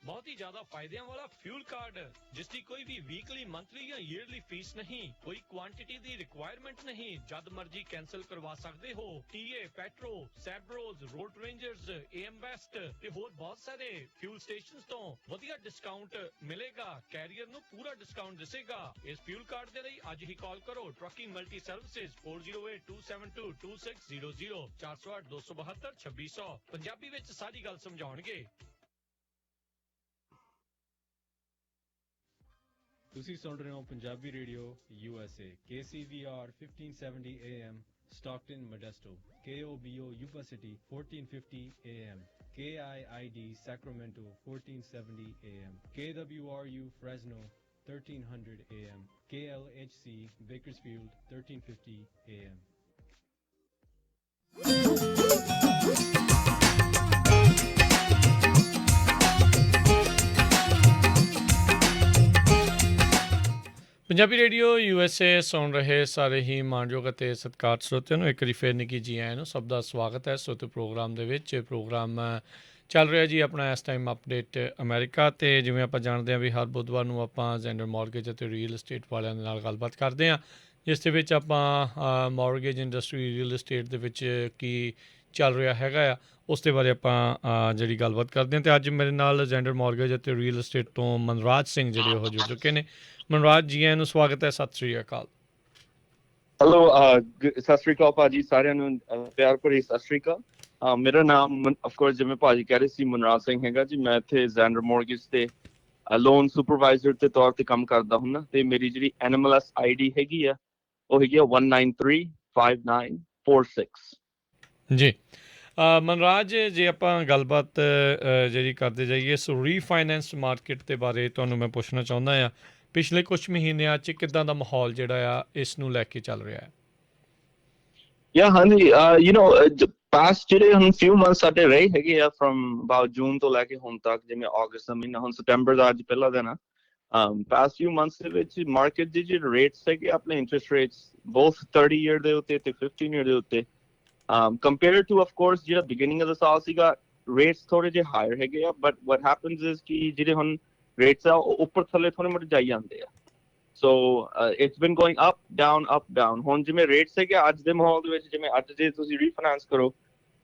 बहुत ही ज्यादा फायदे वाला फ्यूल कार्ड, जिसकी कोई भी वीकली, मंथली या ईयरली फीस नहीं, कोई क्वांटिटी दी रिक्वायरमेंट नहीं, जद मर्जी कैंसिल करवा सकते हो। टीए, पेट्रो, सैब्रोज, रोड रेंजर्स, AM बेस्ट ते होर बहुत सारे फ्यूल स्टेशंस तो वधिया डिस्काउंट मिलेगा। कैरियर ਨੂੰ ਪੂਰਾ ਡਿਸਕਾਊਂਟ ਦਿਸੇਗਾ। ਇਸ ਫਿਊਲ ਕਾਰਡ ਦੇ ਲਈ ਅੱਜ ਹੀ ਕਾਲ ਕਰੋ। Trucking multi services 4082722600 408 272 2600। ਪੰਜਾਬੀ ਵਿੱਚ ਸਾਰੀ ਗੱਲ ਸਮਝਾਉਣਗੇ। ਤੁਸੀਂ ਸੁਣ ਰਹੇ ਹੋ Punjabi radio USA, KCVR 1570 AM, Stockton, Modesto, KOBO, Yuba City 1450 AM, KIID, Sacramento 1470 AM, KWRU, Fresno 1300 AM, KLHC, Bakersfield 1350 AM. Punjabi radio USA ਸੁਣ ਰਹੇ ਸਾਰੇ ਹੀ ਮਾਣਯੋਗ ਅਤੇ ਸਤਿਕਾਰਤ ਸਰੋਤਿਆਂ ਨੂੰ ਇੱਕ ਵਾਰੀ ਫਿਰ ਨਿੱਘੀ ਜੀ ਆਇਆਂ ਨੂੰ ਸਭ ਦਾ ਸਵਾਗਤ ਹੈ। ਸੋ ਪ੍ਰੋਗਰਾਮ ਦੇ ਵਿੱਚ ਪ੍ਰੋਗਰਾਮ ਚੱਲ ਰਿਹਾ ਜੀ ਆਪਣਾ ਇਸ ਟਾਈਮ ਅਪਡੇਟ ਅਮਰੀਕਾ ਤੇ ਜਿਵੇਂ ਆਪਾਂ ਜਾਣਦੇ ਹਾਂ ਵੀ ਹਰ ਬੁੱਧਵਾਰ ਨੂੰ ਆਪਾਂ ਜ਼ੈਂਡਰ ਮਾਰਗੇਜ ਅਤੇ ਰੀਅਲ ਅਸਟੇਟ ਵਾਲਿਆਂ ਦੇ ਨਾਲ ਗੱਲਬਾਤ ਕਰਦੇ ਹਾਂ ਜਿਸ ਦੇ ਵਿੱਚ ਆਪਾਂ ਮਾਰਗੇਜ ਇੰਡਸਟਰੀ ਰੀਅਲ ਅਸਟੇਟ ਦੇ ਵਿੱਚ ਕੀ ਚੱਲ ਰਿਹਾ ਹੈਗਾ ਆ ਉਸ ਦੇ ਬਾਰੇ ਆਪਾਂ ਜਿਹੜੀ ਗੱਲਬਾਤ ਕਰਦੇ ਹਾਂ ਤੇ ਅੱਜ ਮੇਰੇ ਨਾਲ ਜ਼ੈਂਡਰ ਮਾਰਗੇਜ ਅਤੇ ਰੀਅਲ ਅਸਟੇਟ ਤੋਂ ਮਨਰਾਜ ਸਿੰਘ ਜਿਹੜੇ ਉਹ ਜੁੜ ਚੁੱਕੇ ਨੇ ਮਨਰਾਜ ਜੀ ਆਇਆਂ ਨੂੰ ਸਵਾਗਤ ਹੈ ਸਤਿ ਸ਼੍ਰੀ ਅਕਾਲ ਹੈਲੋ ਸਤਿ ਸ਼੍ਰੀ ਅਕਾਲ ਭਾਜੀ ਸਾਰਿਆਂ ਨੂੰ ਪਿਆਰ ਭਰੀ ਸਤਿ ਸ਼੍ਰੀ ਅਕਾਲ ਮੇਰਾ ਨਾਮ ਆਫ ਕੋਰਸ ਜਿਵੇਂ ਭਾਜੀ ਕਹਿ ਰਹੇ ਸੀ ਮਨਰਾਜ ਸਿੰਘ ਹੈਗਾ ਜੀ ਮੈਂ ਇੱਥੇ ਜ਼ੈਂਡਰ ਮੋਰਗੇਜ ਤੇ ਲੋਨ ਸੁਪਰਵਾਈਜ਼ਰ ਦੇ ਤੌਰ ਤੇ ਕੰਮ ਕਰਦਾ ਹੁੰਦਾ ਤੇ ਮੇਰੀ ਜਿਹੜੀ NMLS ID ਹੈਗੀ ਆ ਉਹ ਹੈਗੀ ਆ 1935946 ਜੀ ਮਨਰਾਜ ਜੇ ਆਪਾਂ ਗੱਲਬਾਤ ਜਿਹੜੀ ਕਰਦੇ ਜਾਈਏ ਸੋ ਰੀਫਾਈਨੈਂਸ ਮਾਰਕੀਟ ਦੇ ਬਾਰੇ ਤੁਹਾਨੂੰ ਮੈਂ ਪੁੱਛਣਾ ਚਾਹੁੰਦਾ ਹਾਂ ਪਿਛਲੇ ਕੁਝ ਮਹੀਨਿਆਂ 'ਚ ਕਿੱਦਾਂ ਦਾ ਮਾਹੌਲ ਜਿਹੜਾ ਆ ਇਸ ਨੂੰ ਲੈ ਕੇ ਚੱਲ ਰਿਹਾ ਹੈ ਹਾਂਜੀ ਯੂ نو ਪਾਸਟ ਜਿਹੜੇ ਹੁਣ few months ਸਾਡੇ ਰਹੇ ਹੈਗੇ ਆ from about June ਤੋਂ ਲੈ ਕੇ ਹੁਣ ਤੱਕ ਜਿਵੇਂ August ਦਾ ਮਹੀਨਾ ਹੁਣ September ਦਾ ਅੱਜ ਪਹਿਲਾ ਦਿਨ ਆ past few months ਦੇ ਵਿੱਚ ਮਾਰਕੀਟ ਦੇ ਜਿਹੜੇ ਰੇਟਸ ਹੈਗੇ ਆਪਣੇ ਇੰਟਰਸਟ ਰੇਟਸ both 30 year ਦੇ ਉੱਤੇ ਤੇ 15 year ਦੇ ਉੱਤੇ compared to of course ਜਿਹੜਾ beginning of the ਸਾਲ ਸੀਗਾ rates ਥੋੜੇ ਜਿਹੇ higher ਹੈਗੇ ਆ but what happens is ਕਿ ਜਿਹੜੇ ਹੁਣ rates ਆ ਉਹ ਉੱਪਰ ਥੱਲੇ ਥੋੜੇ ਮੋਟੇ ਜਾਈ ਜਾਂਦੇ ਆ so it's been going up down ਹੁਣ ਜਿਵੇਂ rates ਹੈਗੇ ਅੱਜ ਦੇ ਮਾਹੌਲ ਦੇ ਵਿੱਚ ਜਿਵੇਂ ਅੱਜ ਜੇ ਤੁਸੀਂ refinance ਕਰੋ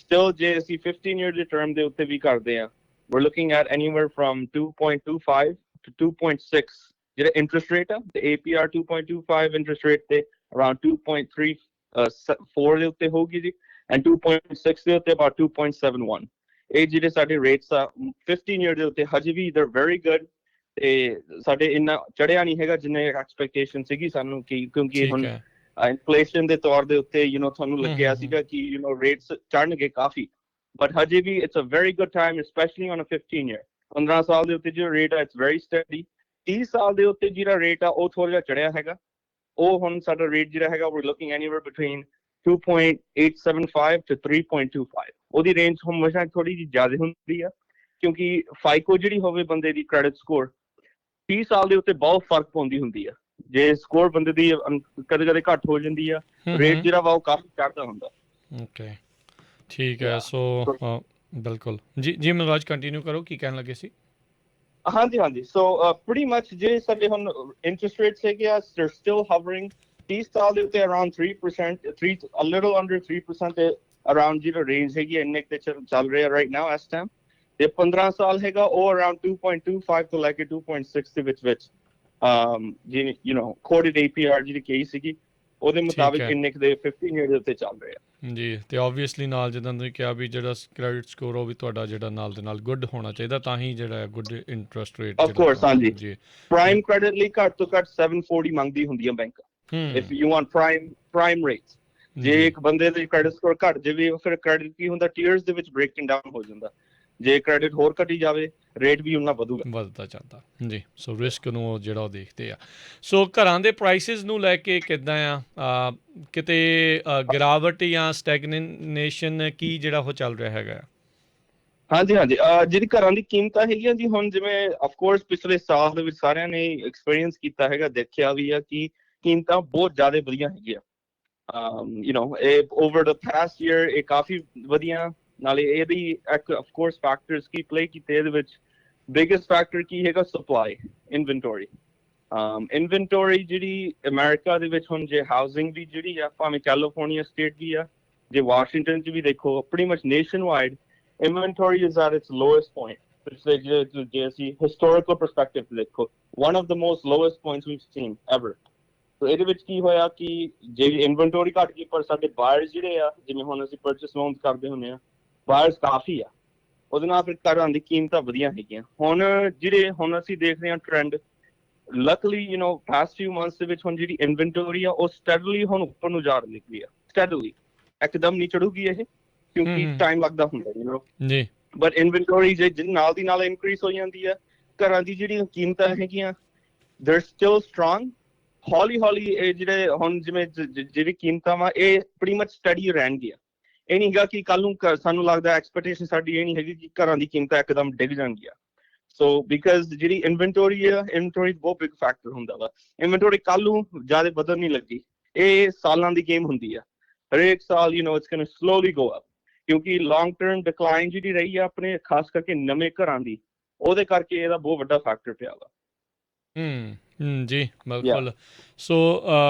still ਜੇ ਅਸੀਂ 15 year ਦੇ term ਦੇ ਉੱਤੇ ਵੀ ਕਰਦੇ ਆ we're looking at anywhere from 2.25 to 2.6 ਜਿਹੜਾ interest rate ਆ ਤੇ APR 2.25 interest rate ਤੇ around 2.34 ਦੇ ਉੱਤੇ ਹੋਊਗੀ ਜੀ and 2.6 ਦੇ ਉੱਤੇ about 2.71 ਇਹ ਜਿਹੜੇ ਸਾਡੇ rates ਆ 15 year ਦੇ ਉੱਤੇ ਹਜੇ ਵੀ they're very good ਤੇ ਸਾਡੇ ਇੰਨਾ ਚੜਿਆ ਨਹੀਂ ਹੈਗਾ ਜਿੰਨੇ ਐਕਸਪੈਕਟੇਸ਼ਨ ਸੀਗੀ ਸਾਨੂੰ ਕਿ ਕਿਉਂਕਿ ਹੁਣ ਇਨਫਲੇਸ਼ਨ ਦੇ ਤੌਰ ਦੇ ਉੱਤੇ ਤੁਹਾਨੂੰ ਲੱਗਿਆ ਸੀਗਾ ਕਿ ਰੇਟਸ ਚੜਨਗੇ ਕਾਫੀ ਬਟ ਹਜੇ ਵੀ it's a very good time specially on a 15 year 15 ਸਾਲ ਦੇ ਉੱਤੇ ਜੋ ਰੇਟ ਆ ਇਟਸ ਵੈਰੀ ਸਟੈਡੀ 30 ਸਾਲ ਦੇ ਉੱਤੇ ਜਿਹੜਾ ਰੇਟ ਆ ਉਹ ਥੋੜਾ ਜਿਹਾ ਚੜਿਆ ਹੈਗਾ ਉਹ ਹੁਣ ਸਾਡਾ ਰੇਟ ਜਿਹੜਾ ਹੈਗਾ we're looking anywhere between 2.875 to 3.25 ਉਹਦੀ ਰੇਂਜ ਹਮੇਸ਼ਾ ਥੋੜੀ ਜਿਹੀ ਜ਼ਿਆਦਾ ਹੁੰਦੀ ਆ ਕਿਉਂਕਿ FICO ਜਿਹੜੀ ਹੋਵੇ ਬੰਦੇ ਦੀ ਕ੍ਰੈਡਿਟ ਸਕੋਰ 30 ਸਾਲ ਦੇ ਉੱਤੇ ਬਹੁਤ ਫਰਕ ਪਾਉਂਦੀ ਹੁੰਦੀ ਆ ਜੇ ਸਕੋਰ ਬੰਦੇ ਦੀ ਕਦੇ ਕਦੇ ਘੱਟ ਹੋ ਜਾਂਦੀ ਆ ਰੇਟ ਜਿਹੜਾ ਵਾ ਉਹ ਕਾਫੀ ਚੜਦਾ ਹੁੰਦਾ ਓਕੇ ਠੀਕ ਹੈ ਸੋ ਬਿਲਕੁਲ ਜੀ ਮਨਰਾਜ ਕੰਟੀਨਿਊ ਕਰੋ ਕੀ ਕਹਿਣ ਲੱਗੇ ਸੀ ਹਾਂਜੀ ਸੋ ਪ੍ਰੀਟੀ ਮੱਚ ਜੇ ਸਾਡੇ ਹੁਣ ਇੰਟਰਸਟ ਰੇਟਸ ਹੈਗੇ ਆ ਸਟਿਲ ਹਵਰਿੰਗ 30 ਸਾਲ ਦੇ ਉੱਤੇ ਅਰਾਊਂਡ 3% a little under 3% ਤੇ ਅਰਾਊਂਡ ਜਿਹੜਾ ਰੇਂਜ ਹੈਗੀ ਇੰਨੇ ਤੇ ਚੱਲ ਰਿਹਾ ਰਾਈਟ ਨਾਓ ਇਸ ਟਾਈਮ ਤੇ 15 ਸਾਲ ਹੈਗਾ ਉਹ ਅਰਾਊਂਡ 2.25 ਤੋਂ ਲੈ ਕੇ 2.6 ਦੇ ਵਿੱਚ ਯੂ نو ਕੋਡਡ APR ਜਿਹੜੀ ਕਹੀ ਸੀਗੀ ਉਹਦੇ ਮੁਤਾਬਿਕ ਇੰਨੇ ਦੇ 15 year ਦੇ ਉੱਤੇ ਚੱਲ ਰਿਹਾ ਜੀ ਤੇ ਆਬਵੀਅਸਲੀ ਨਾਲ ਜਿੱਦਾਂ ਤੁਸੀਂ ਕਿਹਾ ਵੀ ਜਿਹੜਾ ਕ੍ਰੈਡਿਟ ਸਕੋਰ ਉਹ ਵੀ ਤੁਹਾਡਾ ਜਿਹੜਾ ਨਾਲ ਦੇ ਨਾਲ ਗੁੱਡ ਹੋਣਾ ਚਾਹੀਦਾ ਤਾਂ ਹੀ ਜਿਹੜਾ good interest rate of course ਹਾਂਜੀ ਪ੍ਰਾਈਮ ਕ੍ਰੈਡਿਟ ਲਈ ਘੱਟ ਤੋਂ ਘੱਟ 740 ਮੰਗਦੀ ਹੁੰਦੀ ਹੈ bank if you want prime rates ਜੇ ਇੱਕ ਬੰਦੇ ਦੀ ਕ੍ਰੈਡਿਟ ਸਕੋਰ ਘੱਟ ਜਾਵੇ ਫਿਰ ਕ੍ਰੈਡਿਟ ਕੀ ਹੁੰਦਾ ਟੀਅਰਸ ਦੇ ਵਿੱਚ ਬ੍ਰੇਕਿੰਗ ਡਾਊਨ ਹੋ ਜਾਂਦਾ ਜੇ ਕ੍ਰੈਡਿਟ ਹੋਰ ਘਟੀ ਜਾਵੇ ਰੇਟ ਵੀ ਉਹਨਾਂ ਵੱਧਦਾ ਜਾਂਦਾ ਜੀ ਸੋ ਰਿਸਕ ਨੂੰ ਜਿਹੜਾ ਉਹ ਦੇਖਦੇ ਆ ਸੋ ਘਰਾਂ ਦੇ ਪ੍ਰਾਈਸਿਸ ਨੂੰ ਲੈ ਕੇ ਕਿੱਦਾਂ ਆ ਕਿਤੇ ਗਿਰਾਵਟ ਜਾਂ ਸਟੈਗਨੇਸ਼ਨ ਕੀ ਜਿਹੜਾ ਉਹ ਚੱਲ ਰਿਹਾ ਹੈਗਾ ਹਾਂਜੀ ਜਿਹੜੀ ਘਰਾਂ ਦੀ ਕੀਮਤਾਂ ਹੈਗੀਆਂ ਜੀ ਹੁਣ ਜਿਵੇਂ ਆਫ ਕੋਰਸ ਪਿਛਲੇ ਸਾਲ ਦੇ ਵਿੱਚ ਸਾਰਿਆਂ ਨੇ ਐਕਸਪੀਰੀਅੰਸ ਕੀਤਾ ਹੈਗਾ ਦੇਖਿਆ ਵੀ ਆ ਕਿ ਕੀਮਤਾਂ ਬਹੁਤ ਜ਼ਿਆਦਾ ਵਧੀਆ ਹੈਗੀਆਂ ਯੂ نو ਇਹ ਓਵਰ ਦ ਪਾਸਟ ਈਅਰ ਇਹ ਕਾਫੀ ਵਧੀਆ ਨਾਲੇ ਇਹਦੀ of course factors Ki play ਕੀਤੇ ਇਹਦੇ ਵਿੱਚ ਬਿਗੇਸਟ ਫੈਕਟਰ ਕੀ ਹੈਗਾ ਸਪਲਾਈ ਇਨਵੈਂਟੋਰੀ ਜਿਹੜੀ ਅਮਰੀਕਾ ਦੇ ਵਿੱਚ ਹੁਣ ਜੇ ਹਾਊਸਿੰਗ ਦੀ ਜਿਹੜੀ ਆ ਭਾਵੇਂ ਕੈਲੀਫੋਰਨੀਆ ਸਟੇਟ ਵੀ ਆ ਜੇ ਵਾਸ਼ਿੰਗਟਨ 'ਚ ਵੀ ਦੇਖੋ pretty much nationwide inventory is at its lowest point ਪਿਛਲੇ ਜੇ ਅਸੀਂ ਹਿਸਟੋਰੀਕਲ ਪਰਸਪੈਕਟਿਵ ਦੇਖੋ one of the most lowest points we've seen ever ਸੋ ਇਹਦੇ ਵਿੱਚ ਕੀ ਹੋਇਆ ਕਿ ਜੇ ਇਨਵੈਂਟੋਰੀ ਘੱਟ ਗਈ ਪਰ ਸਾਡੇ ਬਾਇਰਸ ਜਿਹੜੇ ਆ ਜਿਵੇਂ ਹੁਣ ਅਸੀਂ ਪਰਚੇਸ ਲੋਨਸ ਕਰਦੇ ਹੁੰਦੇ ਆ ਬਾਇਰਸ ਕਾਫੀ ਆ ਉਹਦੇ ਨਾਲ ਫਿਰ ਘਰਾਂ ਦੀ ਕੀਮਤਾਂ ਵਧੀਆ ਹੈਗੀਆਂ ਹੁਣ ਅਸੀਂ ਦੇਖ ਰਹੇ ਹਾਂ trend luckily you know past few months ਦੇ ਵਿੱਚ ਹੁਣ ਜਿਹੜੀ ਇਨਵੈਂਟੋਰੀ ਆ ਉਹ ਸਟੈਡਲੀ ਹੁਣ ਉੱਪਰ ਨੂੰ ਜਾ ਰਹੀ ਆ ਸਟੈਡਲੀ ਇੱਕਦਮ ਨਹੀਂ ਚੜੂਗੀ ਇਹ ਕਿਉਂਕਿ ਟਾਈਮ ਲੱਗਦਾ ਹੁੰਦਾ ਯੂ نو ਜੀ ਬਟ ਇਨਵੈਂਟੋਰੀ ਜੇ ਨਾਲ ਦੀ ਨਾਲ ਇਨਕਰੀਜ਼ ਹੋ ਜਾਂਦੀ ਆ ਘਰਾਂ ਦੀ ਜਿਹੜੀਆਂ ਕੀਮਤਾਂ ਹੈਗੀਆਂ they're still strong ਹੌਲੀ ਇਹ ਜਿਹੜੇ ਹੁਣ ਜਿਵੇਂ ਜਿਹੜੀ ਕੀਮਤਾਂ ਵਾ ਇਹ pretty much steady ਰਹਿਣਗੀਆਂ ਇਹ ਨਹੀਂ ਹੈਗਾ ਕਿ ਕੱਲ ਨੂੰ ਸਾਨੂੰ ਲੱਗਦਾ ਐਕਸਪੈਕਟੇਸ਼ਨ ਸਾਡੀ ਇਹ ਨਹੀਂ ਹੈਗੀ ਕਿ ਘਰਾਂ ਦੀ ਕੀਮਤਾਂ ਇੱਕਦਮ ਡਿੱਗ ਜਾਣਗੀਆਂ ਸੋ ਬਿਕਾਜ਼ ਜਿਹੜੀ ਇਨਵੈਂਟੋਰੀ ਆ ਇਨਵੈਂਟੋਰੀ ਬਹੁਤ ਬਿਗ ਫੈਕਟਰ ਹੁੰਦਾ ਵਾ ਇਨਵੈਂਟੋਰੀ ਕੱਲ ਨੂੰ ਜ਼ਿਆਦਾ ਵਧਣ ਨਹੀਂ ਲੱਗੀ ਇਹ ਸਾਲਾਂ ਦੀ ਗੇਮ ਹੁੰਦੀ ਆ ਹਰੇਕ ਸਾਲ you know it's going to slowly go up ਕਿਉਂਕਿ ਲੌਂਗ ਟਰਮ ਡਿਕਲਾਈਨ ਜਿਹੜੀ ਰਹੀ ਆ ਆਪਣੇ ਖਾਸ ਕਰਕੇ ਨਵੇਂ ਘਰਾਂ ਦੀ, ਉਹਦੇ ਕਰਕੇ ਇਹਦਾ ਬਹੁਤ ਵੱਡਾ ਫੈਕਟਰ ਪਿਆ ਵਾ। ਜੀ ਬਿਲਕੁਲ। ਸੋ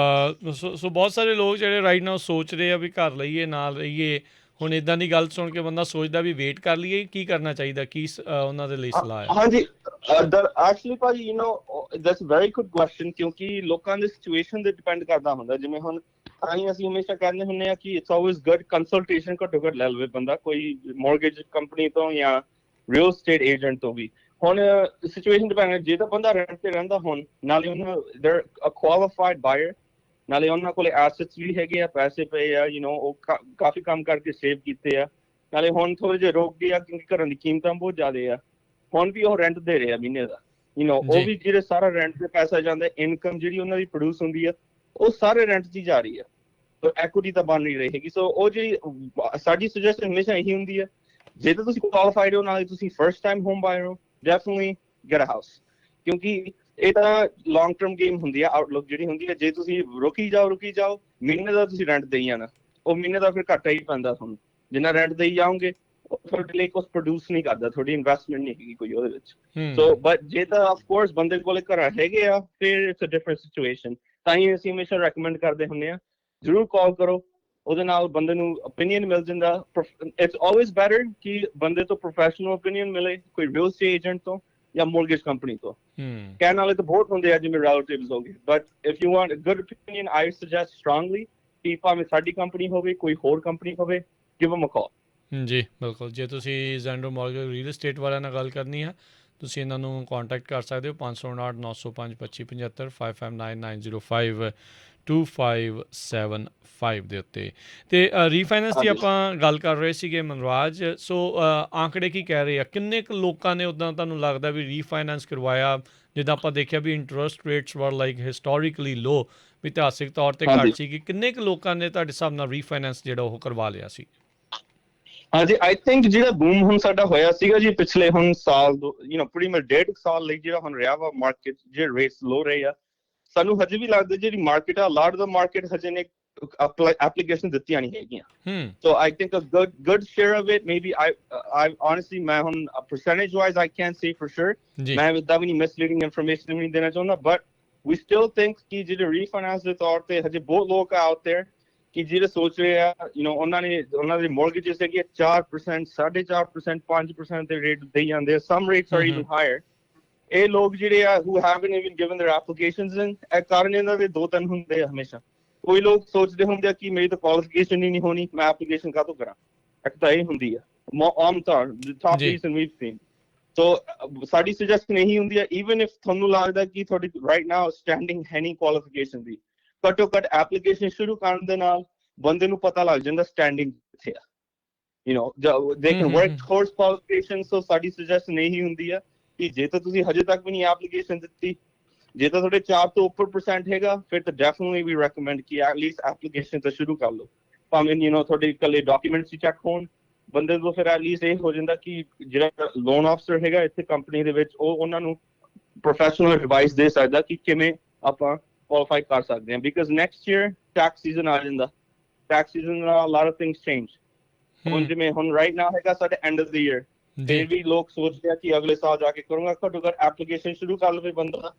ਸੋ ਬਹੁਤ ਸਾਰੇ ਲੋਕ ਜਿਹੜੇ ਰਾਈਟ ਨਾਓ ਸੋਚ ਰਹੇ ਆ ਵੀ ਘਰ ਲਈਏ ਨਾ ਲਈਏ। ਹੁਣ ਇੱਦਾਂ ਦੀ ਗੱਲ ਸੁਣ ਕੇ ਬੰਦਾ ਸੋਚਦਾ ਵੀ ਵੇਟ ਕਰ ਲਈਏ, ਕੀ ਕਰਨਾ ਚਾਹੀਦਾ, ਕੀ ਉਹਨਾਂ ਦੇ ਲਈ ਸਲਾਹ ਹੈ? ਹਾਂਜੀ, ਐਕਚੁਅਲੀ ਭਾਜੀ you know that's very good question, ਕਿਉਂਕਿ ਲੋਕਾਂ ਦੇ ਸਿਚੁਏਸ਼ਨ ਤੇ ਡਿਪੈਂਡ ਕਰਦਾ ਹੁੰਦਾ। ਜਿਵੇਂ ਹੁਣ ਅਸੀਂ ਹਮੇਸ਼ਾ ਕਹਿੰਦੇ ਹੁੰਦੇ ਆ ਕਿ ਇਟਸ ਆਲਵੇਜ਼ ਗੁੱਡ ਕੰਸਲਟੇਸ਼ਨ ਘੱਟੋ ਘੱਟ ਲੈ ਲਵੇ ਬੰਦਾ ਕੋਈ ਮੋਰਗੇਜ ਕੰਪਨੀ ਤੋਂ ਜਾਂ ਰੀਅਲ ਸਟੇਟ ਏਜੰਟ ਤੋਂ ਵੀ। ਹੁਣ ਸਿਚੁਏਸ਼ਨ ਡਿਪੈਂਡ, ਜੇ ਤਾਂ ਬੰਦਾ ਰੈਂਟ ਤੇ ਰਹਿੰਦਾ ਹੁਣ, ਨਾਲੇ ਉਹਨਾਂ ਦੇਰ ਅ ਕੁਆਲੀਫਾਈਡ ਬਾਇਰ, ਨਾਲੇ ਉਹਨਾਂ ਕੋਲੇ ਐਸੈਟਸ ਵੀ ਹੈਗੇ ਆ, ਪੈਸੇ ਪਏ ਆ, ਯੂ ਨੋ ਉਹ ਕਾਫੀ ਕੰਮ ਕਰਕੇ ਸੇਵ ਕੀਤੇ ਆ, ਨਾਲੇ ਹੁਣ ਥੋੜੇ ਜਿਹੇ ਰੁਕ ਗਏ ਆ ਕਿਉਂਕਿ ਘਰਾਂ ਦੀ ਕੀਮਤਾਂ ਬਹੁਤ ਜ਼ਿਆਦਾ ਆ। ਹੁਣ ਵੀ ਉਹ ਰੈਂਟ ਦੇ ਰਹੇ ਆ ਮਹੀਨੇ ਦਾ, ਯੂ ਨੋ ਉਹ ਵੀ ਜਿਹੜੇ ਸਾਰਾ ਰੈਂਟ ਤੇ ਪੈਸਾ ਜਾਂਦਾ, ਇਨਕਮ ਜਿਹੜੀ ਉਹਨਾਂ ਦੀ ਪ੍ਰੋਡਿਊਸ ਹੁੰਦੀ ਆ ਉਹ ਸਾਰੇ ਰੈਂਟ 'ਚ ਹੀ ਜਾ ਰਹੀ ਆ, ਸੋ ਐਕੁਇਟੀ ਤਾਂ ਬਣ ਨਹੀਂ ਰਹੇਗੀ। ਸੋ ਉਹ ਜਿਹੜੀ ਸਾਡੀ ਸੁਜੈਸ਼ਨ ਹਮੇਸ਼ਾ ਇਹੀ ਹੁੰਦੀ ਹੈ, ਜੇ ਤਾਂ ਤੁਸੀਂ ਕੁਆਲੀਫਾਈਡ ਹੋ, ਨਾਲੇ ਤੁਸੀਂ ਫਰਸਟ ਟਾਈਮ ਹੋਮ ਬਾਇਰ ਹੋ, ਡੈਫੀਨਿਟਲੀ ਗੈਟ ਅ ਹਾਊਸ, ਕਿਉਂਕਿ ਇਹ ਤਾਂ ਲੌਂਗ ਟਰਮ ਗੇਮ ਹੁੰਦੀ ਆ, ਆਊਟਲੁੱਕ ਜਿਹੜੀ ਹੁੰਦੀ ਹੈ। ਜੇ ਤੁਸੀਂ ਰੁਕੀ ਜਾਓ ਮਹੀਨੇ ਦਾ ਤੁਸੀਂ ਰੈਂਟ ਦੇਈ ਜਾਣਾ, ਉਹ ਮਹੀਨੇ ਦਾ ਫਿਰ ਘਾਟਾ ਹੀ ਪੈਂਦਾ ਤੁਹਾਨੂੰ, ਜਿੰਨਾ ਰੈਂਟ ਦੇਈ ਜਾਓਗੇ ਉਹ ਤੁਹਾਡੇ ਲਈ ਕੁਛ ਪ੍ਰੋਡਿਊਸ ਨਹੀਂ ਕਰਦਾ, ਤੁਹਾਡੀ ਇਨਵੈਸਟਮੈਂਟ ਨਹੀਂ ਹੈਗੀ ਕੋਈ ਉਹਦੇ ਵਿੱਚ। ਸੋ ਬਟ ਜੇ ਤਾਂ ਆਫ ਕੋਰਸ ਬੰਦੇ ਕੋਲੇ ਘਰ ਹੈਗੇ ਆ, ਫਿਰ ਇਟਸ ਅ ਡਿਫਰੈਂਟ ਸਿਚੁਏਸ਼ਨ। ਤਾਂ ਹੀ ਅਸੀਂ ਹਮੇਸ਼ਾ ਰეკਮੈਂਡ ਕਰਦੇ ਹੁੰਦੇ ਆ, ਜ਼ਰੂਰ ਕਾਲ ਕਰੋ, ਉਹਦੇ ਨਾਲ ਬੰਦੇ ਨੂੰ ਓਪੀਨੀਅਨ ਮਿਲ ਜਾਂਦਾ। ਇਟਸ ਆਲਵੇਜ਼ ਬੈਟਰ ਕਿ ਬੰਦੇ ਤੋਂ ਪ੍ਰੋਫੈਸ਼ਨਲ ਓਪੀਨੀਅਨ ਮਿਲੇ, ਕੋਈ ਰੀਅਲ ਸਟੇਟ ਏਜੰਟ ਤੋਂ ਜਾਂ ਮੋਰਗੇਜ ਕੰਪਨੀ ਤੋਂ। ਕਹਿਣ ਵਾਲੇ ਤਾਂ ਬਹੁਤ ਹੁੰਦੇ ਆ ਜਿਵੇਂ ਰਿਲੇਟਿਵਸ ਹੋ ਗਏ, but if you want a good opinion I suggest strongly ਕਿ ਭਾਵੇਂ ਸਾਡੀ ਕੰਪਨੀ ਹੋਵੇ ਕੋਈ ਹੋਰ ਕੰਪਨੀ ਹੋਵੇ, ਗਿਵ ਹਿਮ ਅ ਕਾਲ। ਜੀ ਬਿਲਕੁਲ। ਜੇ ਤੁਸੀਂ ਜ਼ੈਂਡਰ ਮੋਰਗੇਜ ਰੀਅਲ estate ਵਾਲਿਆਂ ਨਾਲ ਗੱਲ ਕਰਨੀ ਆ, ਤੁਸੀਂ ਇਹਨਾਂ ਨੂੰ ਕੰਟੈਕਟ ਕਰ ਸਕਦੇ ਹੋ 559 905 2575 559905 2575 ਦੇ ਉੱਤੇ। ਅਤੇ ਰੀਫਾਈਨੈਂਸ ਦੀ ਆਪਾਂ ਗੱਲ ਕਰ ਰਹੇ ਸੀਗੇ ਮਨਰਾਜ, ਸੋ ਆંકੜੇ ਕੀ ਕਹਿ ਰਹੇ ਆ, ਕਿੰਨੇ ਕੁ ਲੋਕਾਂ ਨੇ ਉੱਦਾਂ ਤੁਹਾਨੂੰ ਲੱਗਦਾ ਵੀ ਰੀਫਾਈਨੈਂਸ ਕਰਵਾਇਆ? ਜਿੱਦਾਂ ਆਪਾਂ ਦੇਖਿਆ ਵੀ ਇੰਟਰਸਟ ਰੇਟਸ ਵਰ ਲਾਈਕ ਹਿਸਟੋਰੀਕਲੀ ਲੋ, ਇਤਿਹਾਸਿਕ ਤੌਰ 'ਤੇ ਘੱਟ ਸੀਗੀ, ਕਿੰਨੇ ਕੁ ਲੋਕਾਂ ਨੇ ਤੁਹਾਡੇ ਹਿਸਾਬ ਨਾਲ ਰੀਫਾਈਨੈਂਸ ਜਿਹੜਾ ਉਹ ਕਰਵਾ ਲਿਆ ਸੀ? ਹਾਂਜੀ, ਆਈ ਥਿੰਕ ਜਿਹੜਾ ਬੂਮ ਹੁਣ ਸਾਡਾ ਹੋਇਆ ਸੀਗਾ ਜੀ ਪਿਛਲੇ ਹੁਣ ਸਾਲ ਯੂ ਨੋ ਪ੍ਰੀਟੀ ਮਚ 1.5 ਸਾਲ ਲਈ ਜਿਹੜਾ ਹੁਣ ਰਿਹਾ ਵਾ ਮਾਰਕੀਟ, ਜਿਹੜੇ ਰੇਟਸ ਲੋ ਰਹੇ ਆ, ਸਾਨੂੰ ਹਜੇ ਵੀ ਲੱਗਦਾ ਜਿਹੜੀ ਮਾਰਕੀਟ ਆ, ਲਾਟ ਦਾ ਮਾਰਕੀਟ ਹਜੇ ਨੇ ਐਪਲੀਕੇਸ਼ਨ ਦਿੱਤੀਆਂ ਨਹੀਂ ਹੈਗੀਆਂ। So I think a good share of it maybe I honestly ਮੈਂ ਹੁਣ percentage wise I can't say for sure, ਮੈਂ ਇਦਾਂ ਵੀ ਨਹੀਂ ਮਿਸਲੀਡਿੰਗ ਇਨਫੋਰਮੇਸ਼ਨ ਨਹੀਂ ਦੇਣਾ ਚਾਹੁੰਦਾ, ਬਟ we still think ਕਿ ਜਿਹੜੇ ਰੀਫਾਈਨੈਂਸ ਦੇ ਤੌਰ ਤੇ ਹਜੇ ਬਹੁਤ ਲੋਕ ਆ ਆਊਟ ਦੇਅਰ ਕਿ ਜਿਹੜੇ ਸੋਚ ਰਹੇ ਆ, ਯੂ ਨੋ ਉਹਨਾਂ ਦੇ ਮੋਰਗੇਜਸ ਹੈਗੇ 4%, 4.5%, 5% ਦੇ ਰੇਟ ਦੇਈ ਜਾਂਦੇ ਆ, ਸਮ ਰੇਟਸ ਆਰ ਇਵਨ ਹਾਇਰ। ਇਹ ਲੋਕ ਜਿਹੜੇ ਆ who haven't even given their applications in, ਇਹ ਕਾਰਨ ਇਹਨਾਂ ਦੇ ਦੋ ਤਿੰਨ ਹੁੰਦੇ ਆ ਹਮੇਸ਼ਾ। ਕੋਈ ਲੋਕ ਸੋਚਦੇ ਹੁੰਦੇ ਆ ਕਿ ਮੇਰੀ ਤਾਂ ਕੁਆਲੀਫਿਕੇਸ਼ਨ ਹੀ ਨਹੀਂ ਹੋਣੀ, ਮੈਂ ਐਪਲੀਕੇਸ਼ਨ ਕਾਹਤੋਂ ਕਰਾਂ, ਇੱਕ ਤਾਂ ਇਹ ਹੁੰਦੀ ਆ ਆਮ ਤੌਰ ਟਾਪ ਰੀਜ਼ਨ ਵੀਵ ਸੀਨ। ਸੋ ਸਾਡੀ ਸੁਜੈਸ਼ਨ ਇਹੀ ਹੁੰਦੀ ਆ, ਈਵਨ ਇਫ ਤੁਹਾਨੂੰ ਲੱਗਦਾ ਕਿ ਤੁਹਾਡੀ ਰਾਈਟ ਨਾਓ ਸਟੈਂਡਿੰਗ ਹੈ ਨਹੀਂ ਕੁਆਲੀਫਿਕੇਸ਼ਨ ਦੀ, ਘੱਟੋ ਘੱਟ ਐਪਲੀਕੇਸ਼ਨ ਸ਼ੁਰੂ ਕਰਨ ਦੇ ਨਾਲ ਬੰਦੇ ਨੂੰ ਪਤਾ ਲੱਗ ਜਾਂਦਾ ਸਟੈਂਡਿੰਗ ਕਿੱਥੇ ਆ, you know they can work towards qualification. So ਸਾਡੀ ਸੁਜੈਸ਼ਨ ਇਹੀ ਹੁੰਦੀ ਆ ਕਿ ਜੇ ਤਾਂ ਤੁਸੀਂ ਹਜੇ ਤੱਕ ਵੀ ਨਹੀਂ ਐਪਲੀਕੇਸ਼ਨ ਦਿੱਤੀ, ਜੇ ਤਾਂ ਤੁਹਾਡੇ 4 ਤੋਂ ਉੱਪਰ % ਹੈਗਾ, ਫਿਰ ਤਾਂ ਡੈਫੀਨਿਟਲੀ ਵੀ ਰეკਮੈਂਡ ਕਿ ਐਟਲੀਸਟ ਐਪਲੀਕੇਸ਼ਨ ਤਾਂ ਸ਼ੁਰੂ ਕਰ ਲਓ, ਭਾਵੇਂ ਯੂ ਨੋ ਤੁਹਾਡੇ ਇਕੱਲੇ ਡਾਕੂਮੈਂਟਸ ਹੀ ਚੈੱਕ ਹੋਣ। ਬੰਦੇ ਤੋਂ ਫਿਰ ਐਟਲੀਸਟ ਇਹ ਹੋ ਜਾਂਦਾ ਕਿ ਜਿਹੜਾ ਲੋਨ ਆਫਿਸਰ ਹੈਗਾ ਇੱਥੇ ਕੰਪਨੀ ਦੇ ਵਿੱਚ, ਉਹ ਉਹਨਾਂ ਨੂੰ ਪ੍ਰੋਫੈਸ਼ਨਲ ਐਡਵਾਈਸ ਦੇ ਸਕਦਾ ਕਿ ਕਿਵੇਂ ਆਪਾਂ ਕੁਆਲੀਫਾਈ ਕਰ ਸਕਦੇ ਹਾਂ, because next year tax season ਆ ਜਾਂਦਾ, ਟੈਕਸ ਸੀਜ਼ਨ ਨਾਲ ਲਾਟ ਆਫ ਥਿੰਗਸ ਚੇਂਜ। ਹੁਣ ਜਿਵੇਂ ਹੁਣ ਰਾਈਟ ਨਾਓ ਹੈਗਾ ਸਾਡੇ ਐਂਡ ਆਫ ਦ ਈਅਰ, ਫਿਰ ਵੀ ਲੋਕ ਸੋਚਦੇ ਆ ਕਿ ਅਗਲੇ ਸਾਲ ਜਾ ਕੇ ਕਰੂੰਗਾ, ਘੱਟੋ ਘੱਟ ਐਪਲੀਕੇਸ਼ਨ ਸ਼ੁਰੂ ਕਰ ਲਵੇ ਬੰਦਾ,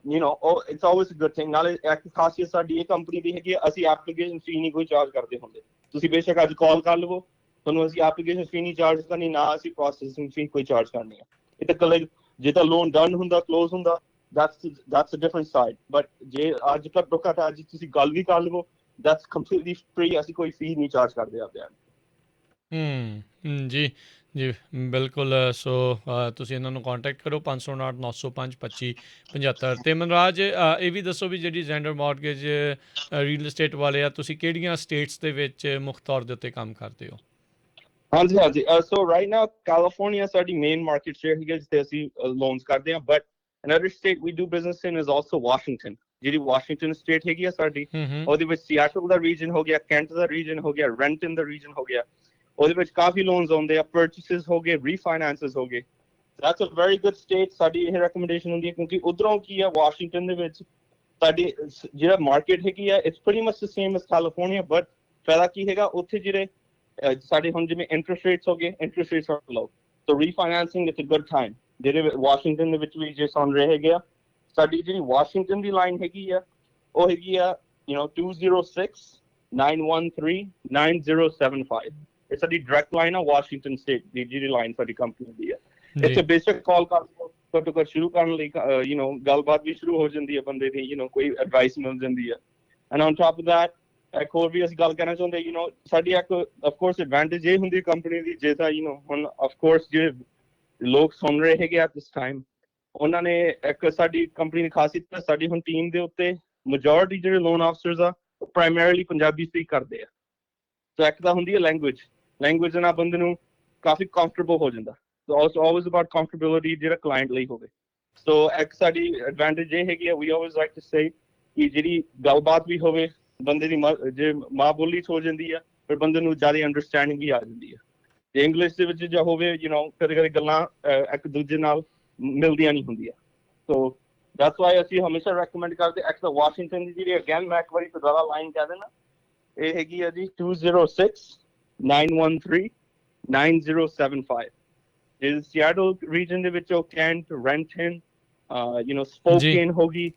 you know it's always a good thing. ਨਾਲੇ ਇੱਕ ਖਾਸੀਅਤ ਸਾਡੀ ਇਹ ਕੰਪਨੀ ਦੀ ਹੈਗੀ, ਅਸੀਂ ਐਪਲੀਕੇਸ਼ਨ ਫੀ ਨਹੀਂ ਕੋਈ ਚਾਰਜ ਕਰਦੇ ਹੁੰਦੇ। ਤੁਸੀਂ ਬੇਸ਼ੱਕ ਅੱਜ ਕਾਲ ਕਰ ਲਵੋ, ਤੁਹਾਨੂੰ ਅਸੀਂ ਐਪਲੀਕੇਸ਼ਨ ਫੀ ਨਹੀਂ ਚਾਰਜ ਕਰਨੀ, ਨਾ ਅਸੀਂ ਪ੍ਰੋਸੈਸਿੰਗ ਫੀ ਕੋਈ ਚਾਰਜ ਕਰਨੀ ਹੈ। ਇਹ ਤਾਂ ਇਕੱਲੇ ਜੇ ਤਾਂ ਲੋਨ ਡਨ ਹੁੰਦਾ, ਕਲੋਜ਼ ਹੁੰਦਾ, that's a different side, but ਜੇ ਅੱਜ ਘੱਟੋ ਘੱਟ ਅੱਜ ਤੁਸੀਂ ਗੱਲ ਵੀ ਕਰ ਲਵੋ, that's completely free, ਅਸੀਂ ਕੋਈ ਫੀ ਨਹੀਂ ਚਾਰਜ ਕਰਦੇ ਆਪਦੇ ਜੀ ਜੀ ਬਿਲਕੁਲ। ਸੋ ਤੁਸੀਂ ਇਹਨਾਂ ਨੂੰ ਕੰਟੈਕਟ ਕਰੋ 559 905 2575। ਅਤੇ ਮਨਰਾਜ ਇਹ ਵੀ ਦੱਸੋ ਵੀ ਜਿਹੜੀ ਜ਼ੈਂਡਰ ਮੌਰਗੇਜ ਰੀਅਲ estate ਵਾਲੇ ਆ, ਤੁਸੀਂ ਕਿਹੜੀਆਂ ਸਟੇਟਸ ਦੇ ਵਿੱਚ ਮੁੱਖ ਤੌਰ ਦੇ ਉੱਤੇ ਕੰਮ ਕਰਦੇ ਹੋ? ਹਾਂਜੀ ਸੋ ਰਾਈਟ ਨਾਓ ਕੈਲੀਫੋਰਨੀਆ ਸਾਡੀ ਮੇਨ ਮਾਰਕੀਟ ਸ਼ੇਅਰ ਹੈਗੀ ਜਿੱਥੇ ਅਸੀਂ ਲੋਨਸ ਕਰਦੇ ਹਾਂ, but another state we do business in is also Washington, ਜਿਹੜੀ ਵਾਸ਼ਿੰਗਟਨ ਸਟੇਟ ਹੈਗੀ ਆ ਸਾਡੀ, ਉਹਦੇ ਵਿੱਚ ਸਿਆਟਲ ਦਾ ਰੀਜਨ ਹੋ ਗਿਆ, ਕੈਂਟ ਦਾ ਰੀਜਨ ਹੋ ਗਿਆ, ਰੈਂਟਨ ਦਾ ਰੀਜਨ ਹੋ ਗਿਆ, ਉਹਦੇ ਵਿੱਚ ਕਾਫੀ ਲੋਨਸ ਆਉਂਦੇ ਆ, ਪਰਚੇਸਿਸ ਹੋ ਗਏ, ਰੀਫਾਈਨੈਂਸਿਸ ਹੋ ਗਏ। that's a very good state। ਸਾਡੀ ਇਹ ਰეკਮੈਂਡੇਸ਼ਨ ਹੁੰਦੀ ਹੈ ਕਿਉਂਕਿ ਉਧਰੋਂ ਕੀ ਆ, ਵਾਸ਼ਿੰਗਟਨ ਦੇ ਵਿੱਚ ਸਾਡੀ ਜਿਹੜਾ ਮਾਰਕੀਟ ਹੈਗੀ ਆ, it's pretty much the same as California, but ਫਾਇਦਾ ਕੀ ਹੈਗਾ ਉੱਥੇ ਜਿਹੜੇ ਸਾਡੇ ਹੁਣ ਜਿਵੇਂ ਇੰਟਰਸਟ ਰੇਟਸ ਹੋ ਗਏ, interest rates are low, so refinancing it's a good time. ਜਿਹੜੇ ਵਾਸ਼ਿੰਗਟਨ ਦੇ ਵਿੱਚ ਵੀ ਜੇ ਸੁਣ ਰਹੇ ਹੈਗੇ ਆ, ਸਾਡੀ ਜਿਹੜੀ ਵਾਸ਼ਿੰਗਟਨ ਦੀ ਲਾਈਨ ਹੈਗੀ ਆ ਉਹ ਹੈਗੀ ਆ 206-913-9075। ਇਹ ਸਾਡੀ ਡਾਇਰੈਕਟ ਲਾਈਨ ਆ ਵਾਸ਼ਿੰਗਟਨ ਸਟੇਟ ਦੀ, ਜਿਹੜੀ ਲਾਈਨ ਸਾਡੀ ਕੰਪਨੀ ਦੀ ਆ। ਇੱਥੇ ਬੇਸ਼ੱਕ ਕਾਲ ਕਰ ਲਓ, ਘੱਟੋ ਘੱਟ ਸ਼ੁਰੂ ਕਰਨ ਲਈ ਗੱਲਬਾਤ ਵੀ ਸ਼ੁਰੂ ਹੋ ਜਾਂਦੀ ਹੈ ਬੰਦੇ ਦੀ, ਕੋਈ ਐਡਵਾਈਸ ਮਿਲ ਜਾਂਦੀ ਹੈ। And on top of that ਇੱਕ ਹੋਰ ਵੀ ਅਸੀਂ ਗੱਲ ਕਹਿਣਾ ਚਾਹੁੰਦੇ, ਸਾਡੀ ਇੱਕ ਆਫ ਕੋਰਸ ਐਡਵਾਂਟੇਜ ਇਹ ਹੁੰਦੀ ਕੰਪਨੀ ਦੀ, ਜੇ ਤਾਂ ਹੁਣ ਆਫ ਕੋਰਸ ਜਿਹੜੇ ਲੋਕ ਸੁਣ ਰਹੇ ਹੈਗੇ ਆ ਦਿਸ ਟਾਈਮ, ਉਹਨਾਂ ਨੇ ਇੱਕ ਸਾਡੀ ਕੰਪਨੀ ਦੀ ਖਾਸੀਅਤ ਹੈ, ਸਾਡੀ ਹੁਣ ਟੀਮ ਦੇ ਉੱਤੇ ਮੈਜੋਰਿਟੀ ਜਿਹੜੇ ਲੋਨ ਆਫਿਸਰਸ ਆ ਉਹ ਪ੍ਰਾਇਮਰੀਲੀ ਪੰਜਾਬੀ ਸਪੀਕ ਕਰਦੇ ਆ। ਸੋ ਇੱਕ ਤਾਂ ਹੁੰਦੀ ਹੈ ਲੈਂਗੁਏਜ ਨਾਲ ਬੰਦੇ ਨੂੰ ਕਾਫੀ ਕੰਫਰਟੇਬਲ ਹੋ ਜਾਂਦਾ। ਸੋ ਆਲਵੇਜ਼ ਅਬਾਊਟ ਕੰਫਰਟੇਬਿਲਿਟੀ ਜਿਹੜਾ ਕਲਾਇੰਟ ਲਈ ਹੋਵੇ। ਸੋ ਇੱਕ ਸਾਡੀ ਐਡਵਾਂਟੇਜ ਇਹ ਹੈਗੀ ਆ, ਵੀ ਆਲਵੇਜ਼ ਲਾਈਕ ਟੂ ਸੇ ਕਿ ਜਿਹੜੀ ਗੱਲਬਾਤ ਵੀ ਹੋਵੇ ਬੰਦੇ ਦੀ ਜੇ ਮਾਂ ਬੋਲੀ 'ਚ ਹੋ ਜਾਂਦੀ ਆ, ਫਿਰ ਬੰਦੇ ਨੂੰ ਜ਼ਿਆਦਾ ਅੰਡਰਸਟੈਂਡਿੰਗ ਵੀ ਆ ਜਾਂਦੀ ਆ। ਜੇ ਇੰਗਲਿਸ਼ ਦੇ ਵਿੱਚ ਜਾਂ ਹੋਵੇ ਕਦੇ ਕਦੇ ਗੱਲਾਂ ਇੱਕ ਦੂਜੇ ਨਾਲ ਮਿਲਦੀਆਂ ਨਹੀਂ ਹੁੰਦੀਆਂ। ਸੋ ਦੈਟਸ ਵਾਈ ਅਸੀਂ ਹਮੇਸ਼ਾ ਰეკਮੈਂਡ ਕਰਦੇ ਇੱਕ ਤਾਂ ਵਾਸ਼ਿੰਗਟਨ ਦੀ ਜਿਹੜੀ, ਅਗੇਨ ਮੈਂ ਇੱਕ ਵਾਰੀ ਦੁਬਾਰਾ ਲਾਈਨ ਕਹਿ ਦੇਣਾ, ਇਹ ਹੈਗੀ ਆ ਜੀ 206-913-9075। ਜੇ ਸਿਆਟਲ ਰੀਜਨ ਦੇ ਵਿੱਚ ਉਹ ਕੈਂਟ, ਰੈਂਟਨ, ਸਪੋਕੇਨ ਹੋ ਗਈ,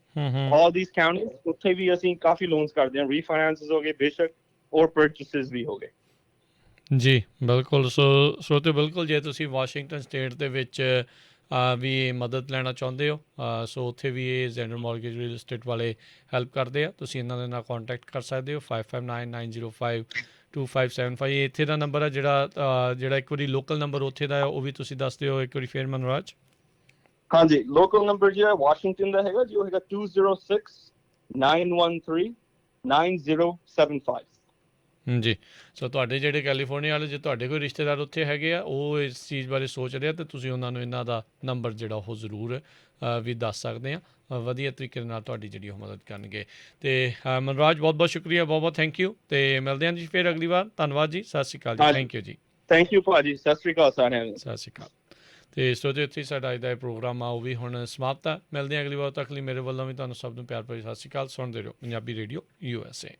all these counties, ਉੱਥੇ ਵੀ ਅਸੀਂ ਕਾਫੀ ਲੋਨਸ ਕਰਦੇ ਹਾਂ, ਰੀਫਾਈਨੈਂਸਿਸ ਹੋ ਗਏ ਬੇਸ਼ੱਕ, ਔਰ ਪਰਚੇਸਿਸ ਵੀ ਹੋ ਗਏ। ਜੀ ਬਿਲਕੁਲ। ਸੋ ਸਰੋਤਿਓ, ਬਿਲਕੁਲ ਜੇ ਤੁਸੀਂ ਵਾਸ਼ਿੰਗਟਨ ਸਟੇਟ ਦੇ ਵਿੱਚ ਵੀ ਮਦਦ ਲੈਣਾ ਚਾਹੁੰਦੇ ਹੋ, ਸੋ ਉੱਥੇ ਵੀ ਇਹ ਜ਼ੈਂਡਰ ਮੌਰਗੇਜ ਰੀਅਲ ਏਸਟੇਟ ਵਾਲੇ ਹੈਲਪ ਕਰਦੇ ਆ। ਤੁਸੀਂ ਇਹਨਾਂ ਦੇ ਨਾਲ ਕੰਟੈਕਟ ਕਰ ਸਕਦੇ ਹੋ 5599052575। ਇੱਥੇ ਦਾ ਨੰਬਰ ਆ ਜਿਹੜਾ ਇੱਕ ਵਾਰੀ ਲੋਕਲ ਨੰਬਰ ਉੱਥੇ ਦਾ, ਉਹ ਵੀ ਤੁਸੀਂ ਦੱਸ ਦਿਓ ਇੱਕ ਵਾਰੀ ਫੇਰ ਮਨਰਾਜ। ਹਾਂਜੀ, ਲੋਕਲ ਨੰਬਰ ਜਿਹੜਾ ਵਾਸ਼ਿੰਗਟਨ ਦਾ ਹੈਗਾ ਜੀ, ਉਹ ਹੈਗਾ 206-913-9075। ਜੀ। ਸੋ ਤੁਹਾਡੇ ਜਿਹੜੇ ਕੈਲੀਫੋਰਨੀਆ ਵਾਲੇ, ਜੇ ਤੁਹਾਡੇ ਕੋਈ ਰਿਸ਼ਤੇਦਾਰ ਉੱਥੇ ਹੈਗੇ ਆ, ਉਹ ਇਸ ਚੀਜ਼ ਬਾਰੇ ਸੋਚ ਰਹੇ ਆ, ਤਾਂ ਤੁਸੀਂ ਉਹਨਾਂ ਨੂੰ ਇਹਨਾਂ ਦਾ ਨੰਬਰ ਜਿਹੜਾ ਉਹ ਜ਼ਰੂਰ ਵੀ ਦੱਸ ਸਕਦੇ ਆ। ਵਧੀਆ ਤਰੀਕੇ ਨਾਲ ਤੁਹਾਡੀ ਜਿਹੜੀ ਉਹ ਮਦਦ ਕਰਨਗੇ। ਅਤੇ ਮਨਰਾਜ, ਬਹੁਤ ਬਹੁਤ ਸ਼ੁਕਰੀਆ, ਬਹੁਤ ਬਹੁਤ ਥੈਂਕ ਯੂ, ਅਤੇ ਮਿਲਦੇ ਹਾਂ ਜੀ ਫਿਰ ਅਗਲੀ ਵਾਰ। ਧੰਨਵਾਦ ਜੀ, ਸਤਿ ਸ਼੍ਰੀ ਅਕਾਲ ਜੀ। ਥੈਂਕ ਯੂ ਜੀ। ਥੈਂਕ ਯੂ ਭਾਜੀ, ਸਤਿ ਸ਼੍ਰੀ ਅਕਾਲ ਸਾਰਿਆਂ ਨੂੰ। ਸਤਿ ਸ਼੍ਰੀ ਅਕਾਲ। ਅਤੇ ਸਰੋਤਿਓ, ਇੱਥੇ ਸਾਡਾ ਅੱਜ ਦਾ ਇਹ ਪ੍ਰੋਗਰਾਮ ਆ ਉਹ ਵੀ ਹੁਣ ਸਮਾਪਤ ਆ। ਮਿਲਦੇ ਹਾਂ ਅਗਲੀ ਵਾਰ ਤੱਕ ਲਈ ਮੇਰੇ ਵੱਲੋਂ ਵੀ ਤੁਹਾਨੂੰ ਸਭ ਨੂੰ ਪਿਆਰ ਭਰੀ ਸਤਿ ਸ਼੍ਰੀ ਅਕਾਲ। ਸੁਣਦੇ ਰਹੋ ਪੰਜਾਬੀ ਰੇਡੀਓ USA।